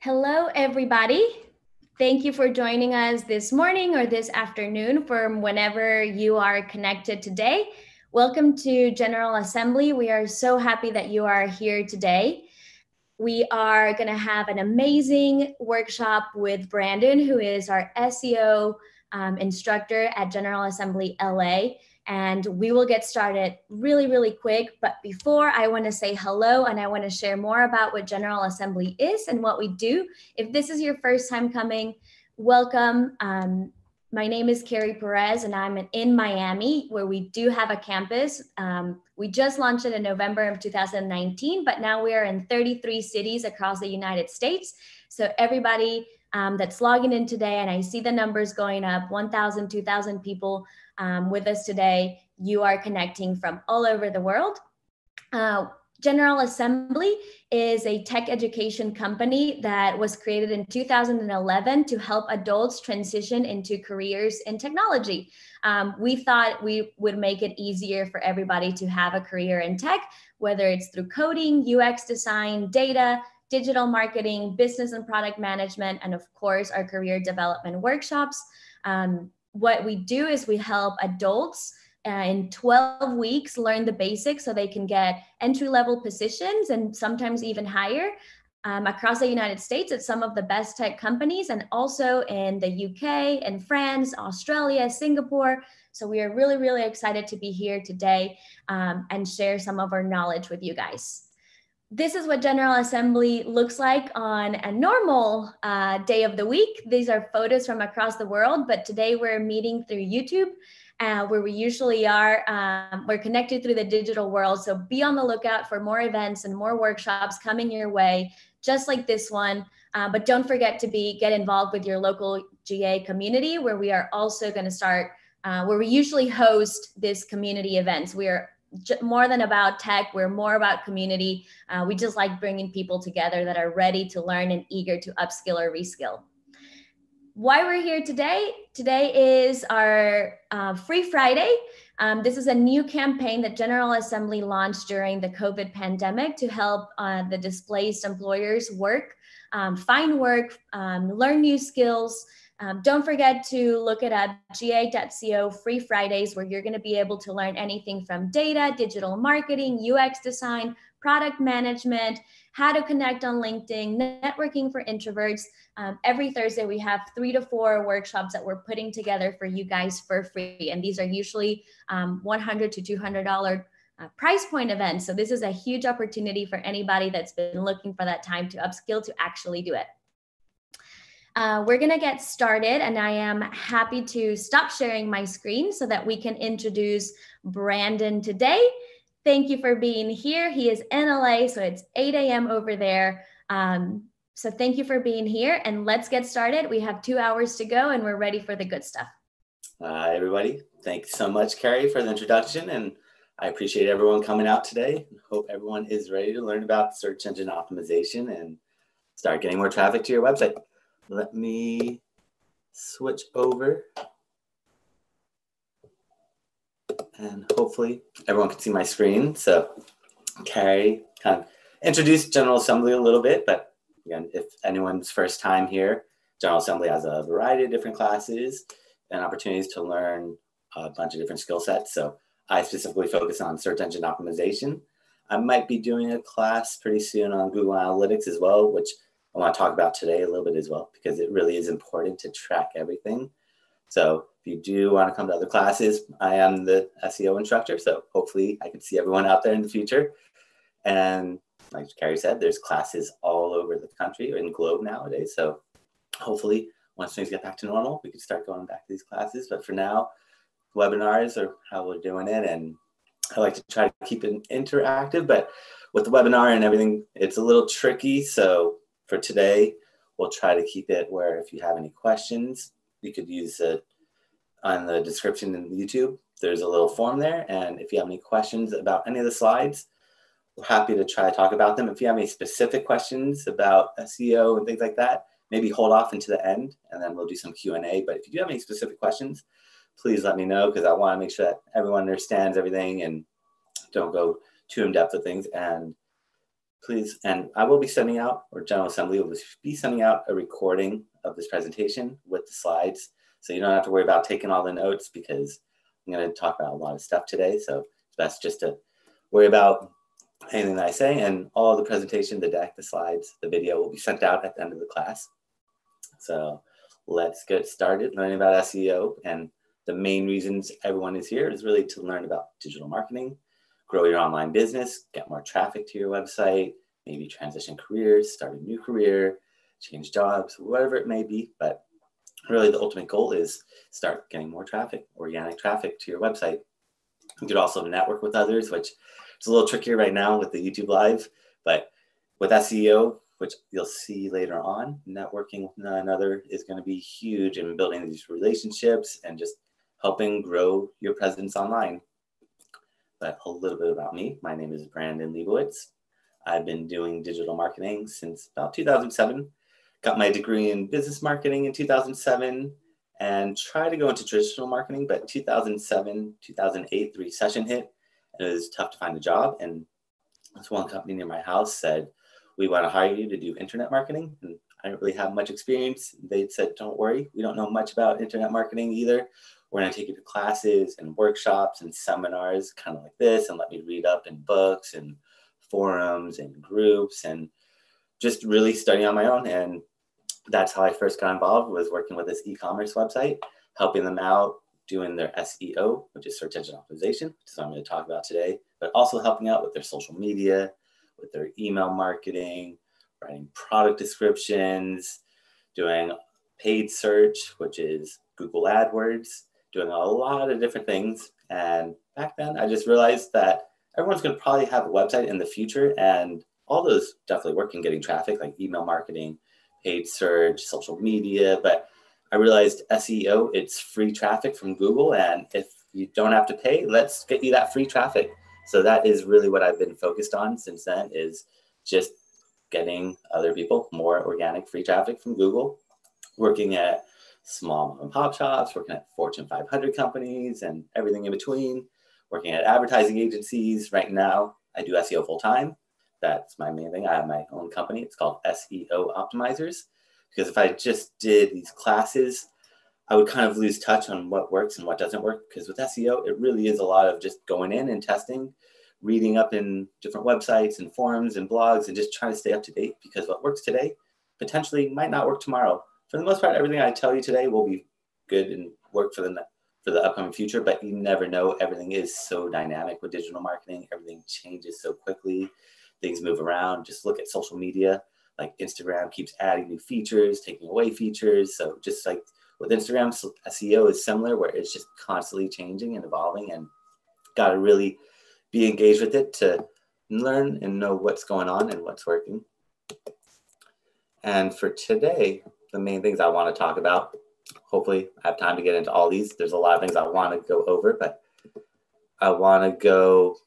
Hello, everybody. Thank you for joining us this morning or this afternoon from whenever you are connected today. Welcome to General Assembly. We are so happy that you are here today. We are going to have an amazing workshop with Brandon, who is our SEO instructor at General Assembly LA. And we will get started really, really quick. But before, I want to say hello and I want to share more about what General Assembly is and what we do. If this is your first time coming, welcome. My name is Carrie Perez and I'm in Miami, where we do have a campus. We just launched it in November of 2019, but now we are in 33 cities across the United States. So everybody that's logging in today, and I see the numbers going up, 1,000, 2,000 people with us today. You are connecting from all over the world. General Assembly is a tech education company that was created in 2011 to help adults transition into careers in technology. We thought we would make it easier for everybody to have a career in tech, whether it's through coding, UX design, data, digital marketing, business and product management, and of course, our career development workshops. What we do is we help adults in 12 weeks learn the basics so they can get entry-level positions and sometimes even higher across the United States at some of the best tech companies, and also in the UK and France, Australia, Singapore. So we are really, really excited to be here today and share some of our knowledge with you guys. This is what General Assembly looks like on a normal day of the week. These are photos from across the world, but today we're meeting through YouTube. Where we usually are. We're connected through the digital world. So be on the lookout for more events and more workshops coming your way, just like this one. But don't forget to get involved with your local GA community, where we are also going to start, where we usually host this community events. We are more than about tech. We're more about community. We just like bringing people together that are ready to learn and eager to upskill or reskill. Why we're here today is our Free Friday. This is a new campaign that General Assembly launched during the COVID pandemic to help the displaced employers find work, learn new skills. Don't forget to look it up, ga.co Free Fridays, where you're going to be able to learn anything from data, digital marketing, UX design, product management, how to connect on LinkedIn, networking for introverts. Every Thursday, we have 3 to 4 workshops that we're putting together for you guys for free. And these are usually $100 to $200 price point events. So this is a huge opportunity for anybody that's been looking for that time to upskill to actually do it. We're going to get started, and I am happy to stop sharing my screen so that we can introduce Brandon today. Thank you for being here. He is in LA, so it's 8 a.m. over there. So thank you for being here, and let's get started. We have 2 hours to go, and we're ready for the good stuff. Hi, everybody. Thanks so much, Carrie, for the introduction, and I appreciate everyone coming out today. Hope everyone is ready to learn about search engine optimization and start getting more traffic to your website. Let me switch over. And hopefully everyone can see my screen. So Carrie kind of introduced General Assembly a little bit, but again, if anyone's first time here, General Assembly has a variety of different classes and opportunities to learn a bunch of different skill sets. So I specifically focus on search engine optimization. I might be doing a class pretty soon on Google Analytics as well, which I want to talk about today a little bit as well, because it really is important to track everything. So if you do want to come to other classes, I am the SEO instructor. So hopefully I can see everyone out there in the future. And like Carrie said, there's classes all over the country and globe nowadays. So hopefully once things get back to normal, we can start going back to these classes. But for now, webinars are how we're doing it. And I like to try to keep it interactive, but with the webinar and everything, it's a little tricky. So for today, we'll try to keep it where if you have any questions, you could use it on the description in YouTube. There's a little form there. And if you have any questions about any of the slides, we're happy to try to talk about them. If you have any specific questions about SEO and things like that, maybe hold off into the end and then we'll do some Q&A. But if you do have any specific questions, please let me know, because I want to make sure that everyone understands everything and don't go too in depth with things. And please, and I will be sending out, or General Assembly will be sending out a recording of this presentation with the slides. So you don't have to worry about taking all the notes because I'm going to talk about a lot of stuff today. So it's best just to worry about anything that I say, and all the presentation, the deck, the slides, the video will be sent out at the end of the class. So let's get started learning about SEO. And the main reasons everyone is here is really to learn about digital marketing, grow your online business, get more traffic to your website, maybe transition careers, start a new career, change jobs, whatever it may be. But really the ultimate goal is start getting more traffic, organic traffic to your website. You could also network with others, which is a little trickier right now with the YouTube Live, but with SEO, which you'll see later on, networking with one another is going to be huge in building these relationships and just helping grow your presence online. But a little bit about me. My name is Brandon Leibowitz. I've been doing digital marketing since about 2007. Got my degree in business marketing in 2007 and tried to go into traditional marketing, but 2007, 2008, the recession hit. And it was tough to find a job. And this one company near my house said, we want to hire you to do internet marketing. And I didn't really have much experience. They said, don't worry, we don't know much about internet marketing either. We're going to take you to classes and workshops and seminars kind of like this and let me read up in books and forums and groups and just really study on my own. And that's how I first got involved, was working with this e-commerce website, helping them out, doing their SEO, which is search engine optimization, which is what I'm going to talk about today, but also helping out with their social media, with their email marketing, writing product descriptions, doing paid search, which is Google AdWords, doing a lot of different things. And back then I just realized that everyone's going to probably have a website in the future, and all those definitely work in getting traffic, like email marketing, paid search, social media. But I realized SEO, it's free traffic from Google. And if you don't have to pay, let's get you that free traffic. So that is really what I've been focused on since then, is just getting other people more organic free traffic from Google, working at small mom and pop shops, working at Fortune 500 companies and everything in between, working at advertising agencies. Right now, I do SEO full time. That's my main thing. I have my own company. It's called SEO Optimizers, because if I just did these classes, I would kind of lose touch on what works and what doesn't work. Because with SEO, it really is a lot of just going in and testing, reading up in different websites and forums and blogs, and just trying to stay up to date, because what works today potentially might not work tomorrow. For the most part, everything I tell you today will be good and work for the upcoming future, but you never know. Everything is so dynamic with digital marketing. Everything changes so quickly. Things move around. Just look at social media. Like Instagram keeps adding new features, taking away features. So just like with Instagram, SEO is similar, where it's just constantly changing and evolving, and got to really be engaged with it to learn and know what's going on and what's working. And for today, the main things I want to talk about, hopefully I have time to get into all these. There's a lot of things I want to go over, but I want to go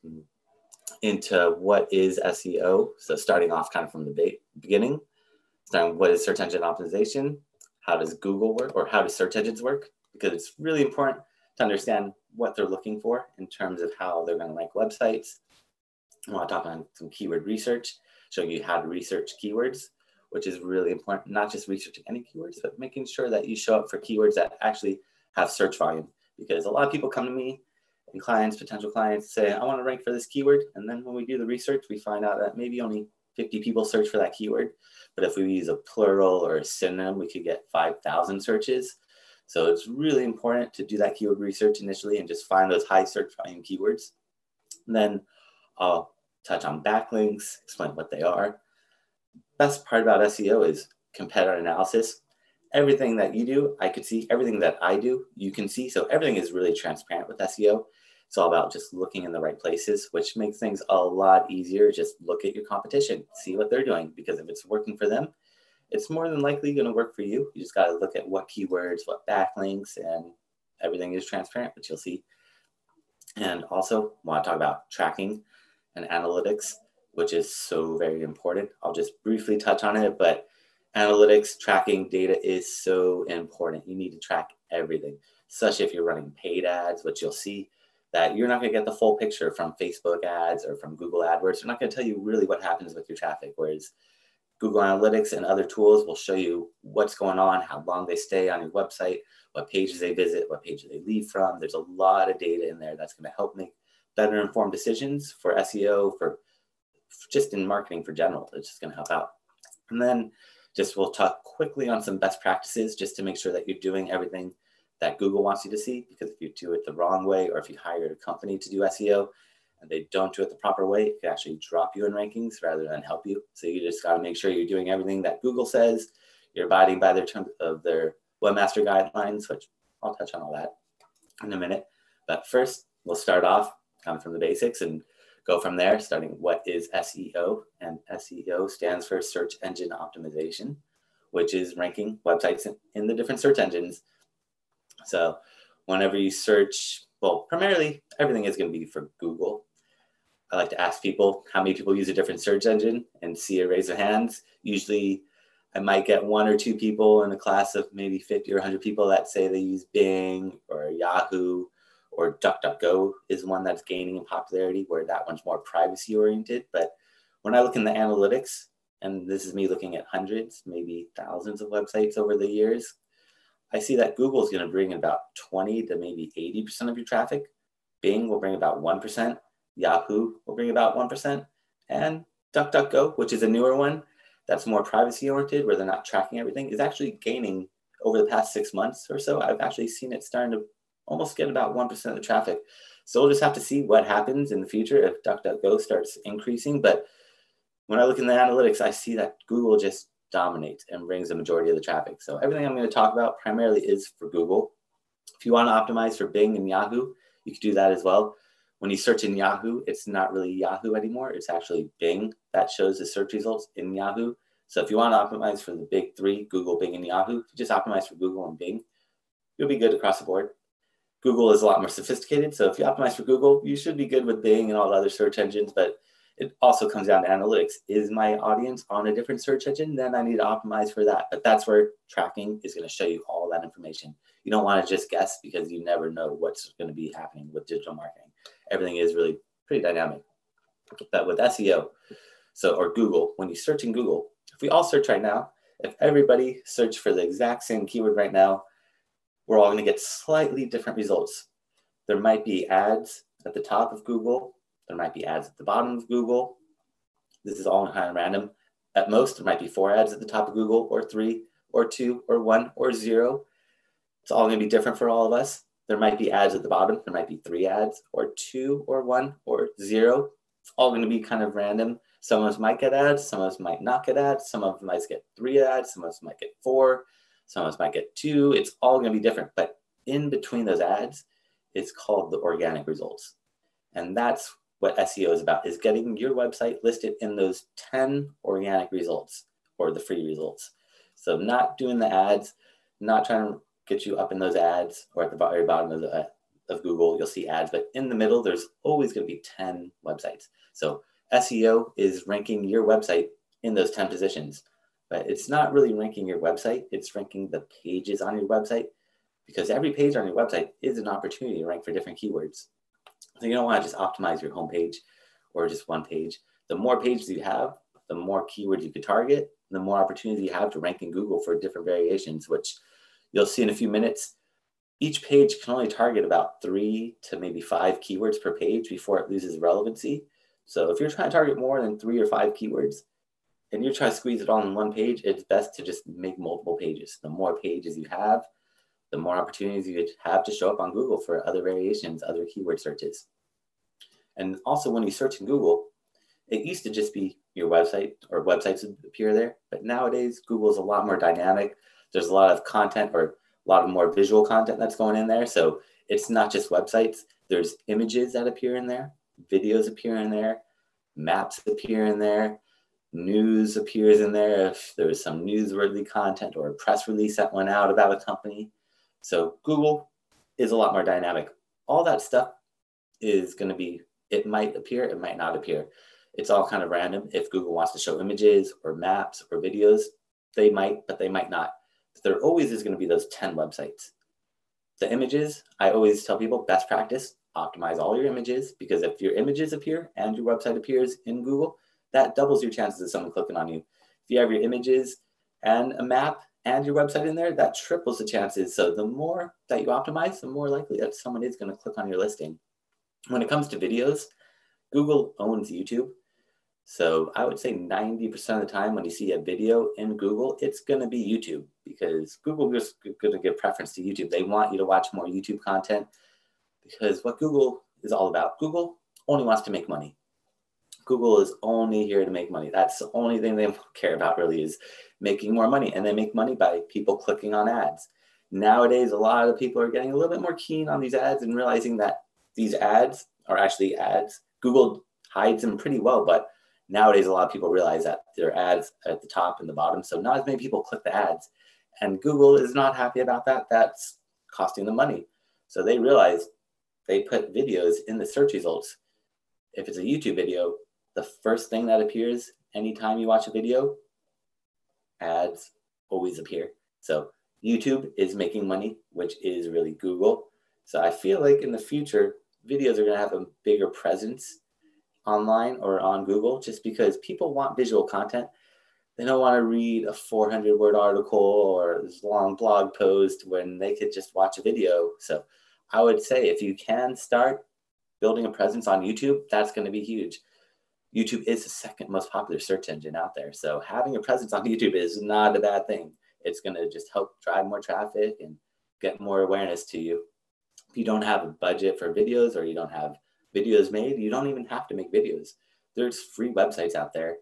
into what is SEO. So starting off kind of from the beginning, starting what is search engine optimization, how does Google work, or how do search engines work? Because it's really important to understand what they're looking for in terms of how they're going to rank websites. I want to talk on some keyword research, showing you how to research keywords, which is really important, not just researching any keywords, but making sure that you show up for keywords that actually have search volume. Because a lot of people come to me, and clients, potential clients, say, I want to rank for this keyword. And then when we do the research, we find out that maybe only 50 people search for that keyword. But if we use a plural or a synonym, we could get 5,000 searches. So it's really important to do that keyword research initially and just find those high search volume keywords. And then I'll touch on backlinks, explain what they are. Best part about SEO is competitor analysis. Everything that you do, I could see. Everything that I do, you can see. So everything is really transparent with SEO. It's all about just looking in the right places, which makes things a lot easier. Just look at your competition, see what they're doing, because if it's working for them, it's more than likely going to work for you. You just got to look at what keywords, what backlinks, and everything is transparent, which you'll see. And also want to talk about tracking and analytics, which is so very important. I'll just briefly touch on it, but analytics, tracking data is so important. You need to track everything, especially if you're running paid ads, which you'll see that you're not going to get the full picture from Facebook ads or from Google AdWords. They're not going to tell you really what happens with your traffic, whereas Google Analytics and other tools will show you what's going on, how long they stay on your website, what pages they visit, what pages they leave from. There's a lot of data in there that's going to help make better informed decisions for SEO, for just in marketing for general. It's just going to help out. And then just we'll talk quickly on some best practices just to make sure that you're doing everything that Google wants you to see, because if you do it the wrong way, or if you hire a company to do SEO and they don't do it the proper way, it can actually drop you in rankings rather than help you. So you just got to make sure you're doing everything that Google says, you're abiding by their terms of their webmaster guidelines, which I'll touch on all that in a minute. But first, we'll start off kind of from the basics and go from there, starting what is SEO. And SEO stands for search engine optimization, which is ranking websites in the different search engines. So whenever you search, well, primarily everything is going to be for Google. I like to ask people how many people use a different search engine and see a raise of hands. Usually I might get 1 or 2 people in a class of maybe 50 or 100 people that say they use Bing or Yahoo, or DuckDuckGo is one that's gaining in popularity, where that one's more privacy oriented. But when I look in the analytics, and this is me looking at hundreds, maybe thousands of websites over the years, I see that Google is going to bring about 20 to maybe 80% of your traffic. Bing will bring about 1%. Yahoo will bring about 1%. And DuckDuckGo, which is a newer one that's more privacy oriented, where they're not tracking everything, is actually gaining over the past 6 months or so. I've actually seen it starting to almost get about 1% of the traffic. So we'll just have to see what happens in the future if DuckDuckGo starts increasing. But when I look in the analytics, I see that Google just dominates and brings the majority of the traffic. So everything I'm going to talk about primarily is for Google. If you want to optimize for Bing and Yahoo, you can do that as well. When you search in Yahoo, it's not really Yahoo anymore. It's actually Bing that shows the search results in Yahoo. So if you want to optimize for the big 3, Google, Bing, and Yahoo, if you just optimize for Google and Bing, you'll be good across the board. Google is a lot more sophisticated. So if you optimize for Google, you should be good with Bing and all the other search engines, but it also comes down to analytics. Is my audience on a different search engine? Then I need to optimize for that. But that's where tracking is going to show you all that information. You don't want to just guess, because you never know what's going to be happening with digital marketing. Everything is really pretty dynamic. But with SEO, or Google, when you search in Google, if we all search right now, if everybody search for the exact same keyword right now, we're all going to get slightly different results. There might be ads at the top of Google. There might be ads at the bottom of Google. This is all kind of random. At most, there might be 4 ads at the top of Google, or 3, or 2, or 1, or 0. It's all going to be different for all of us. There might be ads at the bottom. There might be 3 ads, or 2, or 1, or 0. It's all going to be kind of random. Some of us might get ads. Some of us might not get ads. Some of us might get 3 ads. Some of us might get 4. Some of us might get 2. It's all going to be different. But in between those ads, it's called the organic results. And that's what SEO is about, is getting your website listed in those 10 organic results, or the free results. So not doing the ads, not trying to get you up in those ads, or at the very bottom of Google, you'll see ads, but in the middle, there's always going to be 10 websites. So SEO is ranking your website in those 10 positions, but it's not really ranking your website. It's ranking the pages on your website, because every page on your website is an opportunity to rank for different keywords. So you don't want to just optimize your homepage or just one page. The more pages you have, the more keywords you could target, the more opportunity you have to rank in Google for different variations, which you'll see in a few minutes. Each page can only target about 3 to maybe 5 keywords per page before it loses relevancy. So if you're trying to target more than 3 or 5 keywords and you're trying to squeeze it all in one page, it's best to just make multiple pages. The more pages you have, the more opportunities you have to show up on Google for other variations, other keyword searches. And also when you search in Google, it used to just be your website, or websites would appear there. But nowadays, Google is a lot more dynamic. There's a lot of content, or a lot of more visual content that's going in there. So it's not just websites. There's images that appear in there, videos appear in there, maps appear in there, news appears in there if there's some newsworthy content or a press release that went out about a company. So Google is a lot more dynamic. All that stuff is going to be, it might appear, it might not appear. It's all kind of random. If Google wants to show images or maps or videos, they might, but they might not. But there always is going to be those 10 websites. The images, I always tell people, best practice, optimize all your images, because if your images appear and your website appears in Google, that doubles your chances of someone clicking on you. If you have your images and a map and your website in there, that triples the chances. So the more that you optimize, the more likely that someone is going to click on your listing. When it comes to videos, Google owns YouTube. So I would say 90% of the time when you see a video in Google, it's going to be YouTube, because Google is going to give preference to YouTube. They want you to watch more YouTube content, because what Google is all about, Google only wants to make money. Google is only here to make money. That's the only thing they care about, really, is making more money. And they make money by people clicking on ads. Nowadays, a lot of people are getting a little bit more keen on these ads and realizing that these ads are actually ads. Google hides them pretty well, but nowadays a lot of people realize that there are ads at the top and the bottom. So not as many people click the ads. And Google is not happy about that. That's costing them money. So they realize they put videos in the search results. If it's a YouTube video, the first thing that appears anytime you watch a video, ads always appear. So YouTube is making money, which is really Google. So I feel like in the future, videos are going to have a bigger presence online or on Google, just because people want visual content. They don't want to read a 400-word article or this long blog post when they could just watch a video. So I would say if you can start building a presence on YouTube, that's going to be huge. YouTube is the second most popular search engine out there. So having a presence on YouTube is not a bad thing. It's going to just help drive more traffic and get more awareness to you. If you don't have a budget for videos, or you don't have videos made, you don't even have to make videos. There's free websites out there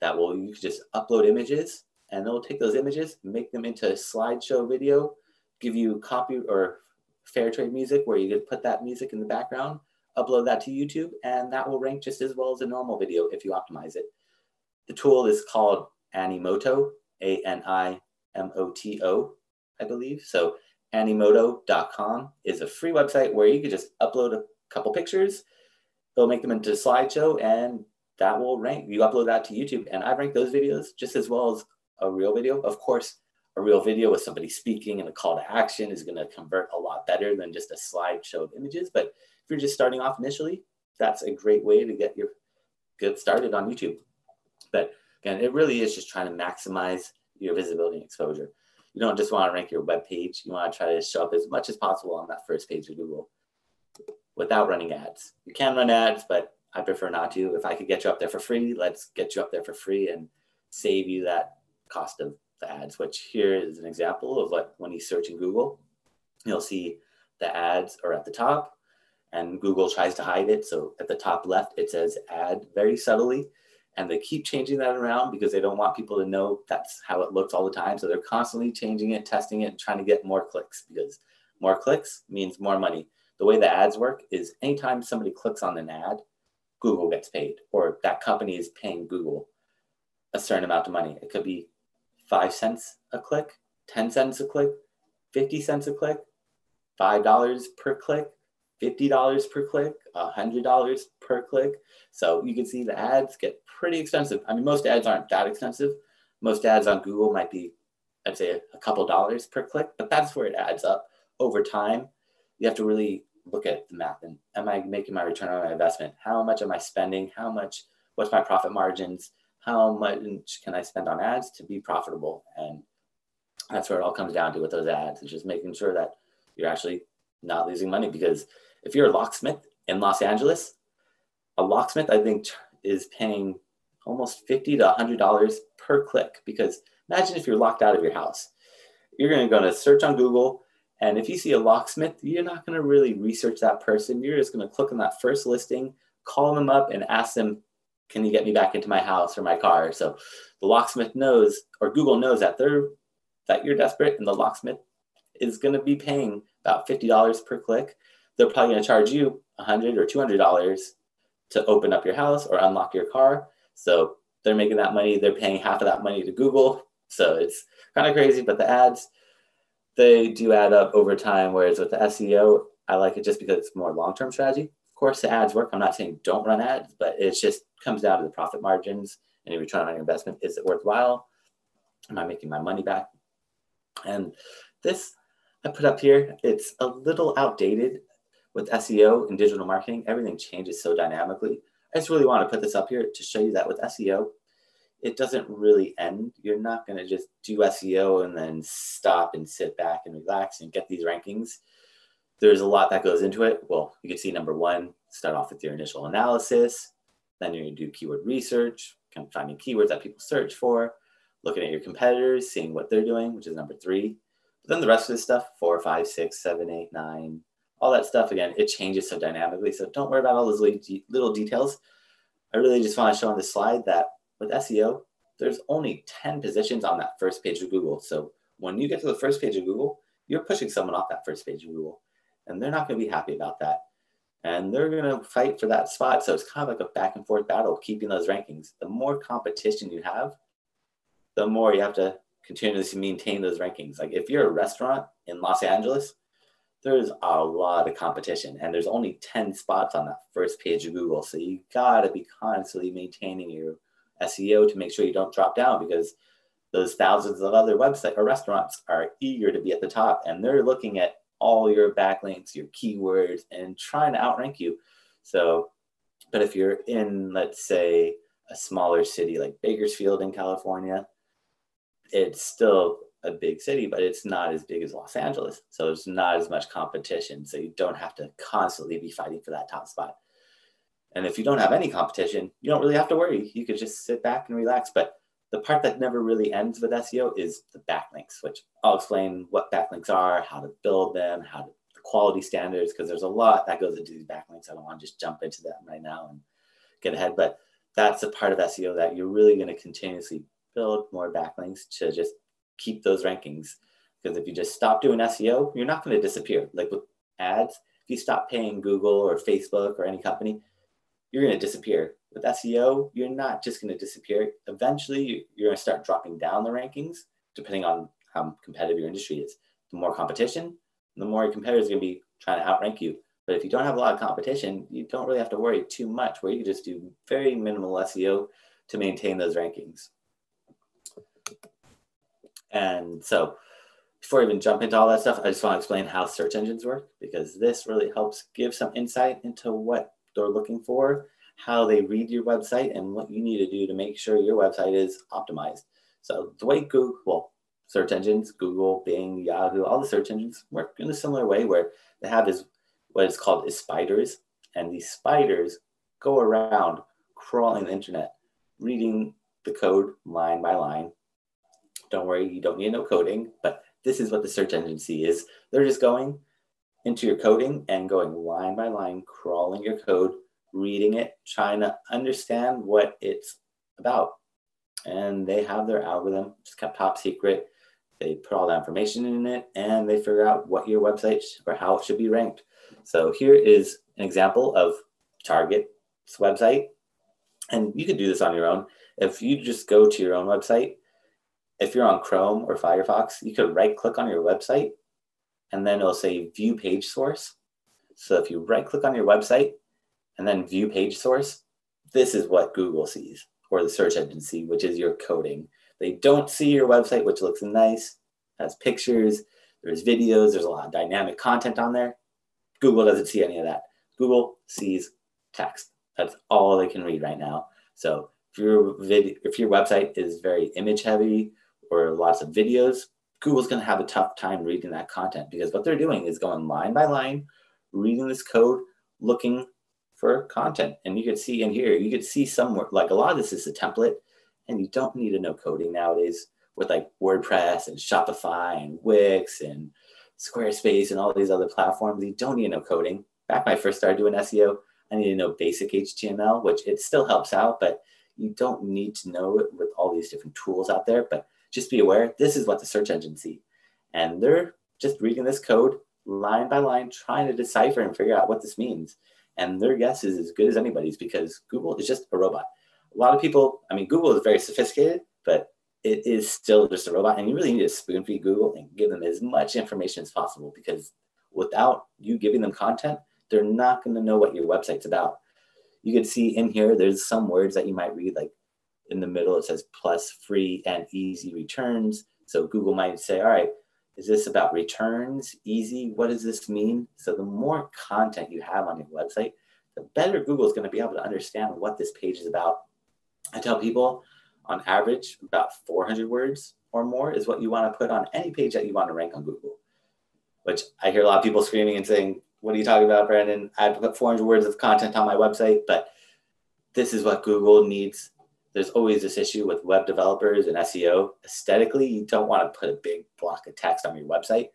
that you can just upload images, and they'll take those images, make them into a slideshow video, give you copy or fair trade music where you could put that music in the background, upload that to YouTube, and that will rank just as well as a normal video if you optimize it. The tool is called Animoto, Animoto, I believe. So Animoto.com is a free website where you can just upload a couple pictures. They'll make them into a slideshow, and that will rank. You upload that to YouTube, and I rank those videos just as well as a real video. Of course, a real video with somebody speaking and a call to action is going to convert a lot better than just a slideshow of images. But if you're just starting off initially, that's a great way to get started on YouTube. But again, it really is just trying to maximize your visibility and exposure. You don't just want to rank your web page. You want to try to show up as much as possible on that first page of Google without running ads. You can run ads, but I prefer not to. If I could get you up there for free, let's get you up there for free and save you that cost of the ads, which here is an example of what, when you search in Google, you'll see the ads are at the top, and Google tries to hide it. So at the top left, it says ad very subtly, and they keep changing that around because they don't want people to know that's how it looks all the time. So they're constantly changing it, testing it, and trying to get more clicks, because more clicks means more money. The way the ads work is anytime somebody clicks on an ad, Google gets paid, or that company is paying Google a certain amount of money. It could be 5 cents a click, 10 cents a click, 50 cents a click, $5 per click, $50 per click, $100 per click. So you can see the ads get pretty expensive. I mean, most ads aren't that expensive. Most ads on Google might be, I'd say, a couple dollars per click, but that's where it adds up over time. You have to really look at the math, and am I making my return on my investment? How much am I spending? What's my profit margins? How much can I spend on ads to be profitable? And that's where it all comes down to with those ads. It's just making sure that you're actually not losing money. Because if you're a locksmith in Los Angeles, a locksmith, I think, is paying almost $50 to $100 per click. Because imagine if you're locked out of your house. You're going to go to search on Google, and if you see a locksmith, you're not going to really research that person. You're just going to click on that first listing, call them up, and ask them, can you get me back into my house or my car? So the locksmith knows, or Google knows, that you're desperate, and the locksmith is going to be paying about $50 per click. They're probably going to charge you $100 or $200 to open up your house or unlock your car. So they're making that money. They're paying half of that money to Google. So it's kind of crazy, but the ads, they do add up over time. Whereas with the SEO, I like it just because it's more long-term strategy. Of course, the ads work. I'm not saying don't run ads, but it just comes down to the profit margins and your return on your investment. Is it worthwhile? Am I making my money back? And this I put up here, it's a little outdated with SEO and digital marketing, everything changes so dynamically. I just really want to put this up here to show you that with SEO, it doesn't really end. You're not going to just do SEO and then stop and sit back and relax and get these rankings. There's a lot that goes into it. Well, you can see number one, start off with your initial analysis. Then you're going to do keyword research, kind of finding keywords that people search for, looking at your competitors, seeing what they're doing, which is number three. But then the rest of this stuff, 4, 5, 6, 7, 8, 9, all that stuff, again, it changes so dynamically. So don't worry about all those little details. I really just want to show on this slide that with SEO, there's only 10 positions on that first page of Google. So when you get to the first page of Google, you're pushing someone off that first page of Google, and they're not going to be happy about that. And they're going to fight for that spot. So it's kind of like a back and forth battle, keeping those rankings. The more competition you have, the more you have to continuously maintain those rankings. Like if you're a restaurant in Los Angeles, there's a lot of competition, and there's only 10 spots on that first page of Google. So you got to be constantly maintaining your SEO to make sure you don't drop down, because those thousands of other websites or restaurants are eager to be at the top, and they're looking at all your backlinks, your keywords, and trying to outrank you. So, but if you're in, let's say, a smaller city like Bakersfield in California, it's still a big city, but it's not as big as Los Angeles. So there's not as much competition. So you don't have to constantly be fighting for that top spot. And if you don't have any competition, you don't really have to worry. You could just sit back and relax. But the part that never really ends with SEO is the backlinks, which I'll explain what backlinks are, how to build them, the quality standards, because there's a lot that goes into these backlinks. I don't want to just jump into them right now and get ahead. But that's a part of SEO that you're really going to continuously build more backlinks to just keep those rankings. Because if you just stop doing SEO, you're not going to disappear. Like with ads, if you stop paying Google or Facebook or any company, you're going to disappear. With SEO, you're not just going to disappear. Eventually, you're going to start dropping down the rankings, depending on how competitive your industry is. The more competition, the more your competitors are going to be trying to outrank you. But if you don't have a lot of competition, you don't really have to worry too much, where you can just do very minimal SEO to maintain those rankings. And so before I even jump into all that stuff, I just want to explain how search engines work, because this really helps give some insight into what they're looking for, how they read your website, and what you need to do to make sure your website is optimized. So the way search engines, Google, Bing, Yahoo, all the search engines work in a similar way, where they have what is called spiders. And these spiders go around crawling the internet, reading the code line by line. Don't worry, you don't need no coding, but this is what the search engine is. They're just going into your coding and going line by line, crawling your code, reading it, trying to understand what it's about. And they have their algorithm, just kept top secret. They put all that information in it, and they figure out what your website or how it should be ranked. So here is an example of Target's website. And you can do this on your own. If you just go to your own website, if you're on Chrome or Firefox, you could right click on your website, and then it'll say view page source. So if you right click on your website and then view page source, this is what Google sees, or the search engine sees, which is your coding. They don't see your website, which looks nice, has pictures, there's videos, there's a lot of dynamic content on there. Google doesn't see any of that. Google sees text. That's all they can read right now. So if your website is very image heavy or lots of videos, Google's going to have a tough time reading that content, because what they're doing is going line by line, reading this code, looking for content. And you could see in here, you could see somewhere, like a lot of this is a template, and you don't need to know coding nowadays with like WordPress and Shopify and Wix and Squarespace and all these other platforms. You don't need to know coding. Back when I first started doing SEO, I needed to know basic HTML, which it still helps out, but you don't need to know it with all these different tools out there. But just be aware, this is what the search engines see. And they're just reading this code line by line, trying to decipher and figure out what this means. And their guess is as good as anybody's, because Google is just a robot. A lot of people, Google is very sophisticated, but it is still just a robot. And you really need to spoon feed Google and give them as much information as possible, because without you giving them content, they're not going to know what your website's about. You could see in here, there's some words that you might read, like in the middle, it says plus free and easy returns. So Google might say, all right, Is this about returns? Easy? What does this mean? So the more content you have on your website, the better Google is going to be able to understand what this page is about. I tell people on average about 400 words or more is what you want to put on any page that you want to rank on Google, which I hear a lot of people screaming and saying, what are you talking about, Brandon? I have to put 400 words of content on my website, but this is what Google needs. There's always this issue with web developers and SEO. Aesthetically, you don't want to put a big block of text on your website.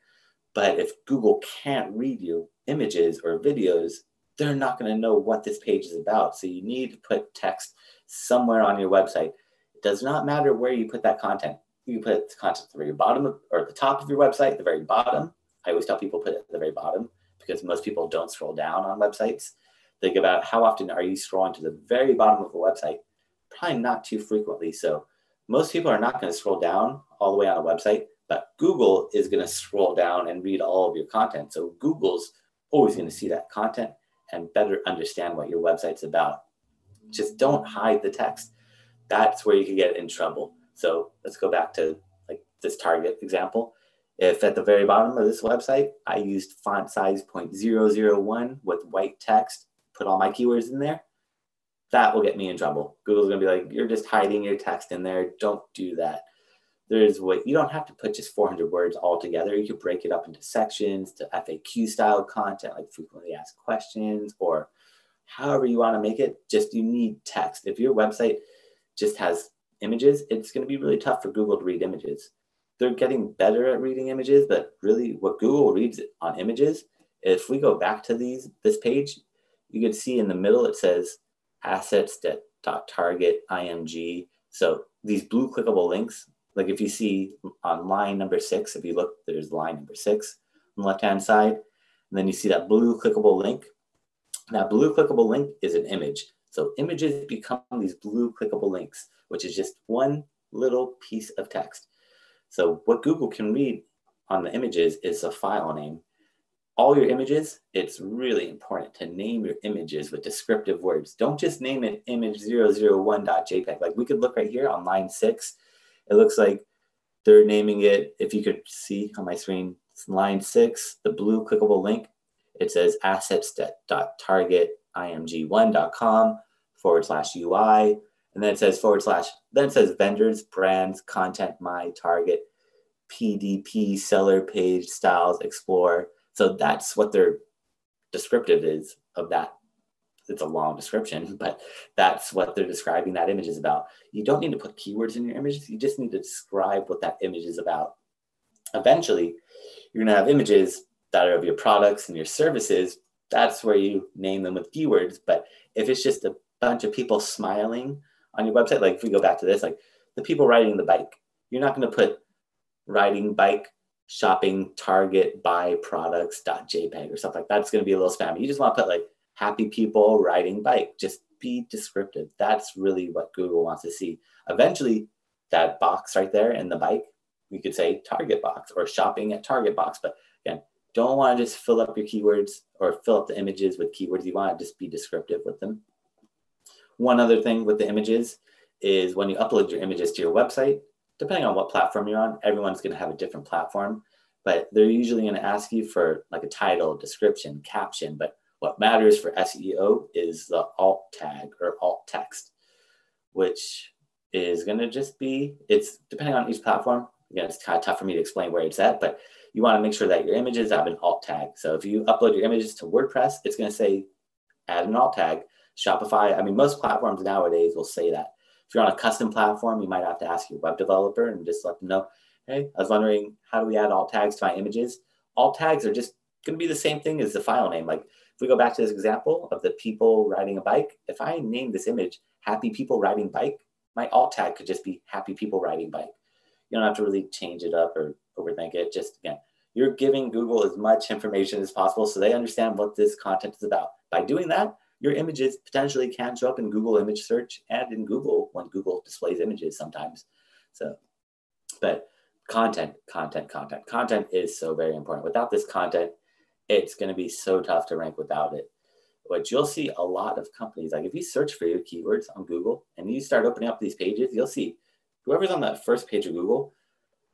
But if Google can't read your images or videos, they're not going to know what this page is about. So you need to put text somewhere on your website. It does not matter where you put that content. You can put the content at the very bottom or at the top of your website, the very bottom. I always tell people put it at the very bottom because most people don't scroll down on websites. Think about how often are you scrolling to the very bottom of a website? Probably not too frequently. So most people are not going to scroll down all the way on a website, but Google is going to scroll down and read all of your content. So Google's always going to see that content and better understand what your website's about. Just don't hide the text. That's where you can get in trouble. So let's go back to like this Target example. If at the very bottom of this website, I used font size 0.001 with white text, put all my keywords in there, that will get me in trouble. Google's going to be like, you're just hiding your text in there. Don't do that. You don't have to put just 400 words all together. You could break it up into sections to FAQ style content, like frequently asked questions, or however you want to make it. Just you need text. If your website just has images, it's going to be really tough for Google to read images. They're getting better at reading images, but really what Google reads on images, if we go back to this page, you can see in the middle it says assets.target img. So these blue clickable links, like if you see on line number 6, if you look, there's line number 6 on the left-hand side, and then you see that blue clickable link. That blue clickable link is an image. So images become these blue clickable links, which is just one little piece of text. So what Google can read on the images is a file name. All your images, it's really important to name your images with descriptive words. Don't just name it image001.jpg. Like we could look right here on line 6. It looks like they're naming it, if you could see on my screen, it's line 6, the blue clickable link. It says assets.targetimg1.com/UI. And then it says then it says vendors, brands, content, my target, PDP, seller page, styles, explore. So that's what their descriptive is of that. It's a long description, but that's what they're describing that image is about. You don't need to put keywords in your images. You just need to describe what that image is about. Eventually, you're going to have images that are of your products and your services. That's where you name them with keywords. But if it's just a bunch of people smiling on your website, like if we go back to this, like the people riding the bike, you're not going to put riding bike shopping target buy products.jpg or stuff like that. It's going to be a little spammy. You just want to put like happy people riding bike. Just be descriptive. That's really what Google wants to see. Eventually, that box right there in the bike, you could say Target box or shopping at Target box. But again, don't want to just fill up your keywords or fill up the images with keywords. You want to just be descriptive with them. One other thing with the images is when you upload your images to your website, depending on what platform you're on, everyone's going to have a different platform, but they're usually going to ask you for like a title, description, caption. But what matters for SEO is the alt tag or alt text, which is going to just be, it's depending on each platform. Again, it's kind of tough for me to explain where it's at, but you want to make sure that your images have an alt tag. So if you upload your images to WordPress, it's going to say add an alt tag. Shopify, I mean, most platforms nowadays will say that. If you're on a custom platform, you might have to ask your web developer and just let them know, hey, I was wondering, how do we add alt tags to my images? Alt tags are just going to be the same thing as the file name. Like if we go back to this example of the people riding a bike, if I name this image happy people riding bike, my alt tag could just be happy people riding bike. You don't have to really change it up or overthink it. Just again, you're giving Google as much information as possible so they understand what this content is about. By doing that, your images potentially can show up in Google image search and in Google when Google displays images sometimes. So, but content is so very important. Without this content, it's going to be so tough to rank without it. But you'll see a lot of companies, like if you search for your keywords on Google and you start opening up these pages, you'll see whoever's on that first page of Google,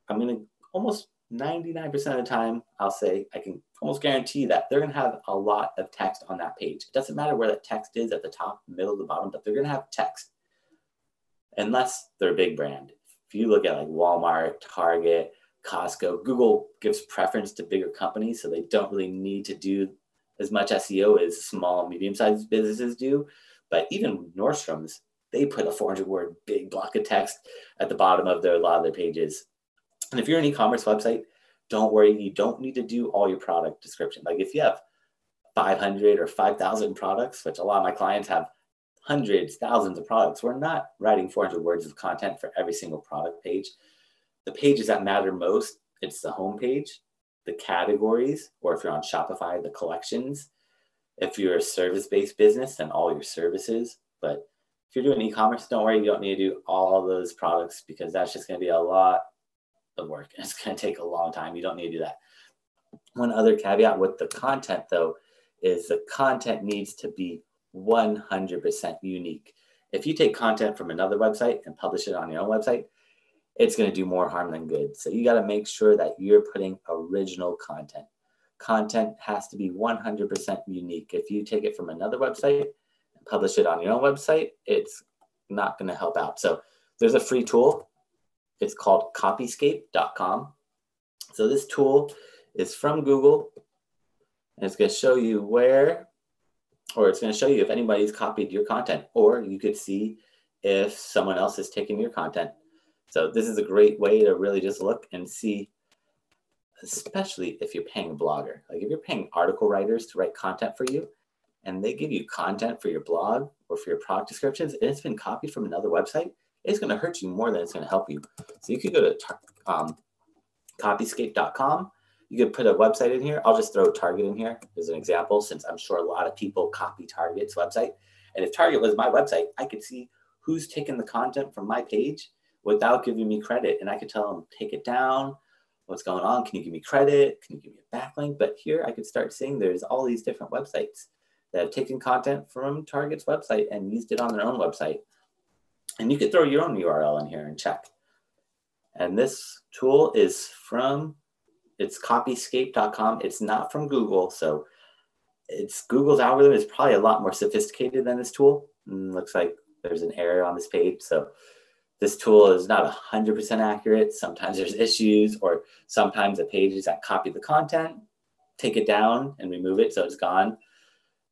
I'm going to almost 99% of the time, I'll say I can almost guarantee that they're going to have a lot of text on that page. It doesn't matter where that text is, at the top, middle, the bottom, but they're going to have text unless they're a big brand. If you look at like Walmart, Target, Costco, Google gives preference to bigger companies, so they don't really need to do as much SEO as small, medium-sized businesses do. But even Nordstrom's, they put a 400-word big block of text at the bottom of a lot of their pages. And if you're an e-commerce website, don't worry, you don't need to do all your product description. Like if you have 500 or 5,000 products, which a lot of my clients have hundreds, thousands of products, we're not writing 400 words of content for every single product page. The pages that matter most, it's the home page, the categories, or if you're on Shopify, the collections. If you're a service-based business, then all your services. But if you're doing e-commerce, don't worry, you don't need to do all those products because that's just going to be a lot of work. And it's going to take a long time. You don't need to do that. One other caveat with the content, though, is the content needs to be 100% unique. If you take content from another website and publish it on your own website, it's going to do more harm than good. So you got to make sure that you're putting original content. Content has to be 100% unique. If you take it from another website and publish it on your own website, it's not going to help out. So there's a free tool. It's called copyscape.com. So this tool is from Google, and it's going to show you it's going to show you if anybody's copied your content, or you could see if someone else has taken your content. So this is a great way to really just look and see, especially if you're paying a blogger. Like if you're paying article writers to write content for you, and they give you content for your blog or for your product descriptions, and it's been copied from another website, it's going to hurt you more than it's going to help you. So you could go to copyscape.com. You could put a website in here. I'll just throw Target in here as an example, since I'm sure a lot of people copy Target's website. And if Target was my website, I could see who's taken the content from my page without giving me credit. And I could tell them, take it down. What's going on? Can you give me credit? Can you give me a backlink? But here I could start seeing there's all these different websites that have taken content from Target's website and used it on their own website. And you could throw your own URL in here and check. And this tool is it's copyscape.com. It's not from Google. So Google's algorithm is probably a lot more sophisticated than this tool. Looks like there's an error on this page. So this tool is not 100% accurate. Sometimes there's issues, or sometimes the pages that copy the content take it down and remove it, so it's gone.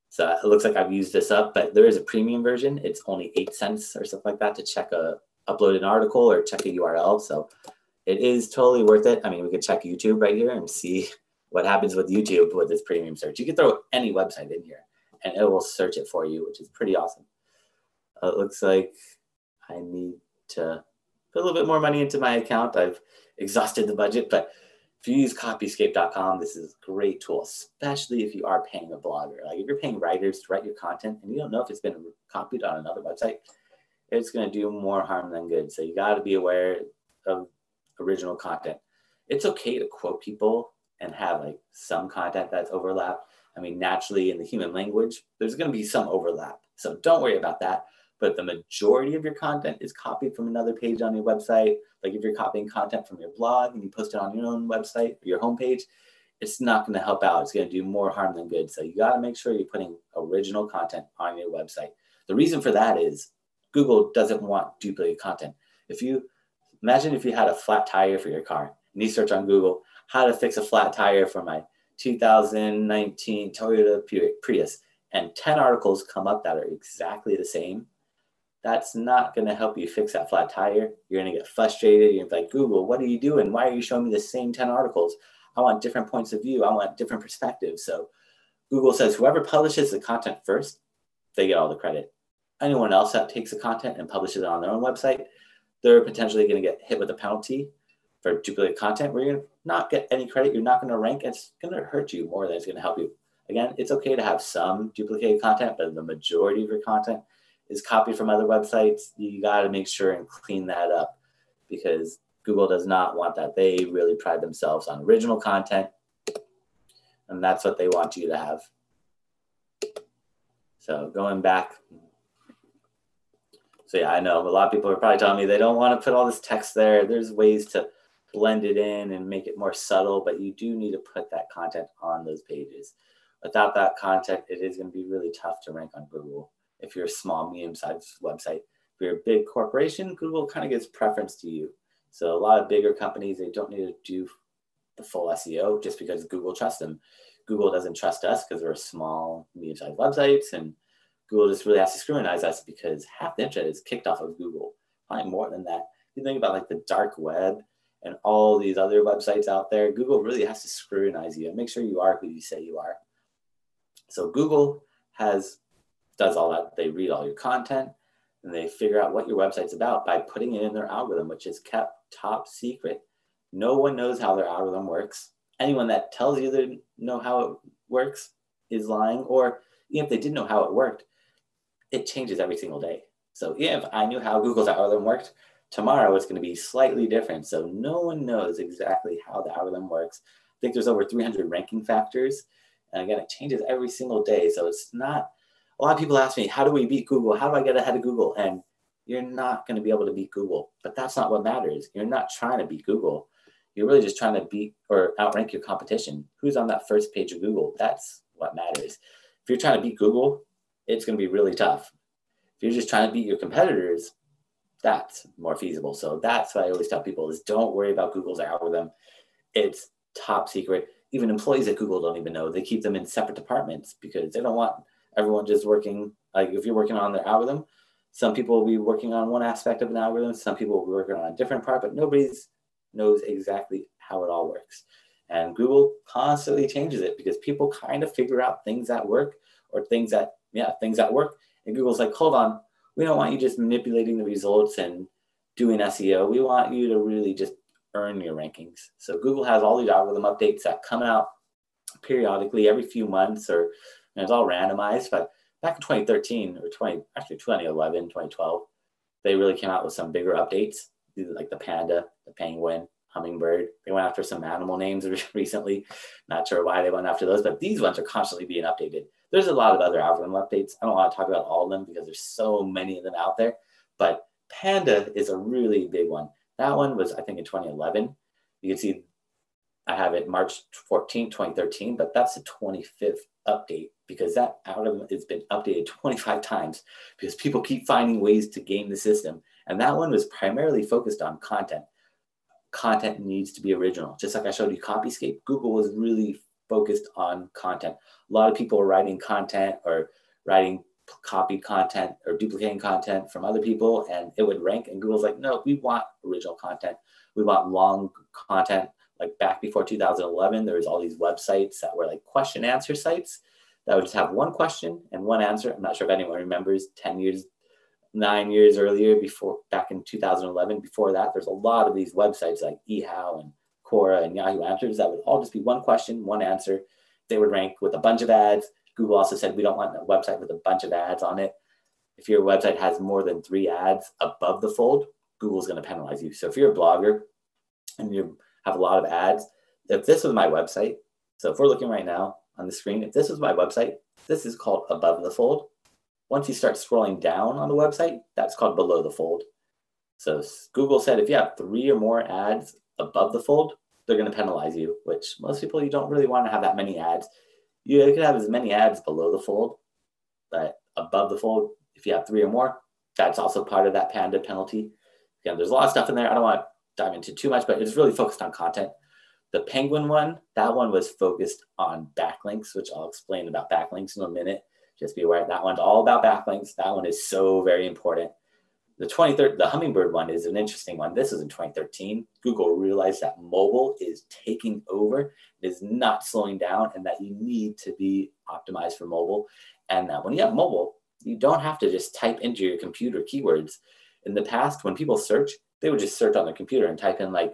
So it looks like I've used this up, but there is a premium version. It's only 8 cents or something like that to upload an article or check a URL. So it is totally worth it. I mean, we could check YouTube right here and see what happens with YouTube with this premium search. You can throw any website in here and it will search it for you, which is pretty awesome. It looks like I need to put a little bit more money into my account. I've exhausted the budget, but if you use copyscape.com, this is a great tool, especially if you are paying a blogger. Like if you're paying writers to write your content and you don't know if it's been copied on another website, it's going to do more harm than good. So you got to be aware of original content. It's okay to quote people and have like some content that's overlap. I mean, naturally in the human language, there's going to be some overlap. So don't worry about that. But the majority of your content is copied from another page on your website. Like if you're copying content from your blog and you post it on your own website or your homepage, it's not going to help out. It's going to do more harm than good. So you got to make sure you're putting original content on your website. The reason for that is Google doesn't want duplicate content. Imagine if you had a flat tire for your car and you search on Google, how to fix a flat tire for my 2019 Toyota Prius, and 10 articles come up that are exactly the same. That's not going to help you fix that flat tire. You're going to get frustrated. You're like, Google, what are you doing? Why are you showing me the same 10 articles? I want different points of view. I want different perspectives. So Google says whoever publishes the content first, they get all the credit. Anyone else that takes the content and publishes it on their own website, they're potentially going to get hit with a penalty for duplicate content where you're going to not get any credit. You're not going to rank. It's going to hurt you more than it's going to help you. Again, it's okay to have some duplicated content, but the majority of your content is copied from other websites. You got to make sure and clean that up because Google does not want that. They really pride themselves on original content, and that's what they want you to have. So going back. So yeah, I know a lot of people are probably telling me they don't want to put all this text there. There's ways to blend it in and make it more subtle, but you do need to put that content on those pages. Without that content, it is going to be really tough to rank on Google. If you're a small, medium-sized website, if you're a big corporation, Google kind of gives preference to you. So a lot of bigger companies, they don't need to do the full SEO just because Google trusts them. Google doesn't trust us because we're small, medium-sized websites, and Google just really has to scrutinize us because half the internet is kicked off of Google, probably more than that. You think about like the dark web and all these other websites out there, Google really has to scrutinize you and make sure you are who you say you are. So Google does all that. They read all your content and they figure out what your website's about by putting it in their algorithm, which is kept top secret. No one knows how their algorithm works. Anyone that tells you they know how it works is lying, or even if they did know how it worked, it changes every single day. So even if I knew how Google's algorithm worked, tomorrow it's going to be slightly different. So no one knows exactly how the algorithm works. I think there's over 300 ranking factors. And again, it changes every single day. So it's not, a lot of people ask me, how do we beat Google? How do I get ahead of Google? And you're not going to be able to beat Google, but that's not what matters. You're not trying to beat Google. You're really just trying to beat or outrank your competition. Who's on that first page of Google? That's what matters. If you're trying to beat Google, it's going to be really tough. If you're just trying to beat your competitors, that's more feasible. So that's what I always tell people is don't worry about Google's algorithm. It's top secret. Even employees at Google don't even know. They keep them in separate departments because they don't want everyone just working. Like if you're working on their algorithm, some people will be working on one aspect of an algorithm. Some people will be working on a different part, but nobody knows exactly how it all works. And Google constantly changes it because people kind of figure out things that work or things that work. And Google's like, hold on, we don't want you just manipulating the results and doing SEO. We want you to really just earn your rankings. So Google has all these algorithm updates that come out periodically every few months, or it's all randomized. But back in 2013 or 2011, 2012, they really came out with some bigger updates, like the panda, the penguin, hummingbird. They went after some animal names recently. Not sure why they went after those, but these ones are constantly being updated. There's a lot of other algorithm updates. I don't want to talk about all of them because there's so many of them out there, but Panda is a really big one. That one was, I think, in 2011. You can see I have it March 14, 2013, but that's the 25th update because that algorithm has been updated 25 times because people keep finding ways to game the system. And that one was primarily focused on content. Content needs to be original. Just like I showed you Copyscape, Google was really focused on content. A lot of people are writing content or writing copied content or duplicating content from other people, and it would rank. And Google's like, no, we want original content. We want long content. Like back before 2011, there was all these websites that were like question answer sites that would just have one question and one answer. I'm not sure if anyone remembers 9 years earlier, before back in 2011, before that, there's a lot of these websites like eHow and Quora and Yahoo Answers that would all just be one question, one answer. They would rank with a bunch of ads. Google also said, we don't want a website with a bunch of ads on it. If your website has more than 3 ads above the fold, Google's going to penalize you. So if you're a blogger and you have a lot of ads, if this was my website, so if we're looking right now on the screen, if this was my website, this is called above the fold. Once you start scrolling down on the website, that's called below the fold. So Google said if you have 3 or more ads above the fold, they're going to penalize you, which most people, you don't really want to have that many ads. You could have as many ads below the fold, but above the fold, if you have 3 or more, that's also part of that Panda penalty. Again, there's a lot of stuff in there. I don't want to dive into too much, but it's really focused on content. The Penguin one, that one was focused on backlinks, which I'll explain about backlinks in a minute. Just be aware that one's all about backlinks. That one is so very important. The Hummingbird one is an interesting one. This was in 2013. Google realized that mobile is taking over, it is not slowing down, and that you need to be optimized for mobile. And that when you have mobile, you don't have to just type into your computer keywords. In the past, when people search, they would just search on their computer and type in like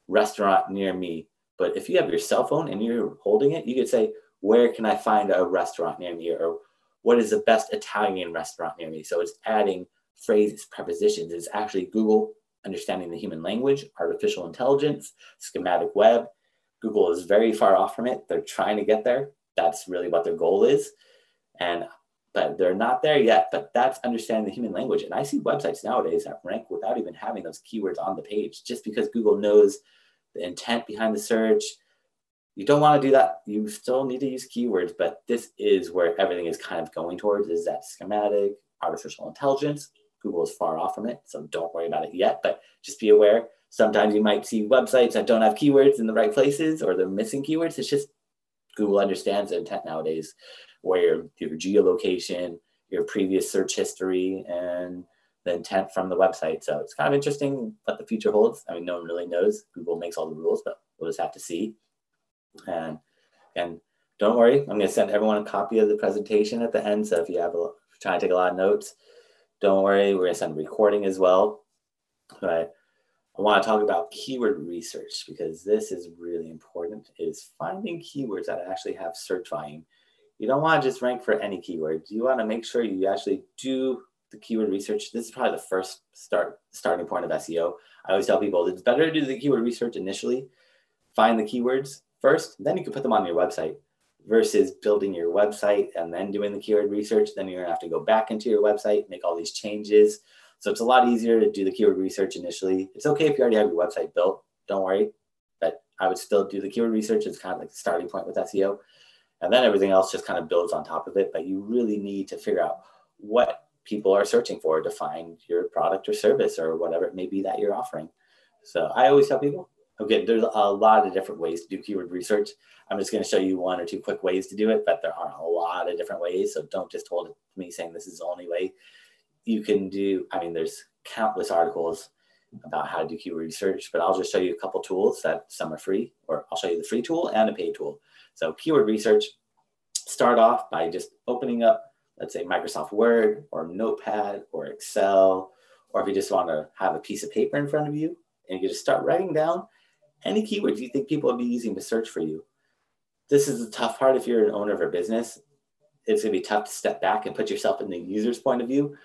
restaurant near me. But if you have your cell phone and you're holding it, you could say, where can I find a restaurant near me? Or what is the best Italian restaurant near me? So it's adding phrases, prepositions. It's actually Google understanding the human language, artificial intelligence, schematic web. Google is very far off from it. They're trying to get there. That's really what their goal is. But they're not there yet. But that's understanding the human language. And I see websites nowadays that rank without even having those keywords on the page, just because Google knows the intent behind the search. You don't want to do that. You still need to use keywords, but this is where everything is kind of going towards, is that schematic, artificial intelligence. Google is far off from it, so don't worry about it yet, but just be aware. Sometimes you might see websites that don't have keywords in the right places, or they're missing keywords. It's just Google understands the intent nowadays, where your geolocation, your previous search history, and the intent from the website. So it's kind of interesting what the future holds. I mean, no one really knows. Google makes all the rules, but we'll just have to see. And don't worry, I'm going to send everyone a copy of the presentation at the end. So if you're trying to take a lot of notes, don't worry, we're going to send a recording as well. But I want to talk about keyword research, because this is really important, is finding keywords that actually have search volume. You don't want to just rank for any keywords. You want to make sure you actually do the keyword research. This is probably the first starting point of SEO. I always tell people it's better to do the keyword research initially, find the keywords first, then you can put them on your website, versus building your website and then doing the keyword research. Then you're gonna have to go back into your website, make all these changes. So it's a lot easier to do the keyword research initially. It's okay if you already have your website built, don't worry, but I would still do the keyword research. It's kind of like the starting point with SEO. And then everything else just kind of builds on top of it. But you really need to figure out what people are searching for to find your product or service or whatever it may be that you're offering. So I always tell people, okay, there's a lot of different ways to do keyword research. I'm just going to show you one or two quick ways to do it, but there are a lot of different ways. So don't just hold it to me saying this is the only way. You can do, I mean, there's countless articles about how to do keyword research, but I'll just show you a couple tools that some are free, or I'll show you the free tool and a paid tool. So keyword research, start off by just opening up, let's say Microsoft Word or Notepad or Excel, or if you just want to have a piece of paper in front of you, and you can just start writing down any keywords you think people will be using to search for you. This is the tough part. If you're an owner of a business, it's going to be tough to step back and put yourself in the user's point of view,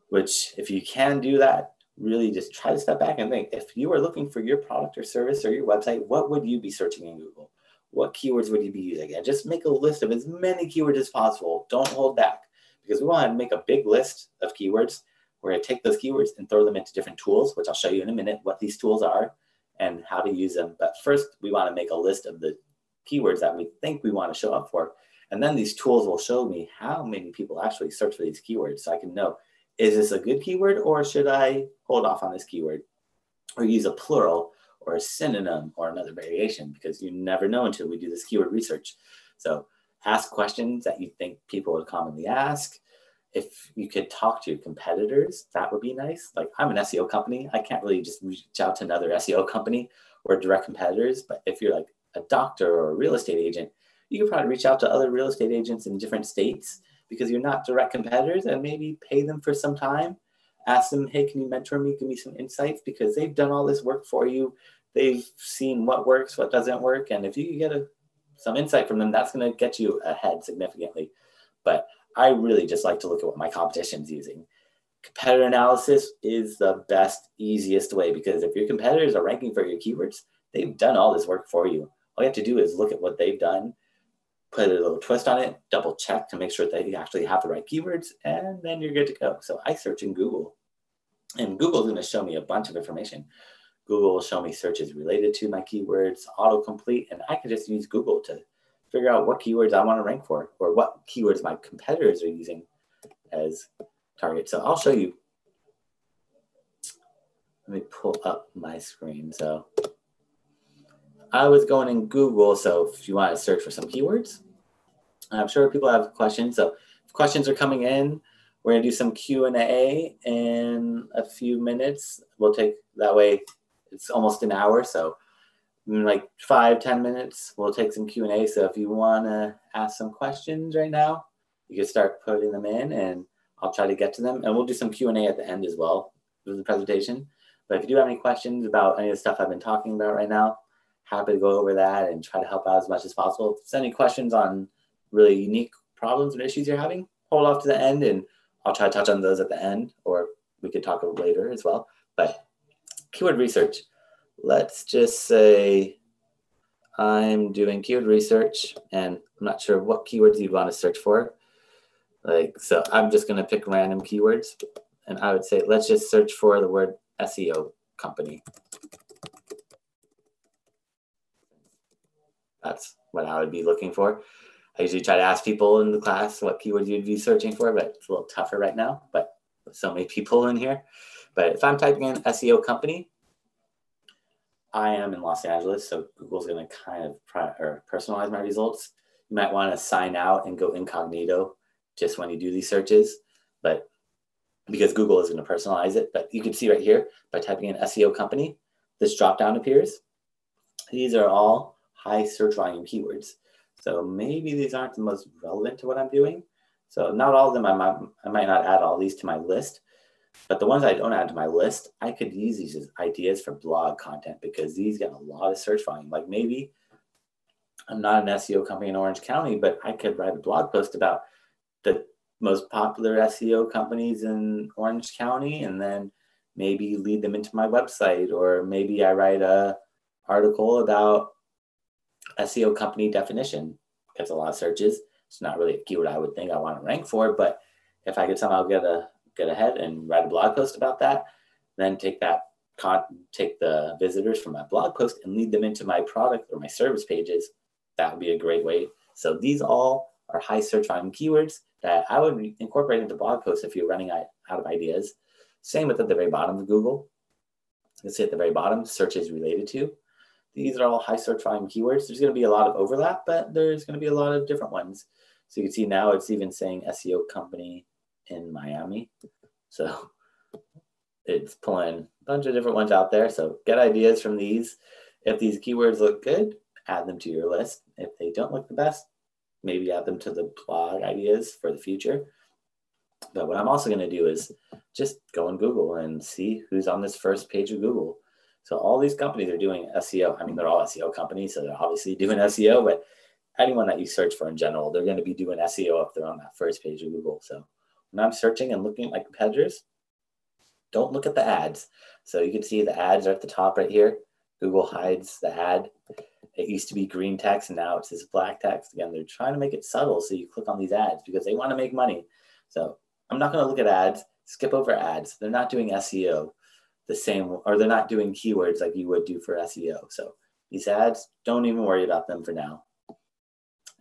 which if you can do that, really just try to step back and think, if you are looking for your product or service or your website, what would you be searching in Google? What keywords would you be using? And just make a list of as many keywords as possible. Don't hold back, because we want to make a big list of keywords. We're going to take those keywords and throw them into different tools, which I'll show you in a minute what these tools are and how to use them. But first, we want to make a list of the keywords that we think we want to show up for. And then these tools will show me how many people actually search for these keywords, so I can know, is this a good keyword, or should I hold off on this keyword, or use a plural or a synonym or another variation, because you never know until we do this keyword research. So ask questions that you think people would commonly ask. If you could talk to your competitors, that would be nice. Like, I'm an SEO company. I can't really just reach out to another SEO company or direct competitors. But if you're like a doctor or a real estate agent, you could probably reach out to other real estate agents in different states, because you're not direct competitors, and maybe pay them for some time. Ask them, hey, can you mentor me? Give me some insights, because they've done all this work for you. They've seen what works, what doesn't work. And if you get some insight from them, that's going to get you ahead significantly. But I really just like to look at what my competition's using. Competitor analysis is the best, easiest way, because if your competitors are ranking for your keywords, they've done all this work for you. All you have to do is look at what they've done, put a little twist on it, double check to make sure that you actually have the right keywords, and then you're good to go. So I search in Google, and Google's going to show me a bunch of information. Google will show me searches related to my keywords, autocomplete, and I can just use Google to figure out what keywords I want to rank for, or what keywords my competitors are using as targets. So I'll show you. Let me pull up my screen. So I was going in Google. So if you want to search for some keywords, I'm sure people have questions. So if questions are coming in, we're going to do some Q&A in a few minutes. We'll take, that way it's almost an hour. So in like 5-10 minutes, we'll take some Q&A. So if you want to ask some questions right now, you can start putting them in, and I'll try to get to them. And we'll do some Q&A at the end as well with the presentation. But if you do have any questions about any of the stuff I've been talking about right now, happy to go over that and try to help out as much as possible. If there's any questions on really unique problems and issues you're having, hold off to the end, and I'll try to touch on those at the end, or we could talk about later as well. But keyword research. Let's just say I'm doing keyword research, and I'm not sure what keywords you'd want to search for. So I'm just going to pick random keywords, and I would say, let's just search for the word SEO company. That's what I would be looking for. I usually try to ask people in the class what keywords you'd be searching for, but it's a little tougher right now, but with so many people in here. But if I'm typing in SEO company, I am in Los Angeles, so Google's going to kind of personalize my results. You might want to sign out and go incognito just when you do these searches, but because Google is going to personalize it. But you can see right here by typing in SEO company, this dropdown appears. These are all high search volume keywords. So maybe these aren't the most relevant to what I'm doing. So not all of them, I might not add all these to my list, but the ones I don't add to my list, I could use these as ideas for blog content because these get a lot of search volume. Like maybe I'm not an SEO company in Orange County, but I could write a blog post about the most popular SEO companies in Orange County and then maybe lead them into my website, or maybe I write a article about SEO company definition. Gets a lot of searches. It's not really a keyword I would think I want to rank for, but if I could somehow get ahead and write a blog post about that, then take the visitors from my blog post and lead them into my product or my service pages, that would be a great way. So these all are high search volume keywords that I would incorporate into blog posts if you're running out of ideas. Same with at the very bottom of Google. Let's say at the very bottom, searches related to. These are all high search volume keywords. There's going to be a lot of overlap, but there's going to be a lot of different ones. So you can see now it's even saying SEO company in Miami. So it's pulling a bunch of different ones out there. So get ideas from these. If these keywords look good, add them to your list. If they don't look the best, maybe add them to the blog ideas for the future. But what I'm also going to do is just go on Google and see who's on this first page of Google. So all these companies are doing SEO. I mean, they're all SEO companies, so they're obviously doing SEO, but anyone that you search for in general, they're going to be doing SEO if they're on that first page of Google. So when I'm searching and looking at my competitors, don't look at the ads. So you can see the ads are at the top right here. Google hides the ad. It used to be green text, and now it's this black text. Again, they're trying to make it subtle so you click on these ads because they want to make money. So I'm not going to look at ads, skip over ads. They're not doing SEO the same, or they're not doing keywords like you would do for SEO. So these ads, don't even worry about them for now.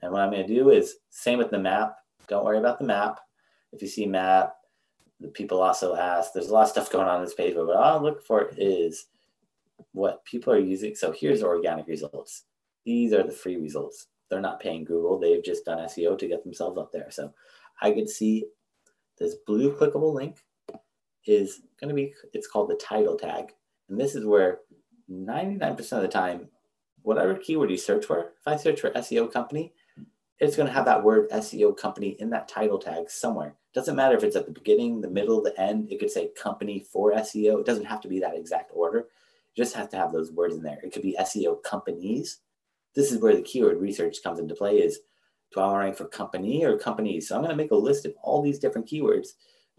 And what I'm going to do is same with the map. Don't worry about the map. If you see map, the people also ask, there's a lot of stuff going on this page, but what I'll look for is what people are using. So here's organic results. These are the free results. They're not paying Google. They've just done SEO to get themselves up there. So I could see this blue clickable link is going to be, it's called the title tag. And this is where 99% of the time, whatever keyword you search for, if I search for SEO company, it's going to have that word SEO company in that title tag somewhere. Doesn't matter if it's at the beginning, the middle, the end. It could say company for SEO. It doesn't have to be that exact order. You just have to have those words in there. It could be SEO companies. This is where the keyword research comes into play is, do I want to rank for company or companies? So I'm going to make a list of all these different keywords.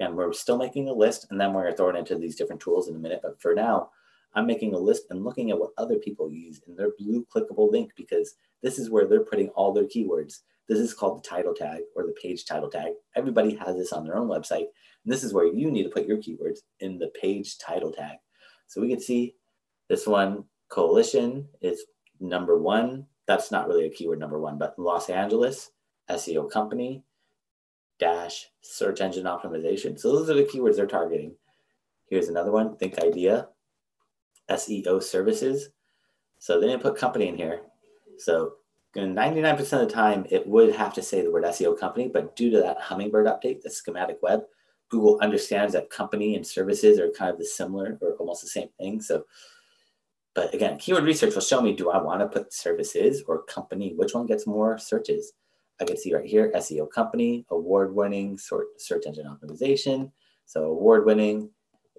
And we're still making a list, and then we're going to throw it into these different tools in a minute. But for now, I'm making a list and looking at what other people use in their blue clickable link, because this is where they're putting all their keywords. This is called the title tag or the page title tag. Everybody has this on their own website. And this is where you need to put your keywords in the page title tag. So we can see this one, coalition, is number one. That's not really a keyword number one, but Los Angeles, SEO company, dash search engine optimization. So those are the keywords they're targeting. Here's another one, think idea, SEO services. So they didn't put company in here. So 99% of the time, it would have to say the word SEO company, but due to that Hummingbird update, the schematic web, Google understands that company and services are kind of the similar or almost the same thing. So, but again, keyword research will show me, do I want to put services or company? Which one gets more searches? I can see right here, SEO company, award-winning search engine optimization. So award-winning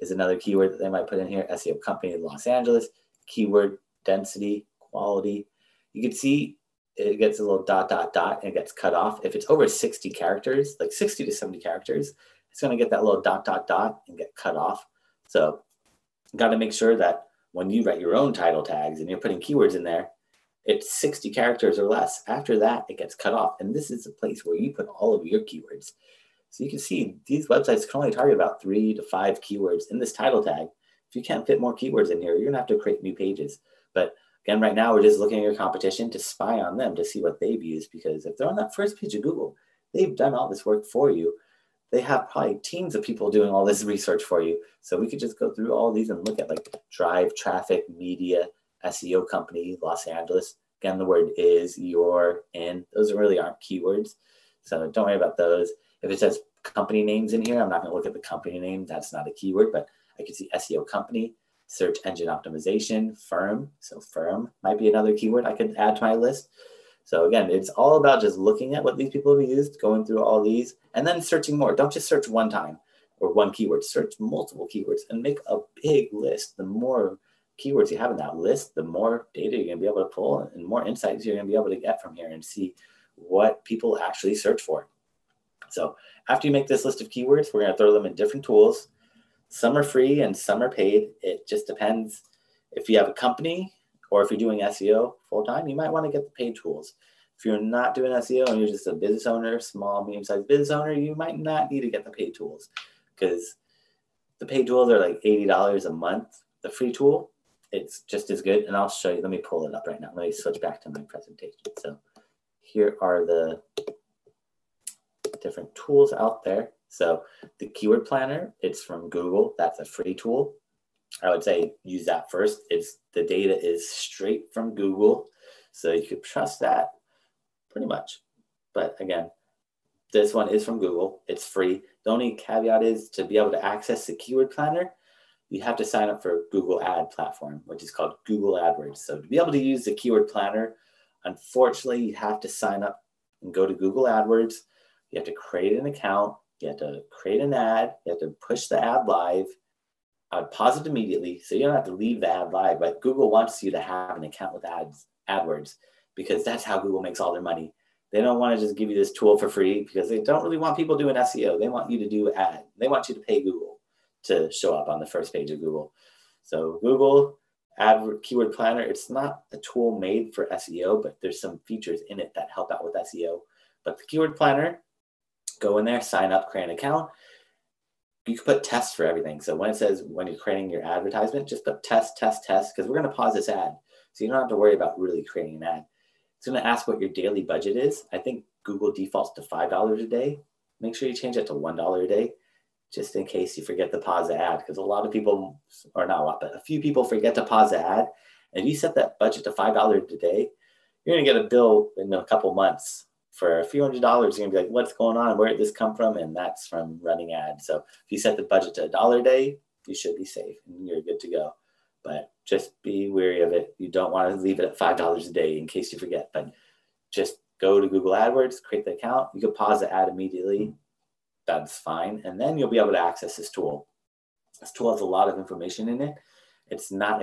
is another keyword that they might put in here. SEO company, Los Angeles, keyword density, quality. You can see it gets a little dot, dot, dot, and it gets cut off. If it's over 60 characters, like 60 to 70 characters, it's going to get that little dot, dot, dot and get cut off. So you got to make sure that when you write your own title tags and you're putting keywords in there, it's 60 characters or less. After that, it gets cut off. And this is a place where you put all of your keywords. So you can see these websites can only target about 3 to 5 keywords in this title tag. If you can't fit more keywords in here, you're going to have to create new pages. But Again, right now, we're just looking at your competition to spy on them to see what they've used, because if they're on that first page of Google, they've done all this work for you. They have probably teams of people doing all this research for you. So we could just go through all these and look at like drive, traffic, media, SEO company, Los Angeles. Again, the word is, your, in. Those really aren't keywords. So don't worry about those. If it says company names in here, I'm not going to look at the company name. That's not a keyword, but I can see SEO company, search engine optimization, firm. So firm might be another keyword I could add to my list. So again, it's all about just looking at what these people have used, going through all these, and then searching more. Don't just search one time or one keyword. Search multiple keywords and make a big list. The more keywords you have in that list, the more data you're going to be able to pull and more insights you're going to be able to get from here and see what people actually search for. So after you make this list of keywords, we're going to throw them in different tools. Some are free and some are paid. It just depends. If you have a company or if you're doing SEO full-time, you might want to get the paid tools. If you're not doing SEO and you're just a business owner, small, medium-sized business owner, you might not need to get the paid tools, because the paid tools are like $80 a month. The free tool, it's just as good. And I'll show you. Let me pull it up right now. Let me switch back to my presentation. So here are the different tools out there. So the keyword planner, it's from Google. That's a free tool. I would say use that first. The data is straight from Google, so you could trust that pretty much. But again, this one is from Google. It's free. The only caveat is to be able to access the keyword planner, you have to sign up for Google ad platform, which is called Google AdWords. So to be able to use the keyword planner, unfortunately, you have to sign up and go to Google AdWords. You have to create an account. You have to create an ad. You have to push the ad live. I would pause it immediately, so you don't have to leave the ad live, but Google wants you to have an account with AdWords, because that's how Google makes all their money. They don't want to just give you this tool for free, because they don't really want people doing SEO. They want you to do ad. They want you to pay Google to show up on the first page of Google. So Google Keyword Planner, it's not a tool made for SEO, but there's some features in it that help out with SEO. But the Keyword Planner, go in there, sign up, create an account. You can put tests for everything. So when it says, when you're creating your advertisement, just put test, test, test, because we're going to pause this ad. So you don't have to worry about really creating an ad. It's going to ask what your daily budget is. I think Google defaults to $5 a day. Make sure you change it to $1 a day, just in case you forget to pause the ad, because a lot of people, or not a lot, but a few people forget to pause the ad. And if you set that budget to $5 a day, you're going to get a bill in a couple months for a few $100s. You're gonna be like, what's going on? Where did this come from? And that's from running ads. So if you set the budget to $1 a day, you should be safe and you're good to go. But just be wary of it. You don't want to leave it at $5 a day in case you forget. But just go to Google AdWords, create the account. You can pause the ad immediately. That's fine. And then you'll be able to access this tool. This tool has a lot of information in it. It's not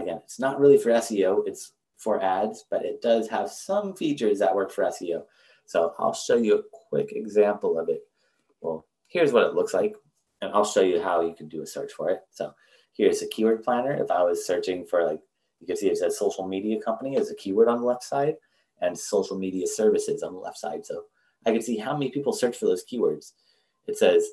really for SEO. It's for ads, but it does have some features that work for SEO. So I'll show you a quick example of it. Well, here's what it looks like, and I'll show you how you can do a search for it. So here's a keyword planner. If I was searching for, like, you can see it says social media company as a keyword on the left side and social media services on the left side. So I can see how many people search for those keywords. It says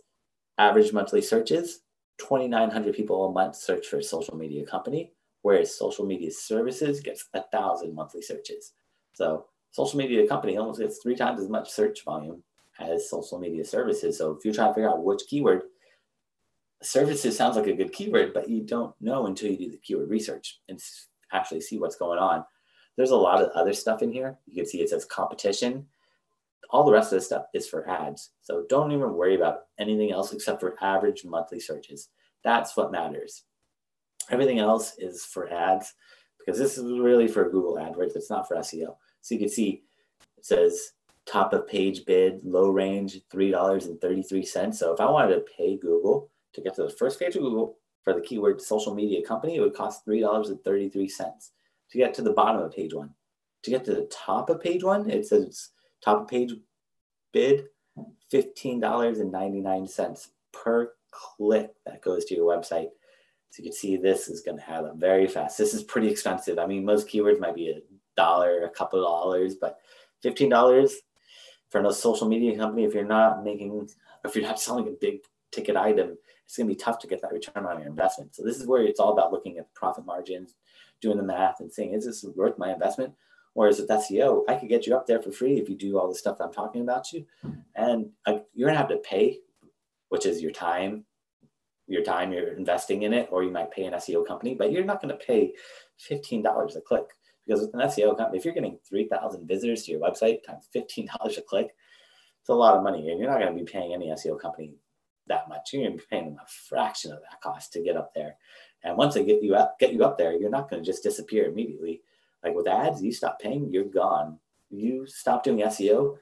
average monthly searches, 2,900 people a month search for social media company, whereas social media services gets 1,000 monthly searches. So social media company almost gets 3 times as much search volume as social media services. So if you're trying to figure out which keyword, services sounds like a good keyword, but you don't know until you do the keyword research and actually see what's going on. There's a lot of other stuff in here. You can see it says competition. All the rest of the stuff is for ads. So don't even worry about anything else except for average monthly searches. That's what matters. Everything else is for ads, because this is really for Google AdWords. It's not for SEO. So you can see it says top of page bid, low range, $3.33. So if I wanted to pay Google to get to the first page of Google for the keyword social media company, it would cost $3.33 to get to the bottom of page one. To get to the top of page one, it says top of page bid, $15.99 per click that goes to your website. So you can see this is going to add up very fast. This is pretty expensive. I mean, most keywords might be $1, a couple of dollars, but $15 for a social media company, if you're not selling a big ticket item, it's going to be tough to get that return on your investment. So this is where it's all about looking at the profit margins, doing the math and saying, is this worth my investment? Or is it SEO? I could get you up there for free if you do all the stuff I'm talking about you. And you're going to have to pay, which is your time you're investing in it, or you might pay an SEO company, but you're not going to pay $15 a click, because with an SEO company, if you're getting 3,000 visitors to your website times $15 a click, it's a lot of money, and you're not going to be paying any SEO company that much. You're going to be paying them a fraction of that cost to get up there. And once they get you up there, you're not going to just disappear immediately. Like with ads, you stop paying, you're gone. You stop doing SEO,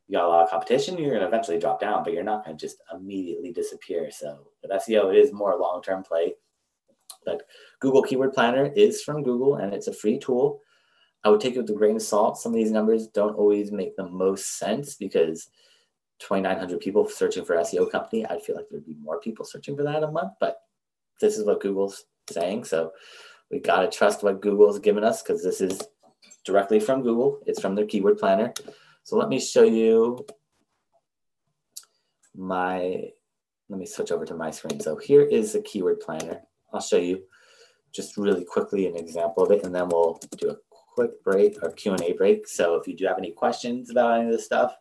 you got a lot of competition, you're going to eventually drop down, but you're not going to just immediately disappear. So with SEO, it is more long-term play. But Google Keyword Planner is from Google, and it's a free tool. I would take it with a grain of salt. Some of these numbers don't always make the most sense, because 2,900 people searching for SEO company, I feel like there'd be more people searching for that a month, but this is what Google's saying. So we got to trust what Google's given us, because this is directly from Google. It's from their Keyword Planner. So let me show you let me switch over to my screen. So here is the Keyword Planner. I'll show you just really quickly an example of it, and then we'll do a quick break or Q&A break. So if you do have any questions about any of this stuff,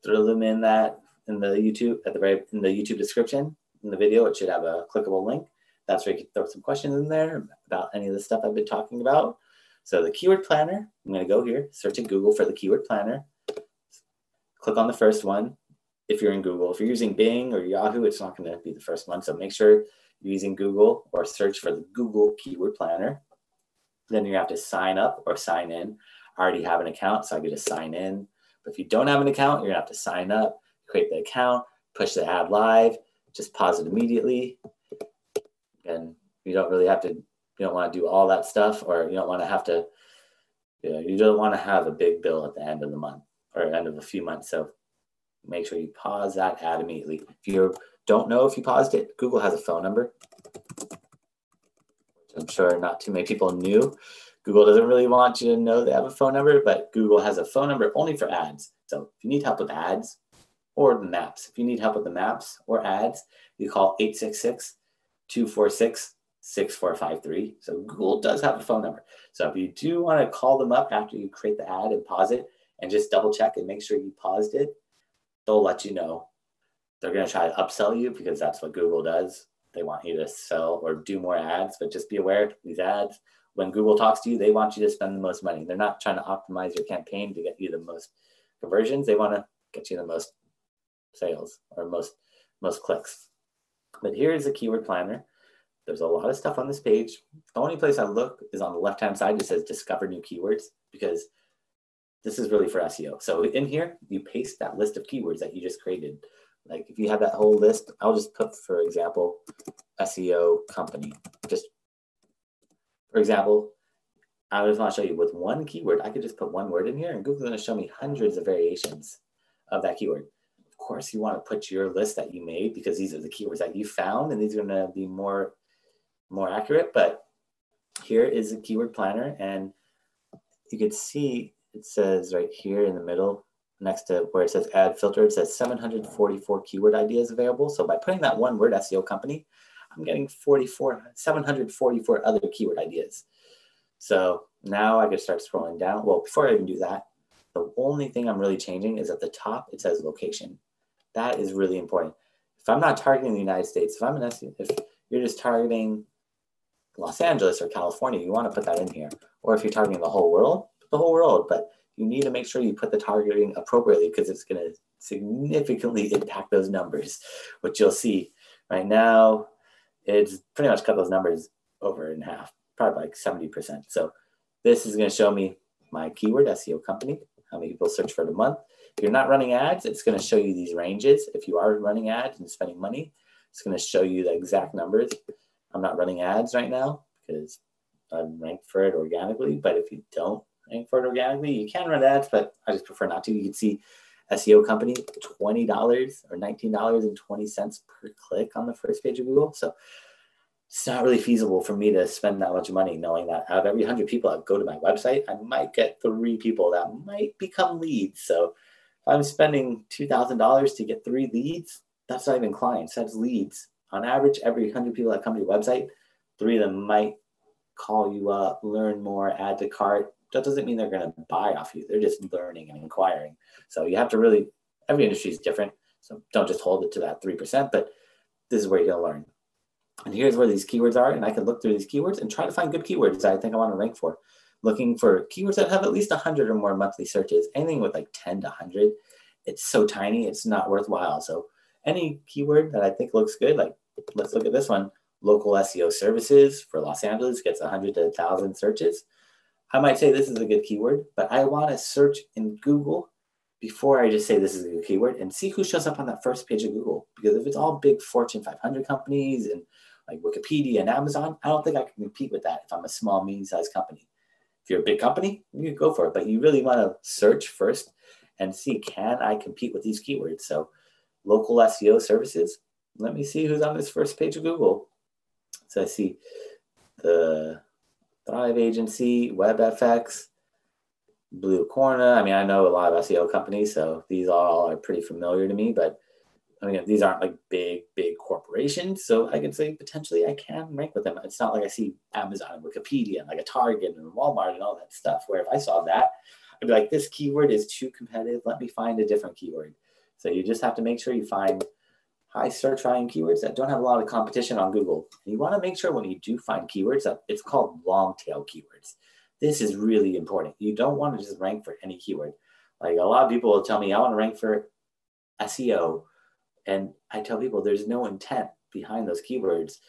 throw them in the YouTube in the YouTube description in the video. It should have a clickable link. That's where you can throw some questions in there about any of the stuff I've been talking about. So the Keyword Planner, I'm going to go here, search in Google for the Keyword Planner. Click on the first one if you're in Google. If you're using Bing or Yahoo, it's not going to be the first one. So make sure you're using Google, or search for the Google Keyword Planner. Then you have to sign up or sign in. I already have an account, so I get to sign in. But if you don't have an account, you're going to have to sign up, create the account, push the ad live, just pause it immediately. And you don't really have to, you don't want to do all that stuff, or you don't want to have to, you don't want to have a big bill at the end of the month or end of a few months. So make sure you pause that ad immediately. If you don't know if you paused it, Google has a phone number, which I'm sure not too many people knew. Google doesn't really want you to know they have a phone number, but Google has a phone number only for ads. So if you need help with ads or the maps, if you need help with the maps or ads, you call 866-246-6453. So Google does have a phone number. So if you do want to call them up after you create the ad and pause it, and just double check and make sure you paused it, they'll let you know. They're going to try to upsell you, because that's what Google does. They want you to sell or do more ads, but just be aware, these ads, when Google talks to you, they want you to spend the most money. They're not trying to optimize your campaign to get you the most conversions. They want to get you the most sales or most clicks. But here's the Keyword Planner. There's a lot of stuff on this page. The only place I look is on the left-hand side. It says Discover New Keywords, because this is really for SEO. So in here, you paste that list of keywords that you just created. Like if you have that whole list, I'll just put, for example, SEO company. Just for example, I just want to show you with one keyword, I could just put one word in here, and Google's going to show me hundreds of variations of that keyword. Of course, you want to put your list that you made, because these are the keywords that you found, and these are going to be more accurate. But here is the Keyword Planner, and you can see it says right here in the middle, next to where it says Ad Filter, it says 744 keyword ideas available. So by putting that one word, SEO company, I'm getting 744 other keyword ideas. So now I can start scrolling down. Well, before I even do that, the only thing I'm really changing is at the top, it says location. That is really important. If I'm not targeting the United States, if you're just targeting Los Angeles or California, you want to put that in here. Or if you're targeting the whole world, but you need to make sure you put the targeting appropriately, because it's going to significantly impact those numbers, which you'll see right now. It's pretty much cut those numbers over in half, probably like 70%. So this is going to show me my keyword SEO company, how many people search for it a month. If you're not running ads, it's going to show you these ranges. If you are running ads and spending money, it's going to show you the exact numbers. I'm not running ads right now because I'm ranked for it organically, but if you don't rank for it organically, you can run ads, but I just prefer not to. You can see SEO company, $20 or $19.20 per click on the first page of Google. So it's not really feasible for me to spend that much money, knowing that out of every 100 people that go to my website, I might get 3 people that might become leads. So if I'm spending $2,000 to get 3 leads, that's not even clients, that's leads. On average, every 100 people that come to your website, 3 of them might call you up, learn more, add to cart. That doesn't mean they're going to buy off you. They're just learning and inquiring. So you have to really, every industry is different. So don't just hold it to that 3%, but this is where you're going to learn. And here's where these keywords are. And I can look through these keywords and try to find good keywords that I think I want to rank for. Looking for keywords that have at least 100 or more monthly searches. Anything with like 10 to 100, it's so tiny, it's not worthwhile. So any keyword that I think looks good, like let's look at this one. Local SEO services for Los Angeles gets 100 to 1,000 searches. I might say this is a good keyword, but I want to search in Google before I just say this is a good keyword and see who shows up on that first page of Google. Because if it's all big Fortune 500 companies and like Wikipedia and Amazon, I don't think I can compete with that if I'm a small, medium-sized company. If you're a big company, you can go for it, but you really want to search first and see, can I compete with these keywords? So local SEO services, let me see who's on this first page of Google. So I see the Thrive Agency, WebFX, Blue Corner. I mean, I know a lot of SEO companies, so these all are pretty familiar to me, but I mean, these aren't like big corporations. So I can say potentially I can rank with them. It's not like I see Amazon and Wikipedia and like a Target and Walmart and all that stuff, where if I saw that, I'd be like, this keyword is too competitive. Let me find a different keyword. So you just have to make sure you find high search volume keywords that don't have a lot of competition on Google. And you want to make sure when you do find keywords that it's called long tail keywords. This is really important. You don't want to just rank for any keyword. Like a lot of people will tell me, I want to rank for SEO. And I tell people there's no intent behind those keywords.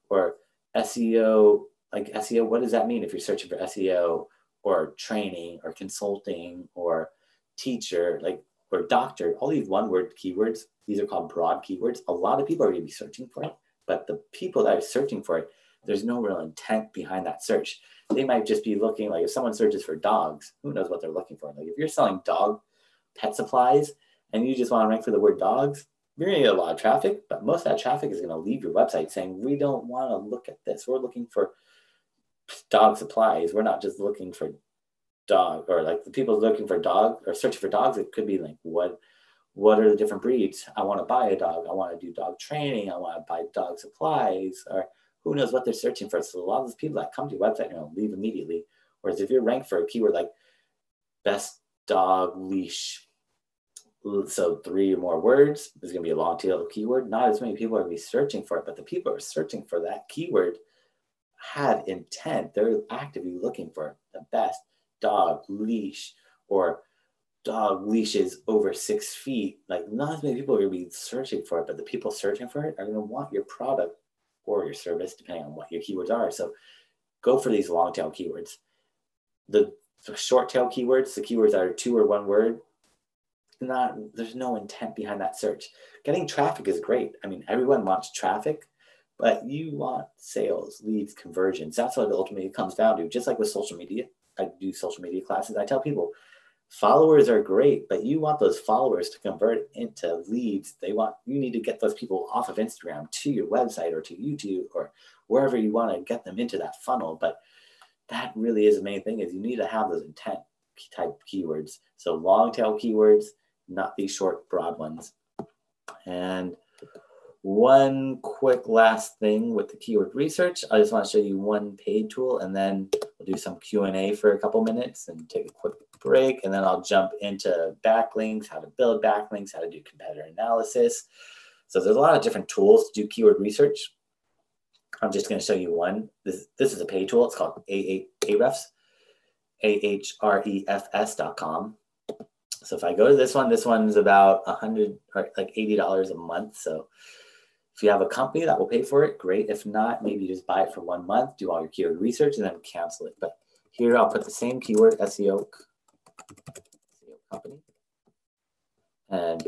Or SEO, like SEO, what does that mean if you're searching for SEO or training or consulting or teacher, like, or doctor? All these one word keywords, these are called broad keywords. A lot of people are going to be searching for it, but the people that are searching for it, there's no real intent behind that search. They might just be looking, like if someone searches for dogs, who knows what they're looking for? Like if you're selling dog pet supplies and you just want to rank for the word dogs, you're going to get a lot of traffic, but most of that traffic is going to leave your website saying, we don't want to look at this. We're looking for dog supplies. We're not just looking for dog, or like the people looking for dog or searching for dogs. It could be like, what are the different breeds? I want to buy a dog. I want to do dog training. I want to buy dog supplies, or who knows what they're searching for. So a lot of those people that come to your website, leave immediately. Whereas if you're ranked for a keyword like best dog leash, so 3 or more words, there's going to be a long tail keyword. Not as many people are going to be searching for it, but the people who are searching for that keyword have intent. They're actively looking for the best dog leash or dog leashes over 6 feet. Like not as many people are going to be searching for it, but the people searching for it are going to want your product or your service, depending on what your keywords are. So go for these long tail keywords. The short tail keywords, the keywords that are 2 or 1 word, there's no intent behind that search. Getting traffic is great. I mean, everyone wants traffic, but you want sales, leads, conversions. That's what it ultimately comes down to. Just like with social media, I do social media classes. I tell people followers are great, but you want those followers to convert into leads. You need to get those people off of Instagram to your website or to YouTube or wherever you want to get them into that funnel. But that really is the main thing, is you need to have those intent type keywords. So long tail keywords, not these short, broad ones. And one quick last thing with the keyword research, I just want to show you one paid tool, and then we'll do some Q&A for a couple minutes and take a quick break. And then I'll jump into backlinks, how to build backlinks, how to do competitor analysis. So there's a lot of different tools to do keyword research. I'm just going to show you one. This is a paid tool. It's called Ahrefs, ahrefs.com. So if I go to this one's about $100 or like $80 a month. So if you have a company that will pay for it, great. If not, maybe just buy it for 1 month, do all your keyword research, and then cancel it. But here I'll put the same keyword, SEO company, and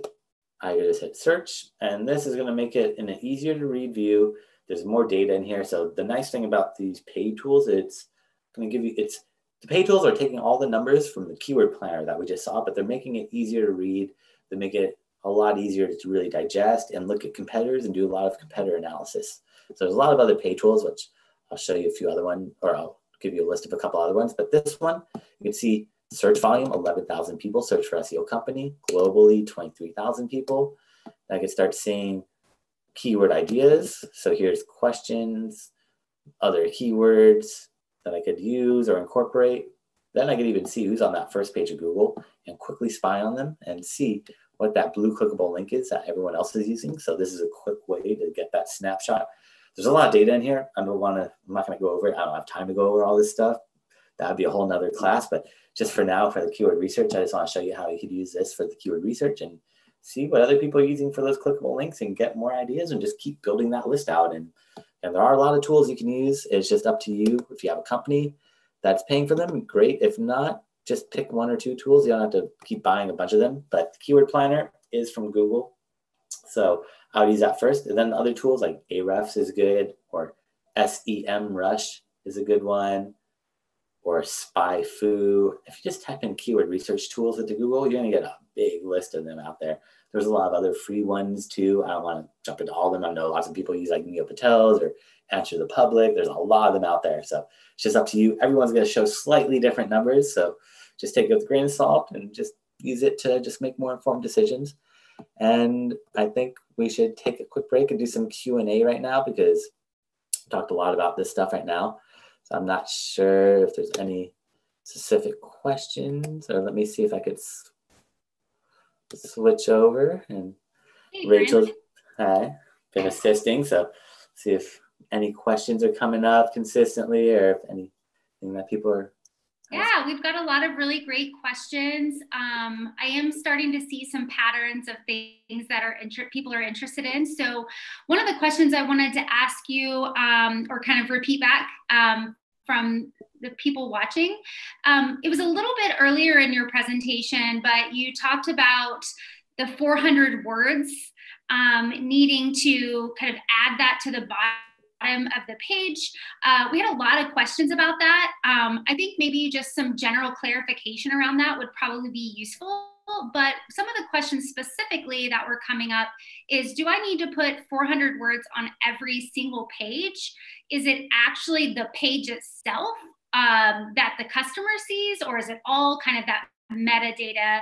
I just hit search, and this is going to make it in an easier to read view. There's more data in here. So the nice thing about these paid tools, it's going to give you, the paid tools are taking all the numbers from the keyword planner that we just saw, but they're making it easier to read. They make it a lot easier to really digest and look at competitors and do a lot of competitor analysis. So there's a lot of other paid tools, which I'll show you a few other ones, or I'll give you a list of a couple other ones. But this one, you can see search volume, 11,000 people search for SEO company. Globally, 23,000 people. And I can start seeing keyword ideas. So here's questions, other keywords, that I could use or incorporate. Then I could even see who's on that first page of Google and quickly spy on them and see what that blue clickable link is that everyone else is using. So this is a quick way to get that snapshot. There's a lot of data in here. I'm not going to go over it. I don't have time to go over all this stuff. That would be a whole nother class. But just for now, for the keyword research, I just want to show you how you could use this for the keyword research and see what other people are using for those clickable links and get more ideas and just keep building that list out. And there are a lot of tools you can use. It's just up to you. If you have a company that's paying for them, great. If not, just pick 1 or 2 tools. You don't have to keep buying a bunch of them. But the Keyword Planner is from Google. So I would use that first. And then other tools like Ahrefs is good, or SEMrush is a good one, or SpyFu. If you just type in keyword research tools into Google, you're going to get a big list of them out there. There's a lot of other free ones too. I don't want to jump into all of them. I know lots of people use like Neil Patel's or Answer the Public. There's a lot of them out there. So it's just up to you. Everyone's going to show slightly different numbers. So just take it with a grain of salt and just use it to just make more informed decisions. And I think we should take a quick break and do some Q&A right now, because I talked a lot about this stuff right now. So I'm not sure if there's any specific questions, or let me see if I could switch over. And hey, Rachel's been assisting, so see if any questions are coming up consistently, or if anything that people are. Yeah, we've got a lot of really great questions. I am starting to see some patterns of things that people are interested in. So one of the questions I wanted to ask you, or kind of repeat back from the people watching, it was a little bit earlier in your presentation, but you talked about the 400 words, needing to kind of add that to the bottom of the page. We had a lot of questions about that. I think maybe just some general clarification around that would probably be useful. But some of the questions specifically that were coming up is, do I need to put 400 words on every single page? Is it actually the page itself that the customer sees, or is it all kind of that metadata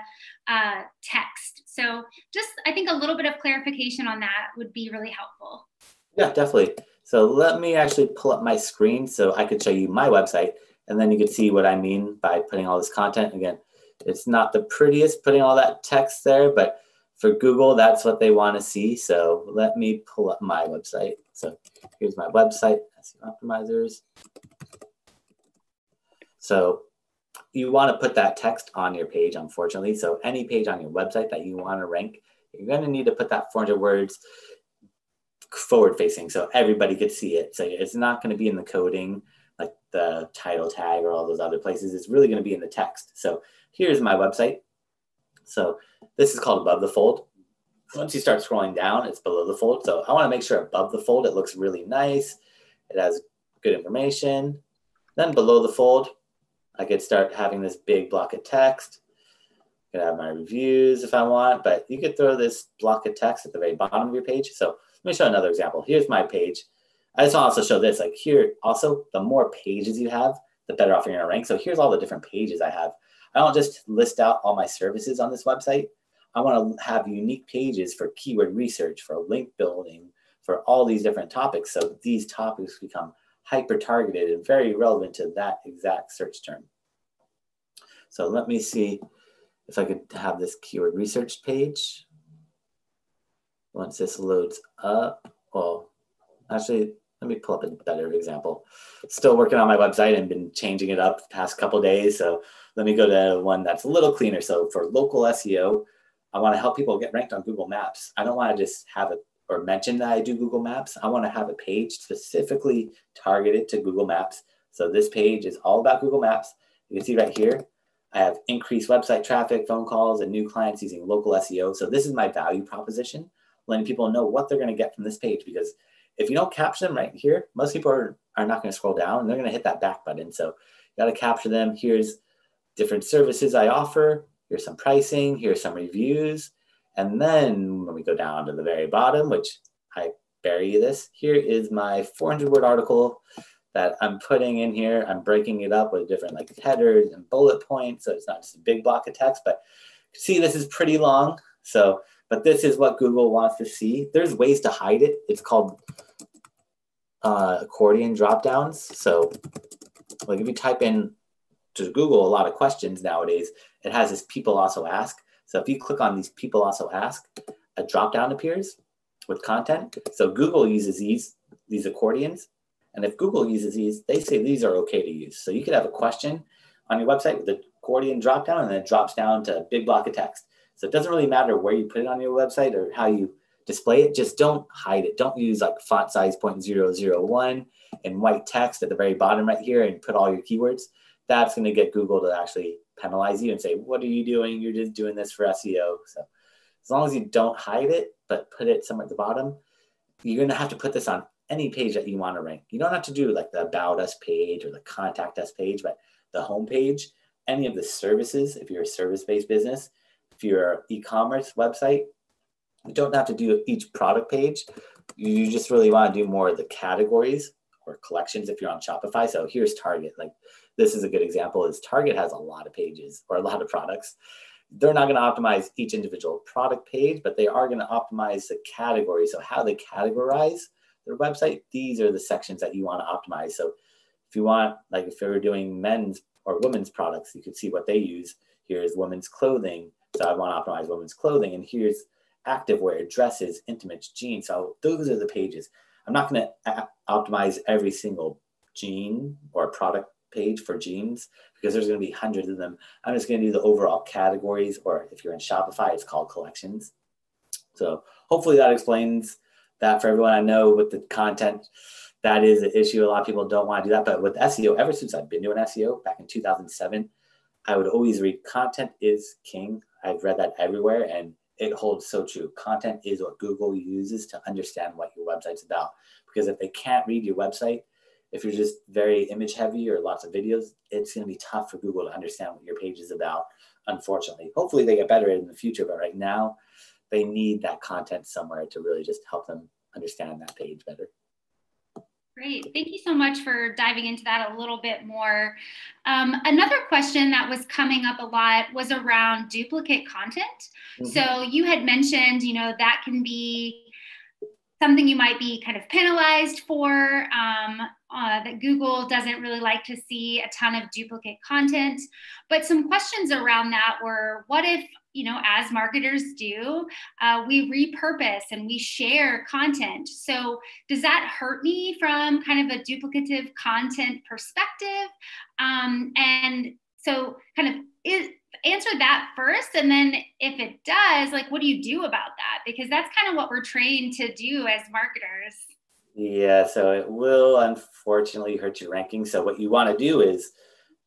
text? So just, I think a little bit of clarification on that would be really helpful. Yeah, definitely. So let me actually pull up my screen so I could show you my website, and then you could see what I mean by putting all this content. Again, it's not the prettiest putting all that text there, but for Google, that's what they want to see. So let me pull up my website. So here's my website, SEO Optimizers. So you want to put that text on your page, unfortunately. So any page on your website that you want to rank, you're going to need to put that 400 words forward facing so everybody could see it. So it's not going to be in the coding like the title tag or all those other places. It's really going to be in the text. So here's my website. So this is called Above the Fold. Once you start scrolling down, it's below the fold. So I want to make sure above the fold, it looks really nice. It has good information. Then below the fold, I could start having this big block of text. I could have my reviews if I want, but you could throw this block of text at the very bottom of your page. So let me show another example. Here's my page. I just want to also show this, like here, also, the more pages you have, the better off you're going to rank. So here's all the different pages I have. I don't just list out all my services on this website. I want to have unique pages for keyword research, for link building, for all these different topics. So these topics become hyper-targeted and very relevant to that exact search term. So let me see if I could have this keyword research page. Once this loads up, well, actually, let me pull up a better example. Still working on my website and been changing it up the past couple of days. So let me go to one that's a little cleaner. So for local SEO, I want to help people get ranked on Google Maps. I don't want to just have it or mention that I do Google Maps. I want to have a page specifically targeted to Google Maps. So this page is all about Google Maps. You can see right here, I have increased website traffic, phone calls, and new clients using local SEO. So this is my value proposition, letting people know what they're going to get from this page. Because if you don't capture them right here, most people are not going to scroll down and they're going to hit that back button. So you got to capture them. Here's different services I offer. Here's some pricing. Here's some reviews. And then when we go down to the very bottom, which I bury this, here is my 400-word article that I'm putting in here. I'm breaking it up with different like headers and bullet points. So it's not just a big block of text, but see, this is pretty long. So, but this is what Google wants to see. There's ways to hide it. It's called accordion drop downs. So like if you type in to Google a lot of questions nowadays, it has this people also ask. So if you click on these people also ask, a drop down appears with content. So Google uses these accordions. And if Google uses these, they say these are okay to use. So you could have a question on your website with the accordion drop down, and then it drops down to a big block of text. So it doesn't really matter where you put it on your website or how you display it. Just don't hide it. Don't use like font size 0.001 and white text at the very bottom right here and put all your keywords. That's going to get Google to actually penalize you and say, what are you doing? You're just doing this for SEO. So as long as you don't hide it, but put it somewhere at the bottom, you're going to have to put this on any page that you want to rank. You don't have to do like the About Us page or the Contact Us page, but the home page, any of the services, if you're a service-based business, if you're an e-commerce website, you don't have to do each product page. You just really want to do more of the categories or collections if you're on Shopify. So here's Target. Like this is a good example is Target has a lot of pages or a lot of products. They're not going to optimize each individual product page, but they are going to optimize the category. So how they categorize their website, these are the sections that you want to optimize. So if you want, like if you're doing men's or women's products, you can see what they use. Here's women's clothing. So I want to optimize women's clothing. And here's activewear, dresses, intimates, jeans. So those are the pages. I'm not going to optimize every single jean or product page for jeans because there's going to be hundreds of them. I'm just going to do the overall categories, or if you're in Shopify, it's called collections. So hopefully that explains that for everyone. I know with the content, that is an issue. A lot of people don't want to do that, but with SEO, ever since I've been doing SEO back in 2007, I would always read content is king. I've read that everywhere and it holds so true. Content is what Google uses to understand what your website's about. Because if they can't read your website, if you're just very image heavy or lots of videos, it's going to be tough for Google to understand what your page is about, unfortunately. Hopefully they get better in the future, but right now they need that content somewhere to really just help them understand that page better. Great. Thank you so much for diving into that a little bit more. Another question that was coming up a lot was around duplicate content. Mm-hmm. So you had mentioned, that can be something you might be kind of penalized for, that Google doesn't really like to see a ton of duplicate content. But some questions around that were, what if, as marketers do, we repurpose and we share content? So does that hurt me from kind of a duplicative content perspective? And so kind of answer that first. And then if it does, like, what do you do about that? Because that's kind of what we're trained to do as marketers. Yeah, so it will unfortunately hurt your ranking. So what you want to do is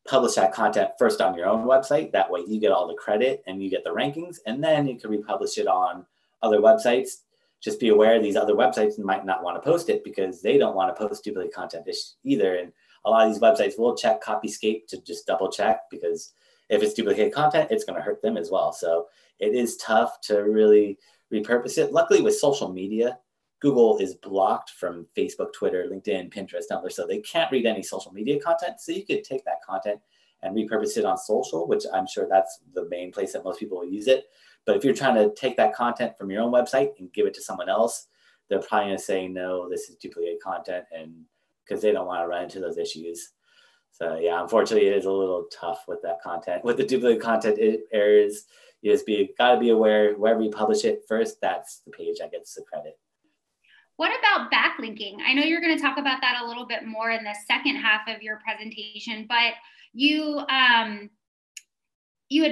publish that content first on your own website. That way you get all the credit and you get the rankings, and then you can republish it on other websites. Just be aware these other websites might not want to post it because they don't want to post duplicate content either. And a lot of these websites will check Copyscape to just double check, because if it's duplicate content, it's going to hurt them as well. So it is tough to really repurpose it. Luckily with social media, Google is blocked from Facebook, Twitter, LinkedIn, Pinterest, Tumblr, so they can't read any social media content. So you could take that content and repurpose it on social, which I'm sure that's the main place that most people will use it. But if you're trying to take that content from your own website and give it to someone else, they're probably going to say, no, this is duplicate content, and because they don't want to run into those issues. So yeah, unfortunately, it is a little tough with that content. With the duplicate content errors, you just got to be aware, wherever you publish it first, that's the page that gets the credit. What about backlinking? I know you're going to talk about that a little bit more in the second half of your presentation, but you had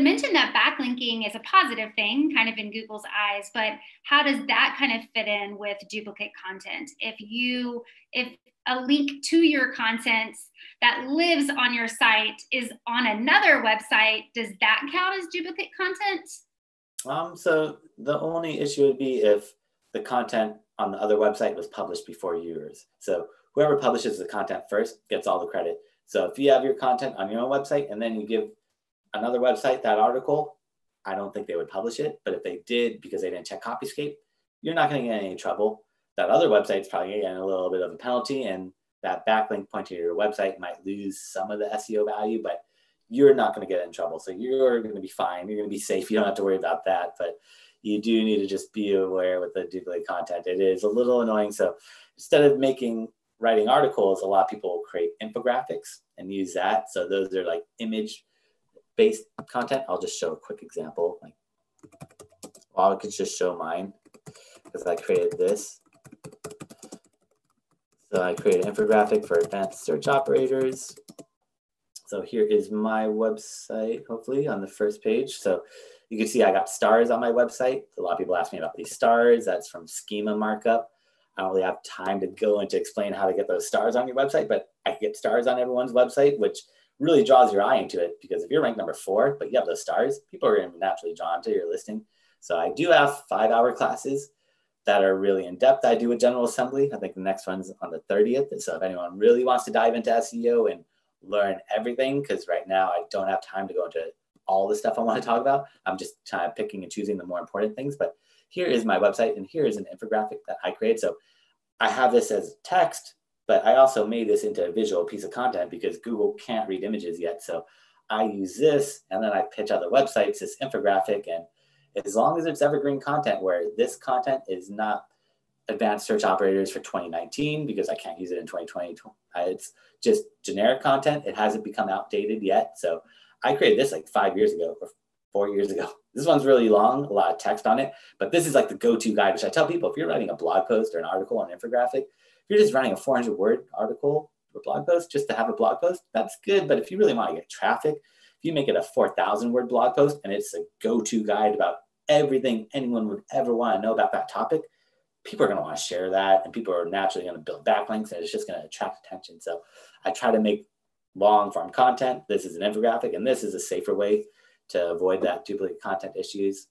mentioned that backlinking is a positive thing kind of in Google's eyes, but how does that kind of fit in with duplicate content? If a link to your content that lives on your site is on another website, does that count as duplicate content? So the only issue would be if the content on the other website was published before yours. So whoever publishes the content first gets all the credit. So if you have your content on your own website and then you give another website that article, I don't think they would publish it. But if they did because they didn't check Copyscape, you're not going to get any trouble. That other website's probably getting a little bit of a penalty, and that backlink pointing to your website might lose some of the SEO value, but you're not going to get in trouble. So you're going to be fine. You're going to be safe. You don't have to worry about that. But you do need to just be aware with the duplicate content. It is a little annoying. So instead of making writing articles, a lot of people create infographics and use that. So those are like image-based content. I'll just show a quick example. Like, well, I could just show mine because I created this. So I created an infographic for advanced search operators. So here is my website, hopefully on the first page. So you can see I got stars on my website. A lot of people ask me about these stars. That's from schema markup. I don't really have time to go into explain how to get those stars on your website, but I can get stars on everyone's website, which really draws your eye into it, because if you're ranked number 4, but you have those stars, people are going to be naturally drawn to your listing. So I do have 5-hour classes that are really in depth. I do with General Assembly. I think the next one's on the 30th. And so if anyone really wants to dive into SEO and learn everything, because right now I don't have time to go into all the stuff I want to talk about. I'm just kind of picking and choosing the more important things. But here is my website, and here is an infographic that I created. So I have this as text, but I also made this into a visual piece of content because Google can't read images yet. So I use this, and then I pitch other websites this infographic. And as long as it's evergreen content, where this content is not advanced search operators for 2019, because I can't use it in 2020. It's just generic content. It hasn't become outdated yet. So I created this like 5 years ago or 4 years ago. This one's really long, a lot of text on it, but this is like the go-to guide, which I tell people, if you're writing a blog post or an article or an infographic, if you're just writing a 400-word article or blog post just to have a blog post, that's good. But if you really want to get traffic, if you make it a 4,000-word blog post and it's a go-to guide about everything anyone would ever want to know about that topic, people are going to want to share that, and people are naturally going to build backlinks, and it's just going to attract attention. So I try to make long form content. This is an infographic, and this is a safer way to avoid that duplicate content issues.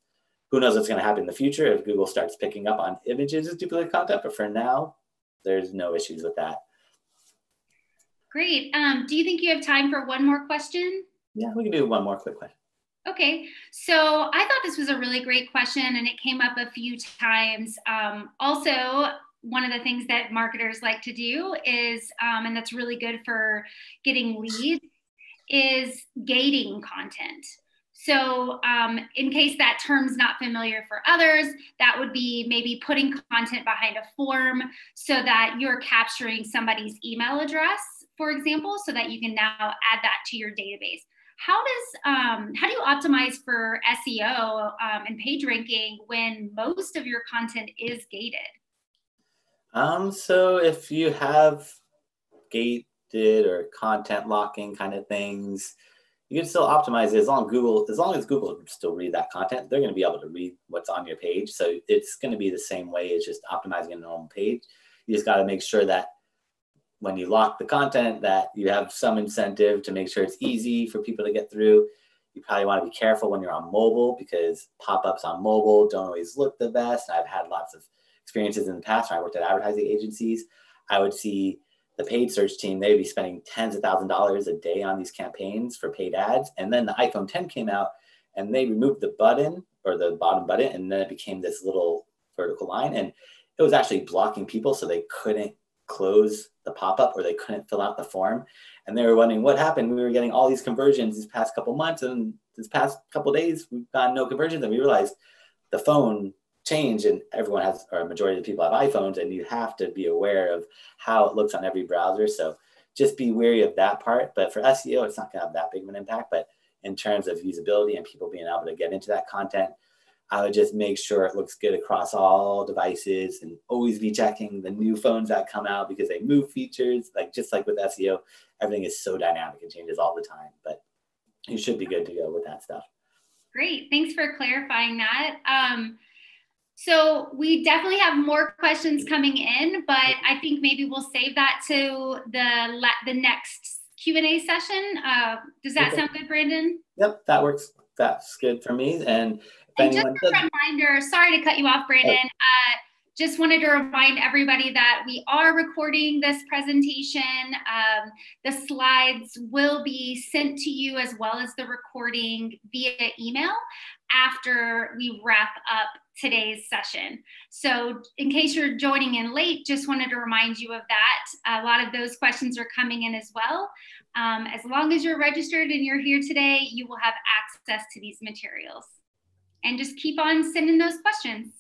Who knows what's going to happen in the future if Google starts picking up on images as duplicate content, but for now, there's no issues with that. Great. Do you think you have time for one more question? Yeah, we can do one more quick question. Okay, so I thought this was a really great question, and it came up a few times. Also, one of the things that marketers like to do is, and that's really good for getting leads, is gating content. So in case that term's not familiar for others, that would be maybe putting content behind a form so that you're capturing somebody's email address, for example, so that you can now add that to your database. How do you optimize for SEO and page ranking when most of your content is gated? So if you have gated or content locking kind of things, you can still optimize it as long as Google can still read that content, they're going to be able to read what's on your page. So it's going to be the same way as just optimizing a normal page. You just got to make sure that when you lock the content, that you have some incentive to make sure it's easy for people to get through. You probably want to be careful when you're on mobile, because pop-ups on mobile don't always look the best. I've had lots of experiences in the past when I worked at advertising agencies. I would see the paid search team, they'd be spending tens of thousands of dollars a day on these campaigns for paid ads. And then the iPhone 10 came out and they removed the button, or the bottom button, and then it became this little vertical line. And it was actually blocking people so they couldn't close the pop-up, or they couldn't fill out the form. And they were wondering what happened. We were getting all these conversions these past couple months, and this past couple days we've gotten no conversions. And we realized the phone changed, and everyone has, or a majority of people have iPhones, and you have to be aware of how it looks on every browser. So just be wary of that part. But for SEO, it's not going to have that big of an impact. But in terms of usability and people being able to get into that content, I would just make sure it looks good across all devices, and always be checking the new phones that come out, because they move features. Like, just like with SEO, everything is so dynamic and changes all the time, but you should be good to go with that stuff. Great. Thanks for clarifying that. So we definitely have more questions coming in, but I think maybe we'll save that to the next Q&A session. Does that sound good, Brandon? Yep, that works. That's good for me. And just a reminder, sorry to cut you off, Brandon. Just wanted to remind everybody that we are recording this presentation. The slides will be sent to you, as well as the recording, via email after we wrap up today's session. So in case you're joining in late, just wanted to remind you of that. A lot of those questions are coming in as well. As long as you're registered and you're here today, you will have access to these materials. And just keep on sending those questions.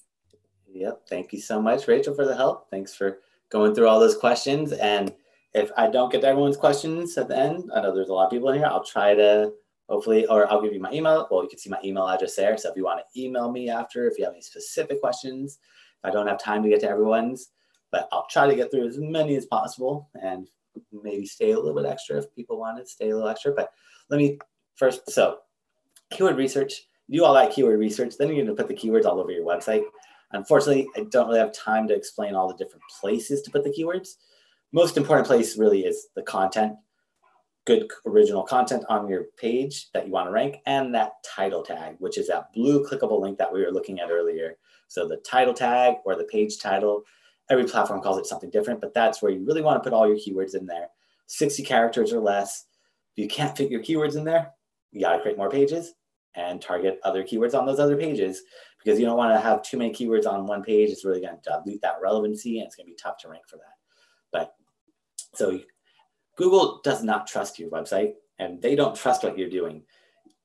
Yep. Thank you so much, Rachel, for the help. Thanks for going through all those questions. And if I don't get to everyone's questions at the end, I know there's a lot of people in here, I'll try to hopefully, or I'll give you my email. Well, you can see my email address there. So if you want to email me after, if you have any specific questions, I don't have time to get to everyone's, but I'll try to get through as many as possible and maybe stay a little bit extra if people want to stay a little extra. But let me first, so keyword research, you do all that keyword research, then you're going to put the keywords all over your website. Unfortunately, I don't really have time to explain all the different places to put the keywords. Most important place really is the content, good original content on your page that you want to rank, and that title tag, which is that blue clickable link that we were looking at earlier. So the title tag or the page title, every platform calls it something different, but that's where you really want to put all your keywords in there. 60 characters or less. If you can't fit your keywords in there, you got to create more pages and target other keywords on those other pages, because you don't want to have too many keywords on one page. It's really going to dilute that relevancy and it's going to be tough to rank for that. But so Google does not trust your website and they don't trust what you're doing.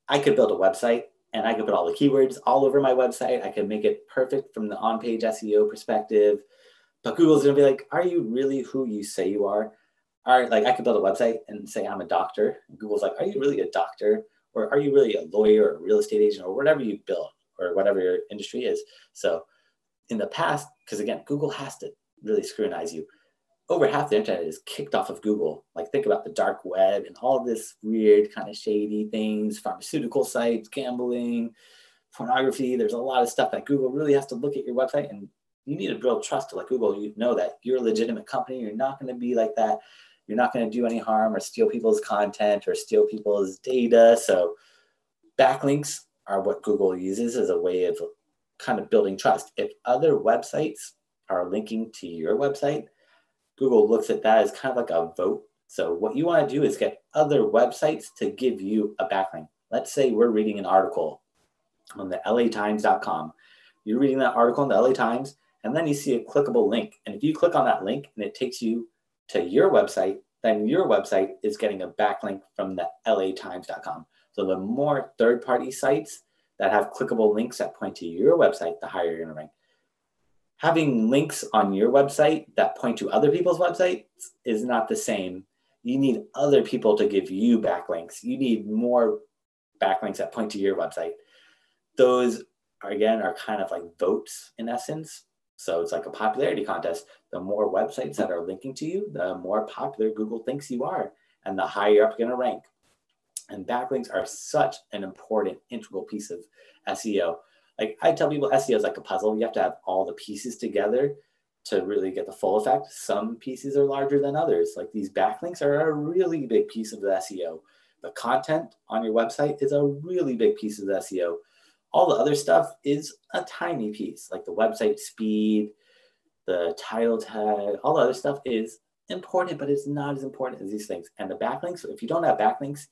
I could build a website and I could put all the keywords all over my website. I could make it perfect from the on-page SEO perspective, but Google's going to be like, are you really who you say you are? Like I could build a website and say I'm a doctor. And Google's like, are you really a doctor? Or are you really a lawyer or a real estate agent or whatever you build or whatever your industry is? So in the past, because again, Google has to really scrutinize you. Over half the internet is kicked off of Google. Like think about the dark web and all this weird kind of shady things, pharmaceutical sites, gambling, pornography. There's a lot of stuff that Google really has to look at your website, and you need to build trust to let Google know that you're a legitimate company. You're not going to be like that. You're not going to do any harm or steal people's content or steal people's data. So backlinks are what Google uses as a way of kind of building trust. If other websites are linking to your website, Google looks at that as kind of like a vote. So what you want to do is get other websites to give you a backlink. Let's say we're reading an article on the latimes.com. You're reading that article in the LA Times, and then you see a clickable link. And if you click on that link and it takes you to your website, then your website is getting a backlink from the latimes.com. So the more third-party sites that have clickable links that point to your website, the higher you're going to rank. Having links on your website that point to other people's websites is not the same. You need other people to give you backlinks. You need more backlinks that point to your website. Those are kind of like votes in essence. So it's like a popularity contest. The more websites that are linking to you, the more popular Google thinks you are, and the higher up you're going to rank. And backlinks are such an important integral piece of SEO. Like I tell people, SEO is like a puzzle. You have to have all the pieces together to really get the full effect. Some pieces are larger than others. Like these backlinks are a really big piece of the SEO. The content on your website is a really big piece of the SEO. All the other stuff is a tiny piece, like the website speed, the title tag, all the other stuff is important, but it's not as important as these things. And the backlinks, if you don't have backlinks,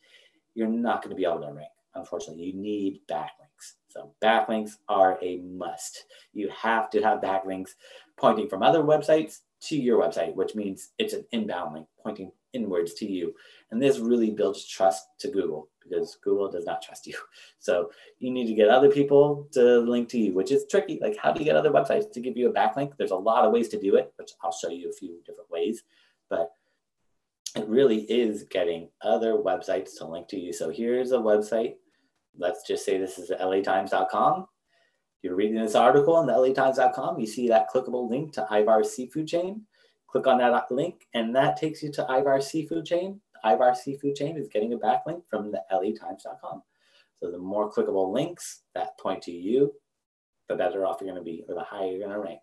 you're not going to be able to rank. Unfortunately, you need backlinks. So backlinks are a must. You have to have backlinks pointing from other websites to your website, which means it's an inbound link pointing inwards to you. And this really builds trust to Google, because Google does not trust you. So you need to get other people to link to you, which is tricky. Like how do you get other websites to give you a backlink? There's a lot of ways to do it, which I'll show you a few different ways, but it really is getting other websites to link to you. So here's a website. Let's just say this is latimes.com. You're reading this article on the latimes.com. You see that clickable link to Ivar's seafood chain. Click on that link, and that takes you to Ivar's seafood chain. Ivar's seafood chain is getting a backlink from the latimes.com. So the more clickable links that point to you, the better off you're going to be, or the higher you're going to rank.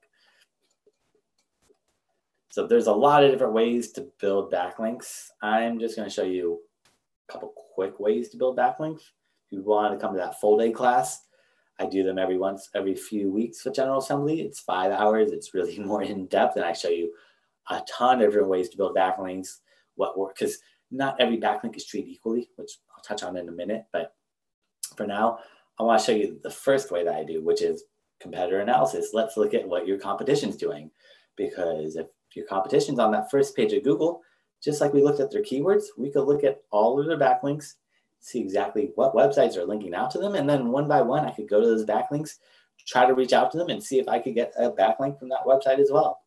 So there's a lot of different ways to build backlinks. I'm just going to show you a couple quick ways to build backlinks. If you want to come to that full day class, I do them every few weeks with General Assembly. It's 5 hours. It's really more in depth, and I show you a ton of different ways to build backlinks, what work, because not every backlink is treated equally, which I'll touch on in a minute. But for now, I want to show you the first way that I do, which is competitor analysis. Let's look at what your competition's doing, because if your competition's on that first page of Google, just like we looked at their keywords, we could look at all of their backlinks, see exactly what websites are linking out to them, and then one by one, I could go to those backlinks, try to reach out to them and see if I could get a backlink from that website as well.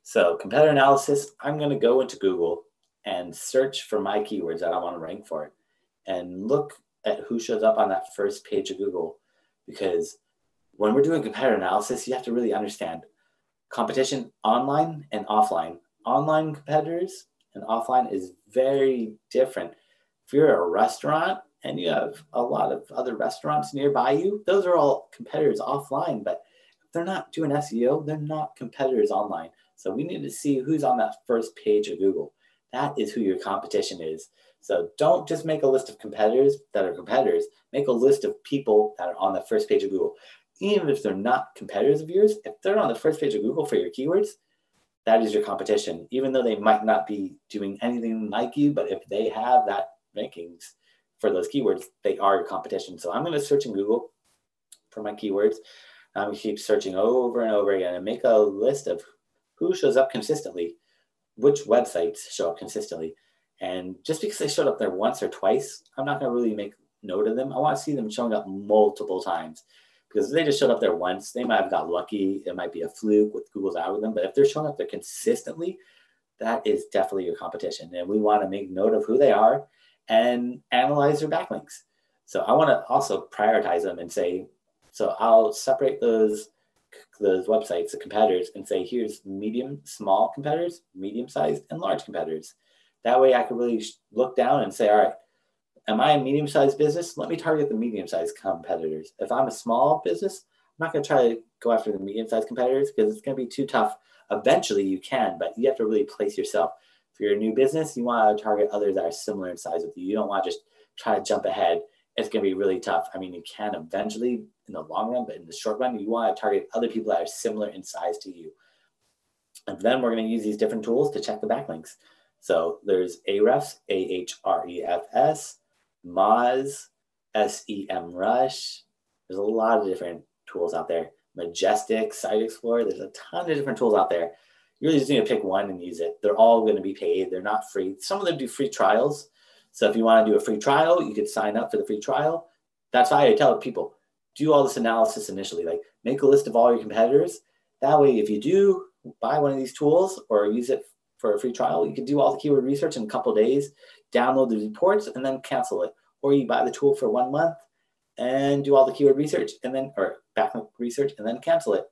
So competitor analysis, I'm going to go into Google and search for my keywords that I want to rank for and look at who shows up on that first page of Google. Because when we're doing competitor analysis, you have to really understand competition online and offline. Online competitors and offline is very different. If you're a restaurant and you have a lot of other restaurants nearby you, those are all competitors offline, but if they're not doing SEO, they're not competitors online. So we need to see who's on that first page of Google. That is who your competition is. So don't just make a list of competitors that are competitors. Make a list of people that are on the first page of Google. Even if they're not competitors of yours, if they're on the first page of Google for your keywords, that is your competition. Even though they might not be doing anything like you, but if they have that rankings for those keywords, they are your competition. So I'm going to search in Google for my keywords. I'm going to keep searching over and over again and make a list of who shows up consistently, which websites show up consistently. And just because they showed up there once or twice, I'm not going to really make note of them. I want to see them showing up multiple times. Because if they just showed up there once, they might have got lucky. It might be a fluke with Google's algorithm. But if they're showing up there consistently, that is definitely your competition. And we want to make note of who they are and analyze their backlinks. So I want to also prioritize them and say, so I'll separate those websites, the competitors, and say, here's medium, small competitors, medium-sized, and large competitors. That way I can really look down and say, all right, am I a medium-sized business? Let me target the medium-sized competitors. If I'm a small business, I'm not going to try to go after the medium-sized competitors because it's going to be too tough. Eventually you can, but you have to really place yourself. If you're a new business, you want to target others that are similar in size with you. You don't want to just try to jump ahead. It's going to be really tough. I mean, you can eventually in the long run, but in the short run, you want to target other people that are similar in size to you. And then we're going to use these different tools to check the backlinks. So there's Ahrefs, Ahrefs, Moz, SEMrush. There's a lot of different tools out there. Majestic, Site Explorer. There's a ton of different tools out there. You really just need to pick one and use it. They're all going to be paid. They're not free. Some of them do free trials. So if you want to do a free trial, you could sign up for the free trial. That's why I tell people, do all this analysis initially. Like make a list of all your competitors. That way, if you do buy one of these tools or use it for a free trial, you can do all the keyword research in a couple of days, download the reports, and then cancel it. Or you buy the tool for 1 month and do all the keyword research and then, or backlink research, and then cancel it.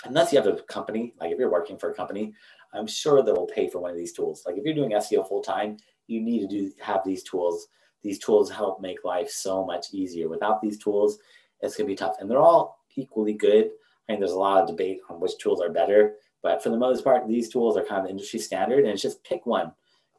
Unless you have a company, like if you're working for a company, I'm sure they will pay for one of these tools. Like if you're doing SEO full time, you need to have these tools. These tools help make life so much easier. Without these tools, it's gonna be tough. And they're all equally good. I mean, there's a lot of debate on which tools are better, but for the most part, these tools are kind of industry standard, and it's just pick one.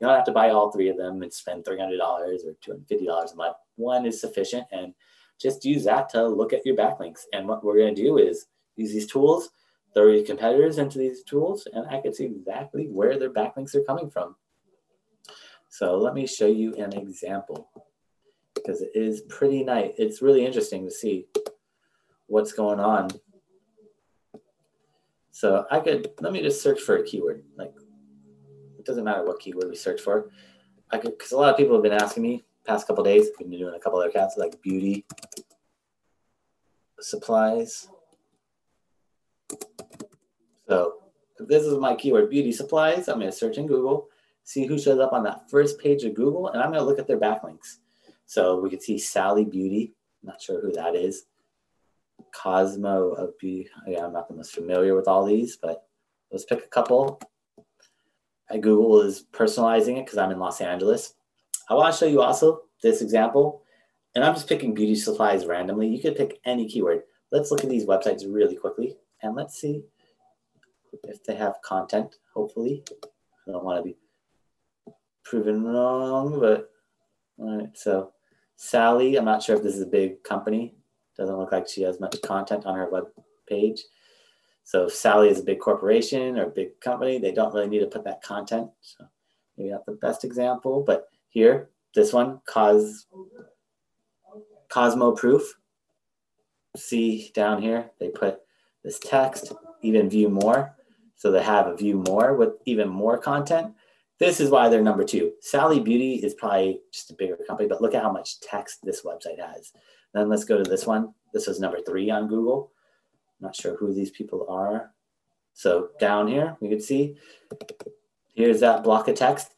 You don't have to buy all three of them and spend $300 or $250 a month. One is sufficient, and just use that to look at your backlinks. And what we're gonna do is use these tools, throw your competitors into these tools, and I can see exactly where their backlinks are coming from. So let me show you an example because it is pretty nice. It's really interesting to see what's going on. So let me just search for a keyword. Like, it doesn't matter what keyword we search for. Because a lot of people have been asking me past couple of days, I've been doing a couple other accounts like beauty supplies. So if this is my keyword, beauty supplies, I'm going to search in Google, see who shows up on that first page of Google, and I'm going to look at their backlinks. So we can see Sally Beauty. I'm not sure who that is. Cosmo of Beauty. Yeah, I'm not the most familiar with all these, but let's pick a couple. Google is personalizing it because I'm in Los Angeles. I want to show you also this example, and I'm just picking beauty supplies randomly. You could pick any keyword. Let's look at these websites really quickly, and let's see if they have content, hopefully. I don't want to be proven wrong, but all right. So Sally, I'm not sure if this is a big company. Doesn't look like she has much content on her web page. So if Sally is a big corporation or a big company, they don't really need to put that content. So maybe not the best example, but here, this one, Cosmo Proof. See down here, they put this text, even view more. So they have a view more with even more content. This is why they're number 2. Sally Beauty is probably just a bigger company, but look at how much text this website has. Then let's go to this one. This was number 3 on Google. Not sure who these people are. So down here, you can see, here's that block of text.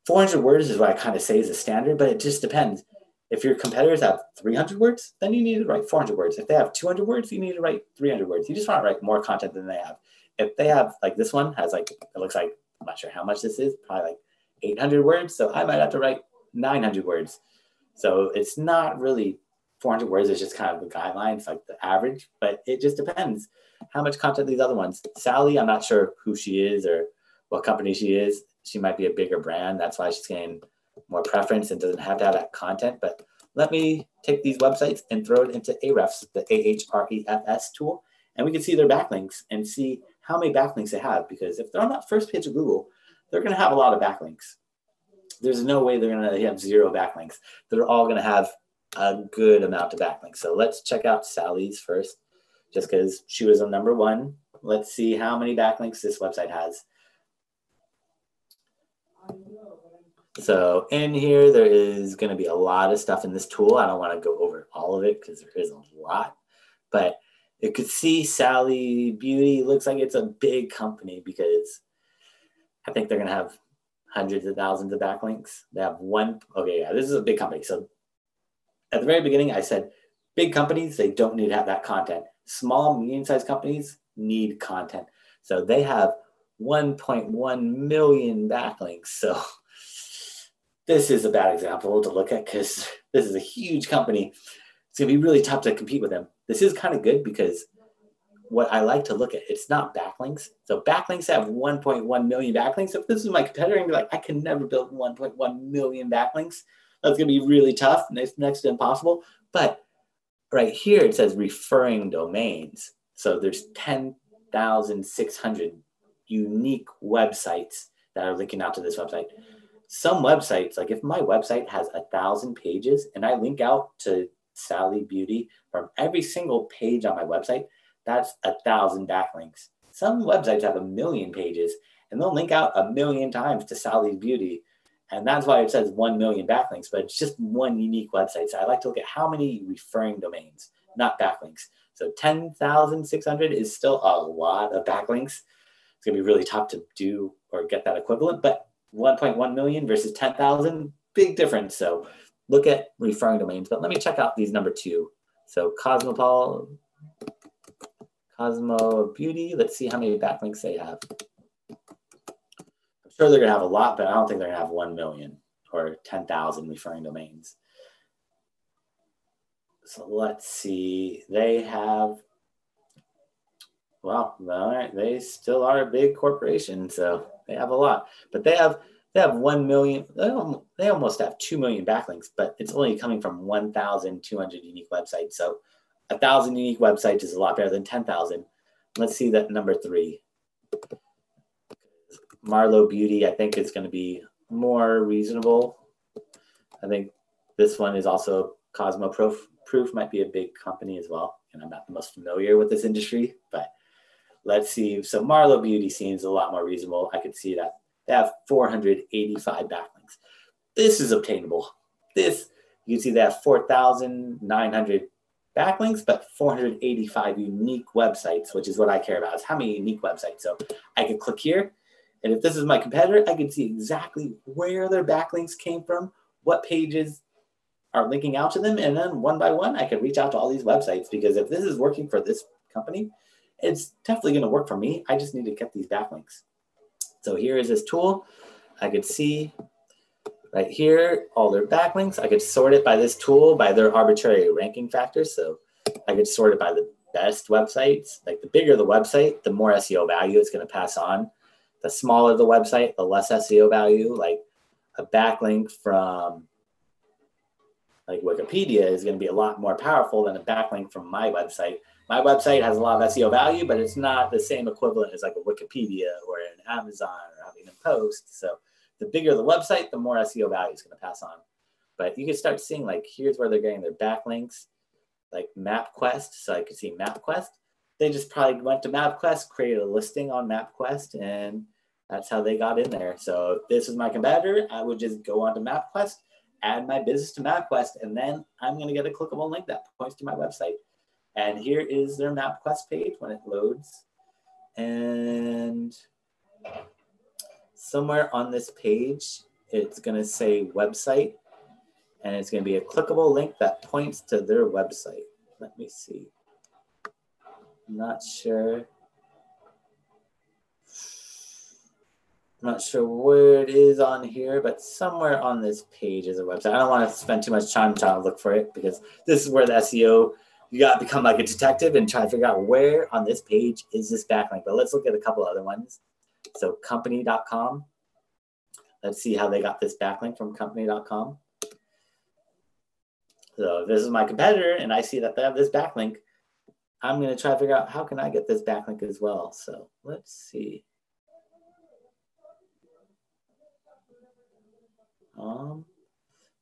400 words is what I kind of say is a standard, but it just depends. If your competitors have 300 words, then you need to write 400 words. If they have 200 words, you need to write 300 words. You just want to write more content than they have. If they have, like this one has like, it looks like, I'm not sure how much this is, probably like 800 words. So I might have to write 900 words. So it's not really 400 words is just kind of the guideline. It's like the average, but it just depends how much content these other ones. Sally, I'm not sure who she is or what company she is. She might be a bigger brand. That's why she's getting more preference and doesn't have to have that content. But let me take these websites and throw it into Ahrefs, the Ahrefs tool, and we can see their backlinks and see how many backlinks they have. Because if they're on that first page of Google, they're going to have a lot of backlinks. There's no way they're going to have 0 backlinks. They're all going to have a good amount of backlinks. So let's check out Sally's first, just because she was on number 1. Let's see how many backlinks this website has. So in here, there is going to be a lot of stuff in this tool. I don't want to go over all of it because there is a lot, but you could see Sally Beauty looks like it's a big company because I think they're going to have hundreds of thousands of backlinks. They have one. Okay, yeah, this is a big company. So at the very beginning, I said big companies, they don't need to have that content. Small, medium-sized companies need content. So they have 1.1 million backlinks. So this is a bad example to look at because this is a huge company. It's going to be really tough to compete with them. This is kind of good because what I like to look at, it's not backlinks. So backlinks have 1.1 million backlinks. So if this is my competitor and be like, I can never build 1.1 million backlinks, that's going to be really tough, next to impossible. But right here, it says referring domains. So there's 10,600 unique websites that are linking out to this website. Some websites, like if my website has 1,000 pages and I link out to Sally Beauty from every single page on my website, that's 1,000 backlinks. Some websites have 1 million pages and they'll link out 1 million times to Sally's Beauty. And that's why it says 1 million backlinks, but it's just one unique website. So I like to look at how many referring domains, not backlinks. So 10,600 is still a lot of backlinks. It's going to be really tough to do or get that equivalent, but 1.1 million versus 10,000, big difference. So look at referring domains, but let me check out these number 2. So Cosmo Beauty, let's see how many backlinks they have. I'm sure they're gonna have a lot, but I don't think they're gonna have 1 million or 10,000 referring domains. So let's see, they have, well, they still are a big corporation, so they have a lot, but they have 1 million, they almost have 2 million backlinks, but it's only coming from 1,200 unique websites. So 1,000 unique websites is a lot better than 10,000. Let's see that number 3. Marlo Beauty, I think is going to be more reasonable. I think this one is also Cosmo Proof might be a big company as well. And I'm not the most familiar with this industry, but let's see. So Marlo Beauty seems a lot more reasonable. I could see that. They have 485 backlinks. This is obtainable. This, you can see they have 4,900 backlinks, but 485 unique websites, which is what I care about, is how many unique websites. So I could click here, and if this is my competitor, I can see exactly where their backlinks came from, what pages are linking out to them, and then one by one, I can reach out to all these websites, because if this is working for this company, it's definitely going to work for me. I just need to get these backlinks. So here is this tool. I could see right here all their backlinks. I could sort it by this tool by their arbitrary ranking factors. So I could sort it by the best websites. Like the bigger the website, the more SEO value it's going to pass on. The smaller the website, the less SEO value. Like a backlink from like Wikipedia is going to be a lot more powerful than a backlink from my website. My website has a lot of SEO value, but it's not the same equivalent as like a Wikipedia or an Amazon or Huffington Post. So the bigger the website, the more SEO value is going to pass on. But you can start seeing like, here's where they're getting their backlinks, like MapQuest. So I could see MapQuest. They just probably went to MapQuest, created a listing on MapQuest, and that's how they got in there. So if this is my competitor, I would just go onto MapQuest, add my business to MapQuest, and then I'm going to get a clickable link that points to my website. And here is their MapQuest page when it loads. And somewhere on this page, it's going to say website, and it's going to be a clickable link that points to their website. Let me see. I'm not sure. I'm not sure where it is on here, but somewhere on this page is a website. I don't want to spend too much time trying to look for it because this is where the SEO, you got to become like a detective and try to figure out where on this page is this backlink. But let's look at a couple other ones. So company.com. Let's see how they got this backlink from company.com. So if this is my competitor and I see that they have this backlink, I'm going to try to figure out how can I get this backlink as well. So let's see.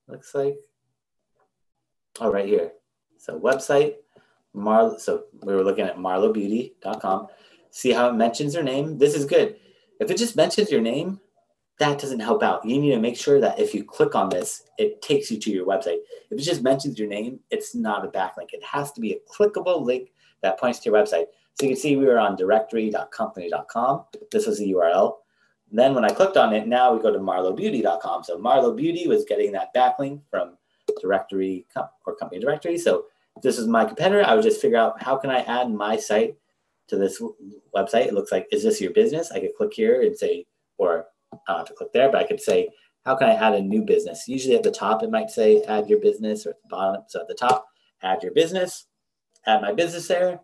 Looks like, oh, right here. So website, so we were looking at marlobeauty.com. See how it mentions your name? This is good. If it just mentions your name, that doesn't help out. You need to make sure that if you click on this, it takes you to your website. If it just mentions your name, it's not a backlink. It has to be a clickable link that points to your website. So you can see we were on directory.company.com. This was the URL. Then when I clicked on it, now we go to marlobeauty.com. So Marlo Beauty was getting that backlink from directory or company directory. So if this is my competitor, I would just figure out how can I add my site to this website. It looks like, is this your business? I could click here and say, or I don't have to click there, but I could say, how can I add a new business? Usually at the top, it might say add your business, or at the bottom. So at the top, add your business, add my business there,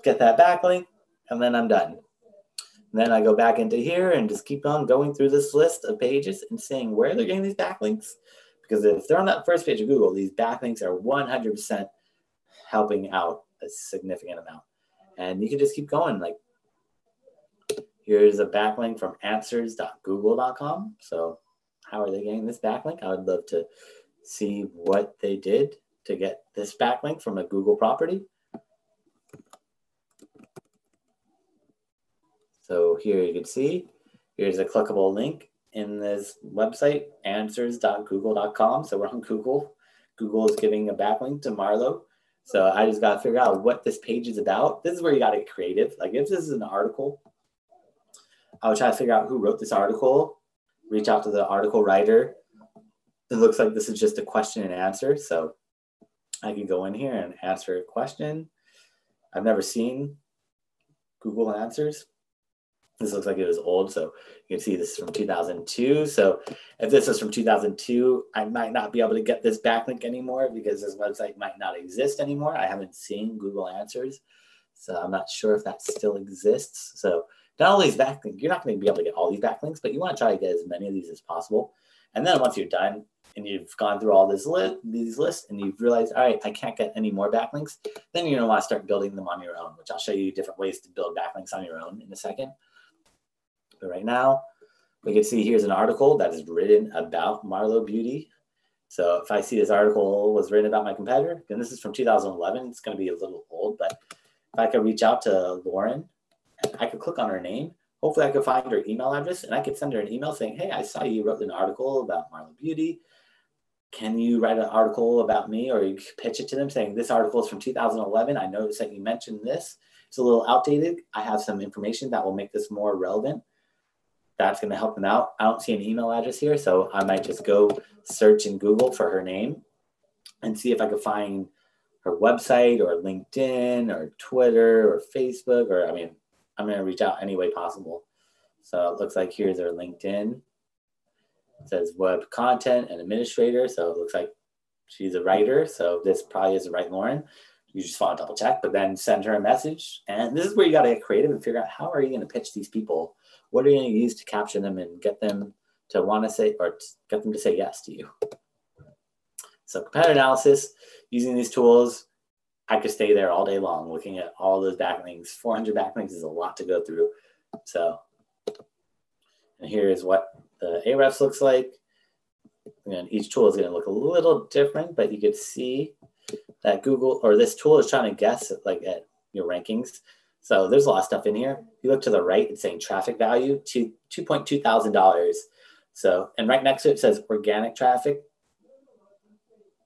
get that backlink, and then I'm done. And then I go back into here and just keep on going through this list of pages and seeing where they're getting these backlinks. Because if they're on that first page of Google, these backlinks are 100% helping out a significant amount. And you can just keep going. Like, here's a backlink from answers.google.com. So how are they getting this backlink? I would love to see what they did to get this backlink from a Google property. So here you can see, here's a clickable link in this website, answers.google.com. So we're on Google. Google is giving a backlink to Marlo. So I just got to figure out what this page is about. This is where you got to get creative. Like if this is an article, I would try to figure out who wrote this article, reach out to the article writer. It looks like this is just a question and answer. So I can go in here and answer a question. I've never seen Google Answers. This looks like it was old, so you can see this is from 2002. So if this is from 2002, I might not be able to get this backlink anymore because this website might not exist anymore. I haven't seen Google Answers, so I'm not sure if that still exists. So not all these backlinks, you're not going to be able to get all these backlinks, but you want to try to get as many of these as possible. And then once you're done and you've gone through all these lists and you've realized, all right, I can't get any more backlinks, then you're going to want to start building them on your own, which I'll show you different ways to build backlinks on your own in a second. But right now, we can see here's an article that is written about Marlo Beauty. So if I see this article was written about my competitor, and this is from 2011, it's going to be a little old, but if I could reach out to Lauren, I could click on her name. Hopefully I could find her email address and I could send her an email saying, hey, I saw you wrote an article about Marlo Beauty. Can you write an article about me? Or you could pitch it to them saying, this article is from 2011. I noticed that you mentioned this. It's a little outdated. I have some information that will make this more relevant. That's going to help them out. I don't see an email address here, so I might just go search in Google for her name and see if I could find her website or LinkedIn or Twitter or Facebook, or I mean, I'm going to reach out any way possible. So it looks like here's her LinkedIn. It says web content and administrator. So it looks like she's a writer. So this probably is the right Lauren. You just want to double check, but then send her a message. And this is where you got to get creative and figure out how are you going to pitch these people? What are you going to use to capture them and get them to want to say, or get them to say yes to you? So competitor analysis, using these tools, I could stay there all day long looking at all those backlinks. 400 backlinks is a lot to go through. So, and here is what the Ahrefs looks like. And each tool is going to look a little different, but you could see that Google or this tool is trying to guess at your rankings. So there's a lot of stuff in here. If you look to the right, it's saying traffic value to $2.2 thousand. So, and right next to it says organic traffic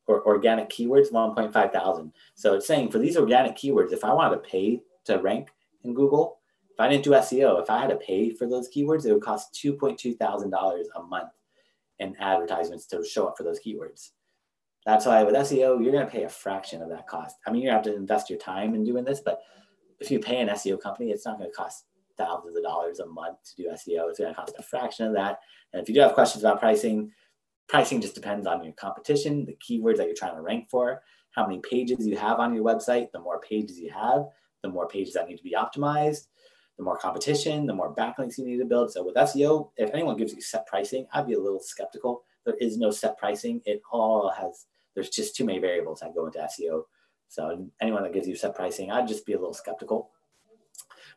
or organic keywords, 1.5 thousand. So it's saying for these organic keywords, if I wanted to pay to rank in Google, If I didn't do SEO, if I had to pay for those keywords, it would cost $2,200 a month in advertisements to show up for those keywords. That's why with SEO, you're going to pay a fraction of that cost. I mean, you have to invest your time in doing this, but if you pay an SEO company, it's not going to cost thousands of dollars a month to do SEO. It's going to cost a fraction of that. And if you do have questions about pricing, pricing just depends on your competition, the keywords that you're trying to rank for, how many pages you have on your website. The more pages you have, the more pages that need to be optimized, the more competition, the more backlinks you need to build. So with SEO, if anyone gives you set pricing, I'd be a little skeptical. There is no set pricing. There's just too many variables that go into SEO. So anyone that gives you set pricing, I'd just be a little skeptical.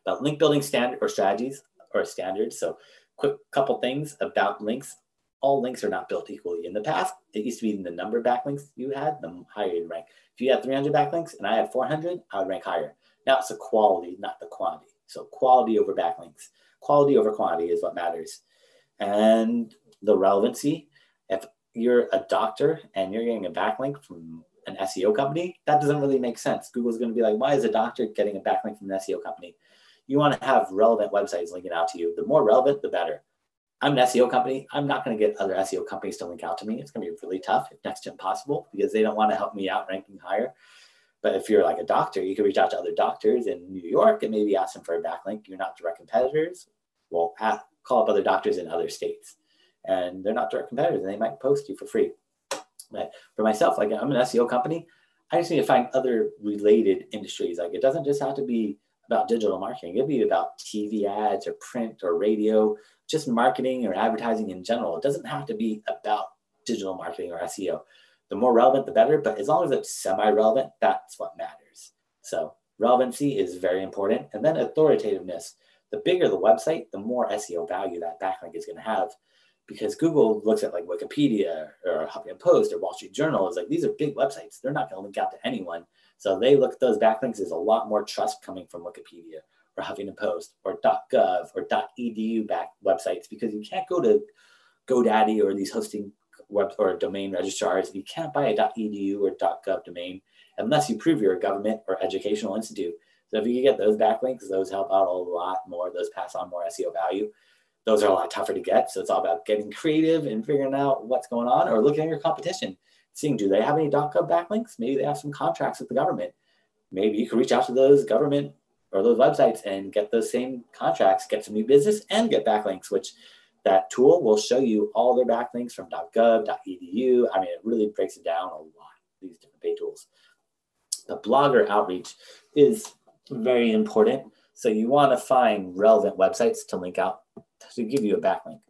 About link building standard or strategies or standards. So quick couple things about links. All links are not built equally. In the past, it used to be the number of backlinks you had, the higher you'd rank. If you had 300 backlinks and I had 400, I would rank higher. Now it's the quality, not the quantity. So quality over backlinks. Quality over quantity is what matters. And the relevancy. If you're a doctor and you're getting a backlink from an SEO company, that doesn't really make sense. Google's going to be like, why is a doctor getting a backlink from an SEO company? You want to have relevant websites linking out to you. The more relevant, the better. I'm an SEO company. I'm not going to get other SEO companies to link out to me. It's going to be really tough, if next to impossible, because they don't want to help me out ranking higher. But if you're like a doctor, you can reach out to other doctors in New York and maybe ask them for a backlink. You're not direct competitors. Well, call up other doctors in other states. And they're not direct competitors, and they might post you for free. But for myself, like I'm an SEO company, I just need to find other related industries. Like it doesn't just have to be about digital marketing. It could be about TV ads or print or radio, just marketing or advertising in general. It doesn't have to be about digital marketing or SEO. The more relevant, the better. But as long as it's semi-relevant, that's what matters. So relevancy is very important. And then authoritativeness. The bigger the website, the more SEO value that backlink is going to have. Because Google looks at like Wikipedia or Huffington Post or Wall Street Journal is like, these are big websites. They're not going to link out to anyone. So they look at those backlinks as a lot more trust coming from Wikipedia or Huffington Post or .gov or .edu back websites, because you can't go to GoDaddy or these hosting web or domain registrars. You can't buy a .edu or .gov domain unless you prove you're a government or educational institute. So if you can get those backlinks, those help out a lot more. Those pass on more SEO value. Those are a lot tougher to get. So it's all about getting creative and figuring out what's going on, or looking at your competition, seeing, do they have any .gov backlinks? Maybe they have some contracts with the government. Maybe you can reach out to those government or those websites and get those same contracts, get some new business and get backlinks, which that tool will show you all their backlinks from .gov, .edu. I mean, it really breaks it down a lot, these different pay tools. The blogger outreach is very important. So you want to find relevant websites to link out to give you a backlink.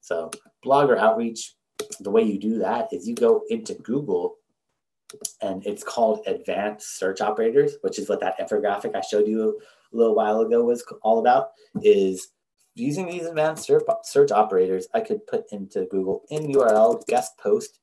So blogger outreach, the way you do that is you go into Google, and it's called advanced search operators, which is what that infographic I showed you a little while ago was all about. Is using these advanced search operators, I could put into Google in URL guest post,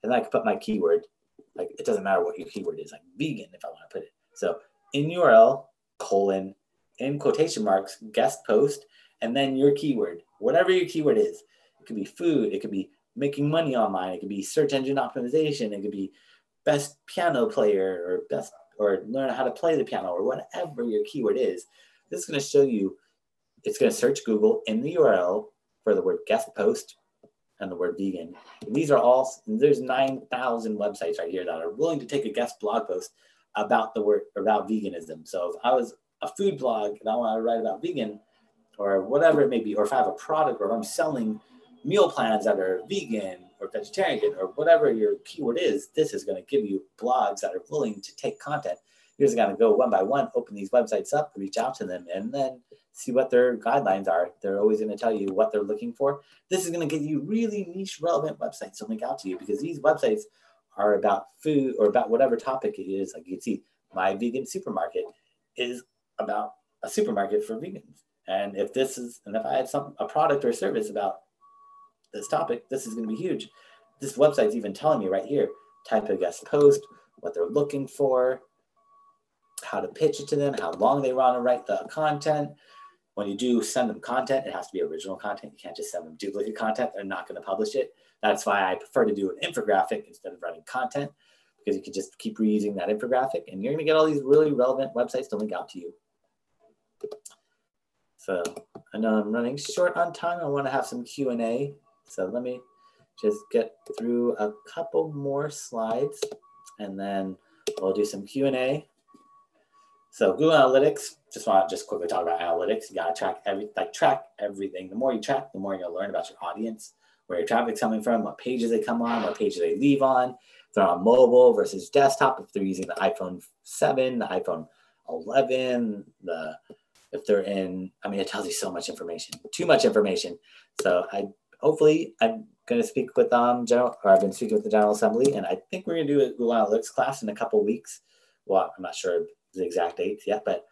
and then I could put my keyword. Like it doesn't matter what your keyword is, like vegan if I want to put it. So in URL colon in quotation marks guest post, and then your keyword, whatever your keyword is. It could be food, it could be making money online, it could be search engine optimization, it could be best piano player or learn how to play the piano, or whatever your keyword is. This is going to show you, it's going to search Google in the URL for the word guest post and the word vegan. And these are all, there's 9,000 websites right here that are willing to take a guest blog post about veganism. So if I was a food blog and I want to write about vegan, or whatever it may be, or if I have a product or I'm selling meal plans that are vegan or vegetarian or whatever your keyword is, this is going to give you blogs that are willing to take content. You're just going to go one by one, open these websites up, reach out to them, and then see what their guidelines are. They're always going to tell you what they're looking for. This is going to give you really niche relevant websites to link out to you, because these websites are about food or about whatever topic it is. Like you can see, my vegan supermarket is about a supermarket for vegans. And if I had a product or a service about this topic, this is going to be huge. This website's even telling me right here, type of guest post, what they're looking for, how to pitch it to them, how long they want to write the content. When you do send them content, it has to be original content. You can't just send them duplicate content. They're not going to publish it. That's why I prefer to do an infographic instead of writing content, because you can just keep reusing that infographic, and you're going to get all these really relevant websites to link out to you. So I know I'm running short on time. I want to have some Q&A. So let me just get through a couple more slides and then we'll do some Q&A. So Google Analytics, want to quickly talk about analytics. You got to track everything. The more you track, the more you're going to learn about your audience, where your traffic's coming from, what pages they come on, what pages they leave on. If they're on mobile versus desktop, if they're using the iPhone 7, the iPhone 11, if they're in, it tells you so much information, too much information. So I'm going to speak with I've been speaking with the General Assembly, and I think we're going to do a Google Analytics class in a couple weeks. Well, I'm not sure the exact dates yet, but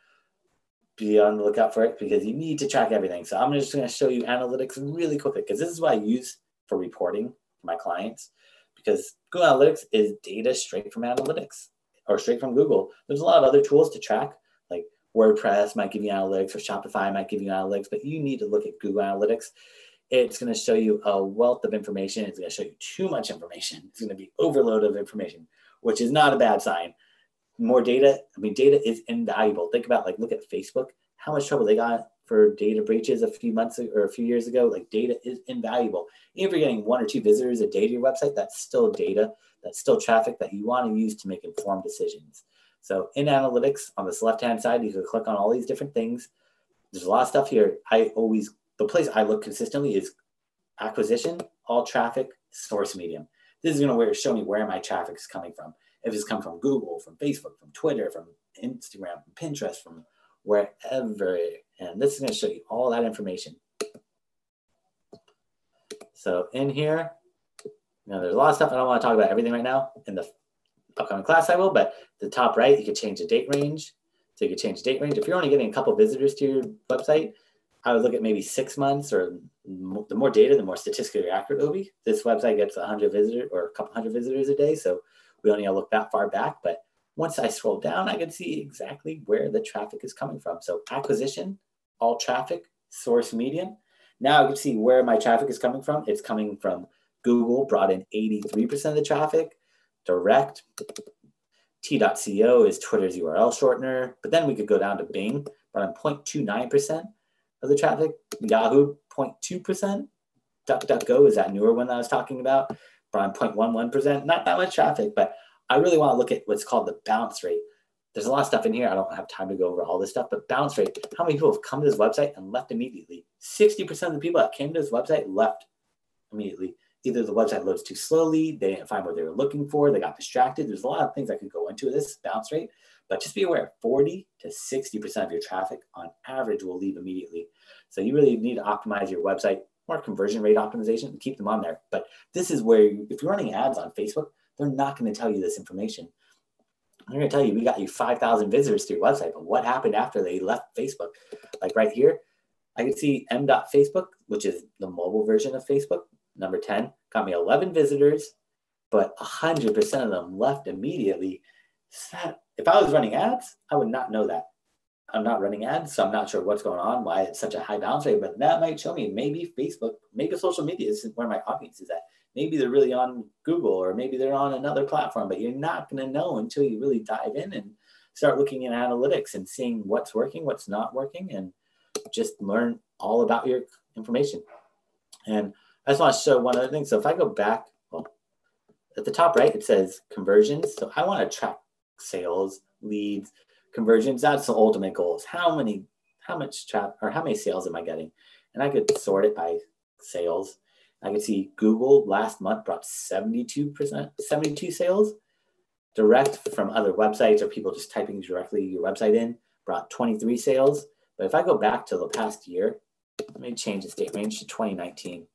be on the lookout for it because you need to track everything. So I'm just going to show you analytics really quickly because this is what I use for reporting for my clients, because Google Analytics is data straight from analytics or straight from Google. There's a lot of other tools to track, like WordPress might give you analytics or Shopify might give you analytics, but you need to look at Google Analytics. It's going to show you a wealth of information. It's going to show you too much information. It's going to be overload of information, which is not a bad sign. More data, data is invaluable. Think about, look at Facebook, how much trouble they got for data breaches a few months or a few years ago. Data is invaluable. Even if you're getting 1 or 2 visitors a day to your website, that's still data. That's still traffic that you want to use to make informed decisions. So in analytics, on this left-hand side, you can click on all these different things. There's a lot of stuff here. The place I look consistently is acquisition, all traffic, source medium. This is going to show me where my traffic is coming from. If it's come from Google, from Facebook, from Twitter, from Instagram, from Pinterest, from wherever. And this is going to show you all that information. So in here, there's a lot of stuff. I don't want to talk about everything right now. In the upcoming class I will, but the top right, you can change the date range. So you can change the date range. If you're only getting a couple visitors to your website, I would look at maybe 6 months, or the more data, the more statistically accurate it'll be. This website gets 100 visitors or a couple hundred visitors a day. So we only look that far back. But once I scroll down, I can see exactly where the traffic is coming from. So acquisition, all traffic, source medium. Now I can see where my traffic is coming from. It's coming from Google, brought in 83% of the traffic. Direct, T.co is Twitter's URL shortener. But then we could go down to Bing, brought in 0.29% of the traffic. Yahoo, 0.2%. DuckDuckGo is that newer one that I was talking about, brought in 0.11%. Not that much traffic, but I really want to look at what's called the bounce rate. There's a lot of stuff in here. I don't have time to go over all this stuff, but bounce rate, how many people have come to this website and left immediately? 60% of the people that came to this website left immediately. Either the website loads too slowly, they didn't find what they were looking for, they got distracted. There's a lot of things that could go into this bounce rate, but just be aware, 40 to 60% of your traffic on average will leave immediately. So you really need to optimize your website, more conversion rate optimization, and keep them on there. But this is where, if you're running ads on Facebook, they're not going to tell you this information. They're going to tell you, we got you 5,000 visitors to your website, but what happened after they left Facebook? Like right here, I can see m.facebook, which is the mobile version of Facebook, number 10, got me 11 visitors, but 100% of them left immediately. If I was running ads, I would not know that. I'm not running ads, so I'm not sure what's going on, why it's such a high bounce rate, but that might show me maybe Facebook, maybe social media is where my audience is at. Maybe they're really on Google, or maybe they're on another platform, but you're not going to know until you really dive in and start looking at analytics and seeing what's working, what's not working, and just learn all about your information. And I just want to show one other thing. So if I go back, well, at the top right, it says conversions. So I want to track sales, leads, conversions. That's the ultimate goal. How many sales am I getting? And I could sort it by sales. I could see Google last month brought 72 sales. Direct from other websites or people just typing directly your website in brought 23 sales. But if I go back to the past year, let me change the date range to 2019.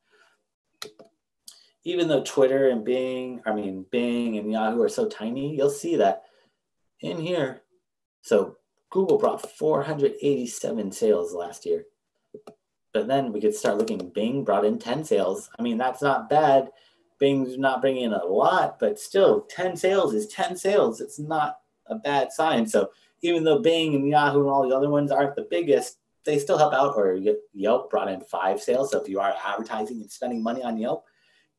Even though Twitter and Bing and Yahoo are so tiny, you'll see that in here. So Google brought 487 sales last year. But then we could start looking, Bing brought in 10 sales. I mean, that's not bad. Bing's not bringing in a lot, but still 10 sales is 10 sales. It's not a bad sign. So even though Bing and Yahoo and all the other ones aren't the biggest, they still help out. Or Yelp brought in 5 sales. So if you are advertising and spending money on Yelp,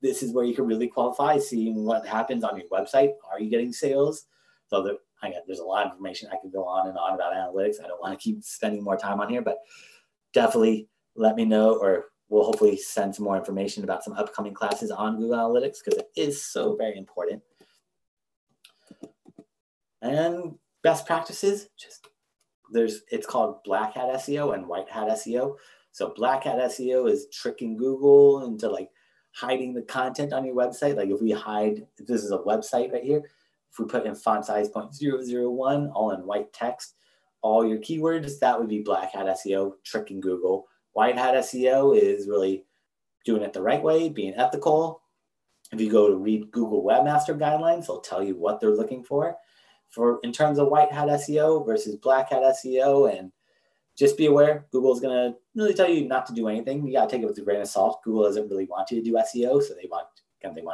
this is where you can really qualify, seeing what happens on your website. Are you getting sales? So there's a lot of information. I could go on and on about analytics. I don't want to keep spending more time on here, but definitely let me know, or we'll hopefully send some more information about some upcoming classes on Google Analytics, because it is so very important. And best practices, it's called black hat SEO and white hat SEO. So black hat SEO is tricking Google into like hiding the content on your website. Like if this is a website right here, if we put in font size 0.001, all in white text, all your keywords, that would be black hat SEO, tricking Google. White hat SEO is really doing it the right way, being ethical. If you go to read Google Webmaster Guidelines, they'll tell you what they're looking for in terms of white hat SEO versus black hat SEO. And just be aware, Google's going to really tell you not to do anything. You got to take it with a grain of salt. Google doesn't really want you to do SEO, so they want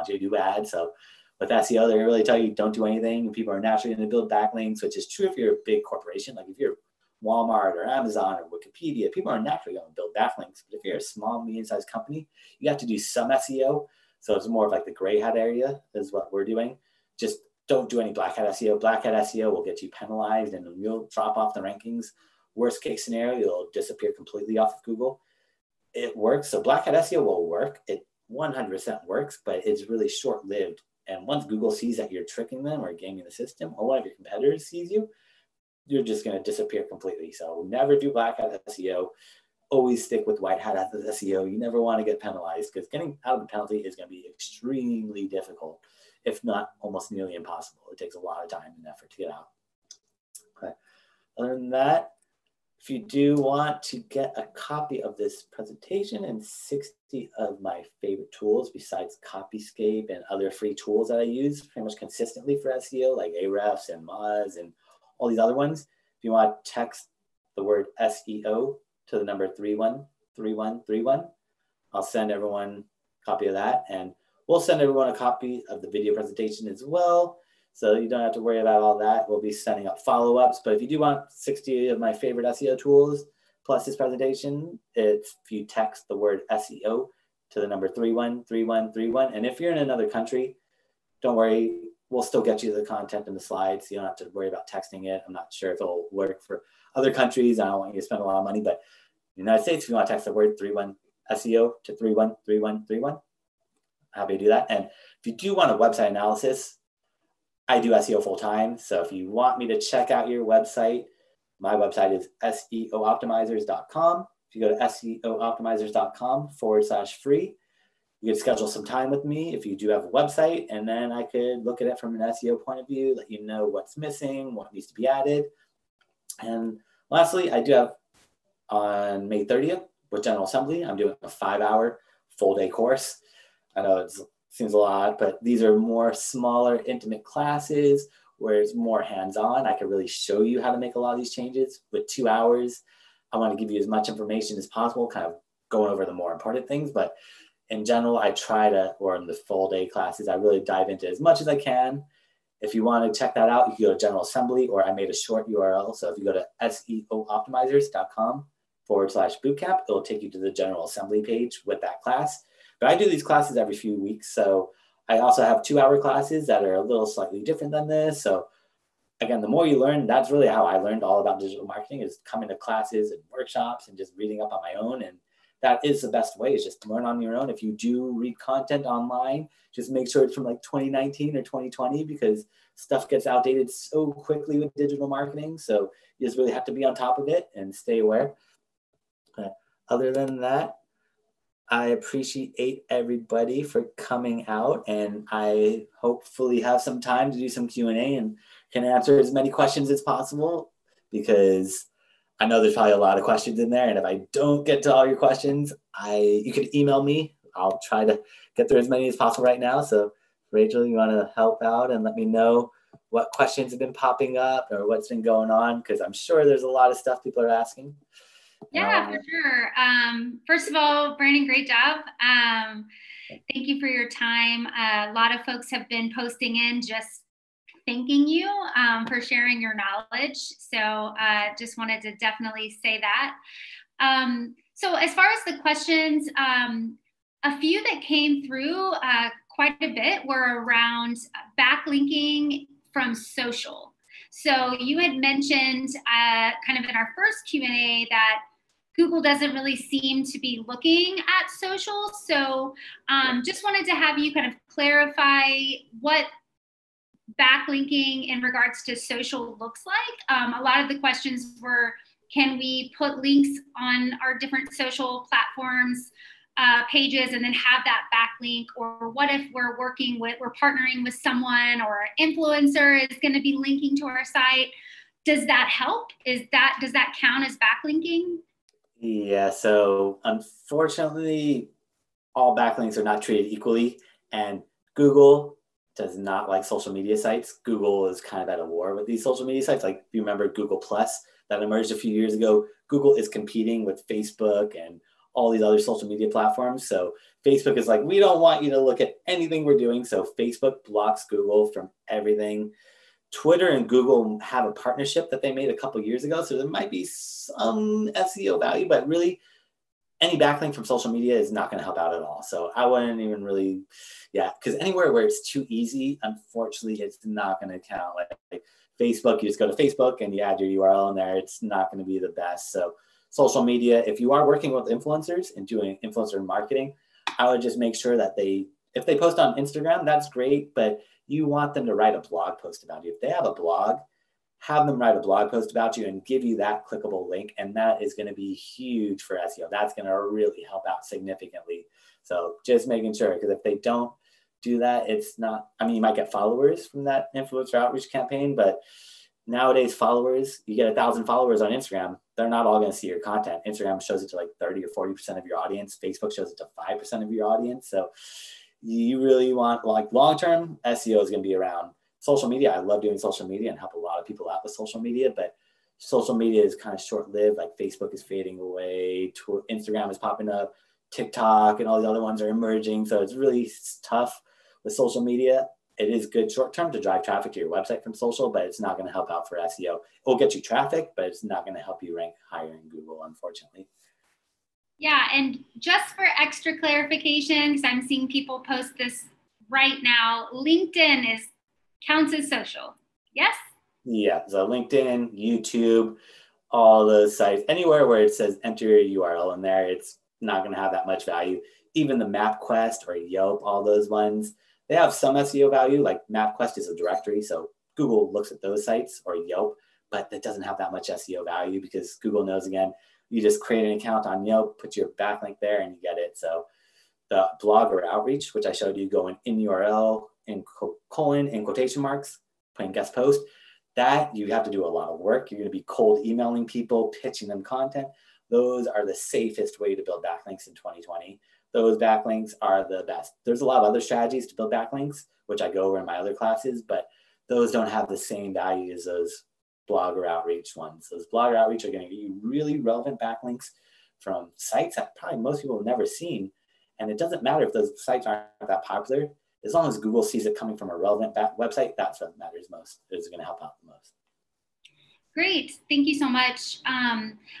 you to do ads. So with SEO, they really tell you don't do anything. People are naturally going to build backlinks, which is true if you're a big corporation. Like if you're Walmart or Amazon or Wikipedia, people are naturally going to build backlinks. But if you're a small, medium-sized company, you have to do some SEO. So it's more of like the gray hat area is what we're doing. Just don't do any black hat SEO. Black hat SEO will get you penalized and you'll drop off the rankings. Worst case scenario, you'll disappear completely off of Google. It works. So black hat SEO will work. It 100% works, but it's really short-lived. And once Google sees that you're tricking them or gaming the system, or one of your competitors sees you, you're just going to disappear completely. So never do black hat SEO. Always stick with white hat SEO. You never want to get penalized, because getting out of the penalty is going to be extremely difficult, if not almost nearly impossible. It takes a lot of time and effort to get out. Okay. Other than that, if you do want to get a copy of this presentation and 60 of my favorite tools besides Copyscape and other free tools that I use pretty much consistently for SEO, like Ahrefs and Moz and all these other ones, if you want to text the word SEO to the number 313131, I'll send everyone a copy of that. And we'll send everyone a copy of the video presentation as well, so you don't have to worry about all that. We'll be setting up follow-ups. But if you do want 60 of my favorite SEO tools plus this presentation, it's if you text the word SEO to the number 313131. And if you're in another country, don't worry, we'll still get you the content and the slides. You don't have to worry about texting it. I'm not sure if it'll work for other countries. I don't want you to spend a lot of money, but in the United States, if you want to text the word 31 SEO to 313131, happy to do that. And if you do want a website analysis, I do SEO full time. So if you want me to check out your website, my website is seooptimizers.com. If you go to seooptimizers.com/free, you can schedule some time with me if you do have a website, and then I could look at it from an SEO point of view, let you know what's missing, what needs to be added. And lastly, I do have on May 30th with General Assembly, I'm doing a 5-hour full day course. I know it seems a lot, but these are more smaller, intimate classes where it's more hands-on. I can really show you how to make a lot of these changes with 2 hours. I want to give you as much information as possible, kind of going over the more important things. But in general, I try to, or in the full day classes, I really dive into as much as I can. If you want to check that out, you can go to General Assembly, or I made a short URL. So if you go to seooptimizers.com/bootcamp, it'll take you to the General Assembly page with that class. But I do these classes every few weeks. So I also have 2-hour classes that are a little slightly different than this. So again, the more you learn, that's really how I learned all about digital marketing, is coming to classes and workshops and just reading up on my own. And that is the best way, is just learn on your own. If you do read content online, just make sure it's from like 2019 or 2020, because stuff gets outdated so quickly with digital marketing. So you just really have to be on top of it and stay aware. Other than that, I appreciate everybody for coming out, and I hopefully have some time to do some Q&A and can answer as many questions as possible, because I know there's probably a lot of questions in there. And if I don't get to all your questions, you can email me. I'll try to get through as many as possible right now. So Rachel, you want to help out and let me know what questions have been popping up or what's been going on? Because I'm sure there's a lot of stuff people are asking. Yeah, for sure. First of all, Brandon, great job. Thank you for your time. A lot of folks have been posting in just thanking you for sharing your knowledge. So just wanted to definitely say that. So as far as the questions, a few that came through quite a bit were around backlinking from social. So you had mentioned kind of in our first Q&A that Google doesn't really seem to be looking at social. So just wanted to have you kind of clarify what backlinking in regards to social looks like. A lot of the questions were, can we put links on our different social platforms pages and then have that backlink? Or what if we're partnering with someone, or an influencer is going to be linking to our site? Does that help? Does that count as backlinking? Yeah, so unfortunately, all backlinks are not treated equally, and Google does not like social media sites. Google is kind of at a war with these social media sites. Like, if you remember Google Plus that emerged a few years ago, Google is competing with Facebook and all these other social media platforms. So Facebook is like, we don't want you to look at anything we're doing. So Facebook blocks Google from everything. Twitter and Google have a partnership that they made a couple years ago. So there might be some SEO value, but really any backlink from social media is not going to help out at all. So I wouldn't even really, because anywhere where it's too easy, unfortunately, it's not going to count. Like Facebook, you just go to Facebook and you add your URL in there. It's not going to be the best. So social media, if you are working with influencers and doing influencer marketing, I would just make sure that if they post on Instagram, that's great, but you want them to write a blog post about you. If they have a blog, have them write a blog post about you and give you that clickable link. And that is going to be huge for SEO. That's going to really help out significantly. So just making sure, because if they don't do that, it's not, I mean, you might get followers from that influencer outreach campaign, but nowadays followers, you get 1,000 followers on Instagram. They're not all going to see your content. Instagram shows it to like 30 or 40% of your audience. Facebook shows it to 5% of your audience. So you really want, like, long-term SEO is going to be around social media. I love doing social media and help a lot of people out with social media, but social media is kind of short-lived. Like, Facebook is fading away, Instagram is popping up, TikTok and all the other ones are emerging. So it's really tough with social media. It is good short-term to drive traffic to your website from social, but it's not going to help out for SEO. It will get you traffic, but it's not going to help you rank higher in Google, unfortunately. Yeah, and just for extra clarification, because I'm seeing people post this right now, LinkedIn counts as social. Yes? Yeah, so LinkedIn, YouTube, all those sites, anywhere where it says enter your URL in there, it's not going to have that much value. Even the MapQuest or Yelp, all those ones, they have some SEO value. Like MapQuest is a directory, so Google looks at those sites, or Yelp, but that doesn't have that much SEO value because Google knows, again, you just create an account on Yelp, put your backlink there, and you get it. So the blogger outreach, which I showed you, going in URL, in colon, in quotation marks, putting guest post, that you have to do a lot of work. You're going to be cold emailing people, pitching them content. Those are the safest way to build backlinks in 2020. Those backlinks are the best. There's a lot of other strategies to build backlinks, which I go over in my other classes, but those don't have the same value as those blogger outreach ones. Those blogger outreach are going to give you really relevant backlinks from sites that probably most people have never seen. And it doesn't matter if those sites aren't that popular. As long as Google sees it coming from a relevant website, that's what matters most. It's going to help out the most. Great. Thank you so much.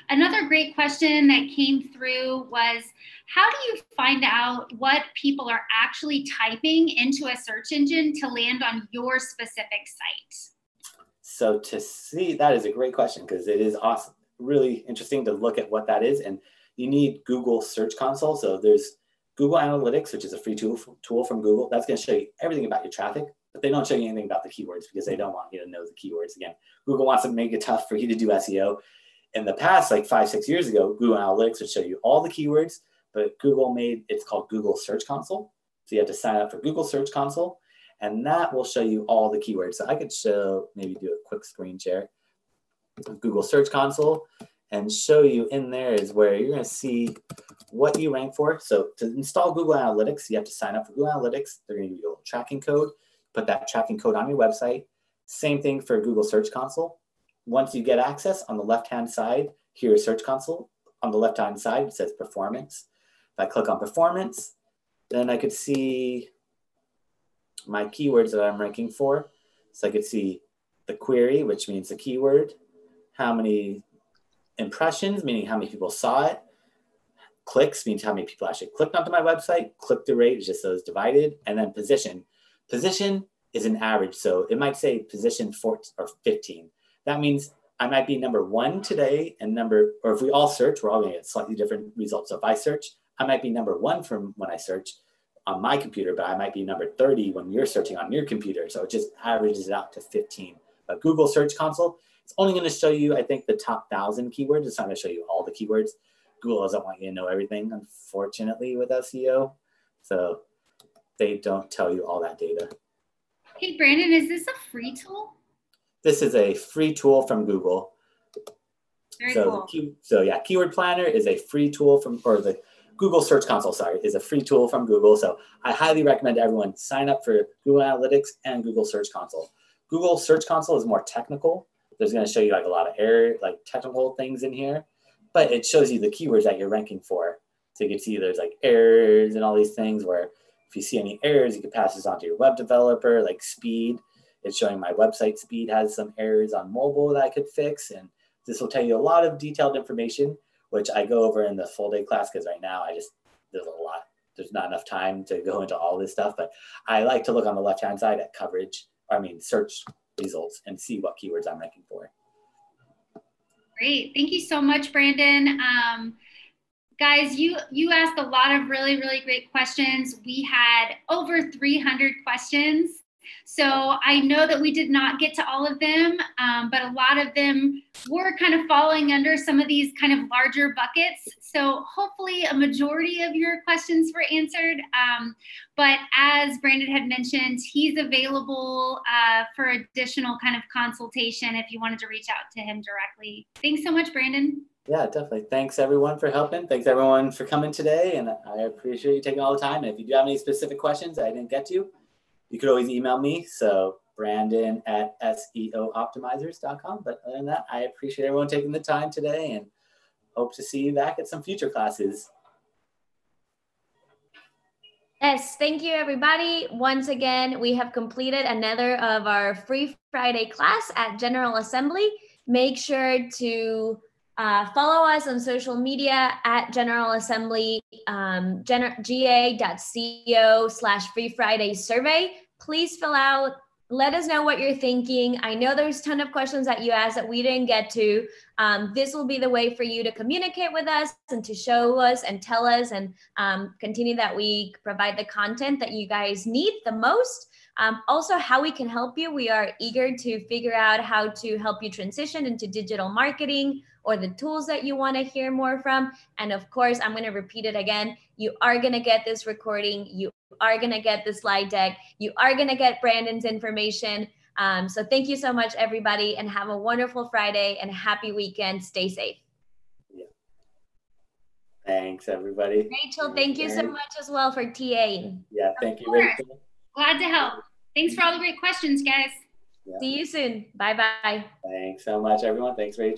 Another great question that came through was, how do you find out what people are actually typing into a search engine to land on your specific site? So to see, that is a great question, because it is awesome. Really interesting to look at what that is. And you need Google Search Console. So there's Google Analytics, which is a free tool from Google. That's going to show you everything about your traffic, but they don't show you anything about the keywords because they don't want you to know the keywords. Again, Google wants to make it tough for you to do SEO. In the past, like 5-6 years ago, Google Analytics would show you all the keywords, but Google it's called Google Search Console. So you have to sign up for Google Search Console, and that will show you all the keywords. So I could maybe do a quick screen share of Google Search Console and show you. In there is where you're going to see what you rank for. So to install Google Analytics, you have to sign up for Google Analytics. They're going to give you a little tracking code. Put that tracking code on your website. Same thing for Google Search Console. Once you get access, on the left-hand side, here is Search Console. On the left-hand side, it says Performance. If I click on Performance, then I could see my keywords that I'm ranking for. So I could see the query, which means the keyword, how many impressions, meaning how many people saw it, clicks means how many people actually clicked onto my website, click-through rate is just those divided, and then position. Position is an average, so it might say position 14 or 15. That means I might be number 1 today and or if we all search, we're all gonna get slightly different results. So if I search, I might be number 1 from when I search on my computer, but I might be number 30 when you're searching on your computer. So it just averages it out to 15. But Google Search Console, it's only gonna show you, I think, the top 1,000 keywords. It's not gonna show you all the keywords. Google doesn't want you to know everything, unfortunately, with SEO. So they don't tell you all that data. Hey, Brandon, is this a free tool? This is a free tool from Google. Very cool. So yeah, Keyword Planner is a free tool or the Google Search Console, sorry, is a free tool from Google. So I highly recommend everyone sign up for Google Analytics and Google Search Console. Google Search Console is more technical. There's going to show you like a lot of technical things in here, but it shows you the keywords that you're ranking for. So you can see there's like errors and all these things where if you see any errors, you can pass this on to your web developer, like speed. It's showing my website speed has some errors on mobile that I could fix. And this will tell you a lot of detailed information, which I go over in the full day class because right now there's a lot. There's not enough time to go into all this stuff, but I like to look on the left-hand side at search results and see what keywords I'm ranking for. Great. Thank you so much, Brandon. Guys, you asked a lot of really, really great questions. We had over 300 questions. So I know that we did not get to all of them, but a lot of them were kind of falling under some of these kind of larger buckets. So hopefully a majority of your questions were answered. But as Brandon had mentioned, he's available for additional kind of consultation if you wanted to reach out to him directly. Thanks so much, Brandon. Yeah, definitely. Thanks everyone for helping. Thanks everyone for coming today. And I appreciate you taking all the time. And if you do have any specific questions that I didn't get to, you could always email me. So brandon@seooptimizers.com. But other than that, I appreciate everyone taking the time today and hope to see you back at some future classes. Yes, thank you everybody. Once again, we have completed another of our Free Friday class at General Assembly. Make sure to follow us on social media at General Assembly, ga.co/Free Friday survey. Please fill out, let us know what you're thinking. I know there's a ton of questions that you asked that we didn't get to. This will be the way for you to communicate with us and to show us and tell us and continue that we provide the content that you guys need the most. Also, how we can help you. We are eager to figure out how to help you transition into digital marketing or the tools that you want to hear more from. And of course, I'm going to repeat it again. You are going to get this recording. You are going to get the slide deck. You are going to get Brandon's information. So thank you so much, everybody, and have a wonderful Friday and happy weekend. Stay safe. Yeah. Thanks, everybody. Rachel, thank you so much as well for TAing. Yeah, thank you, Rachel. Glad to help. Thanks for all the great questions, guys. Yeah. See you soon. Bye-bye. Thanks so much, everyone. Thanks, Rachel.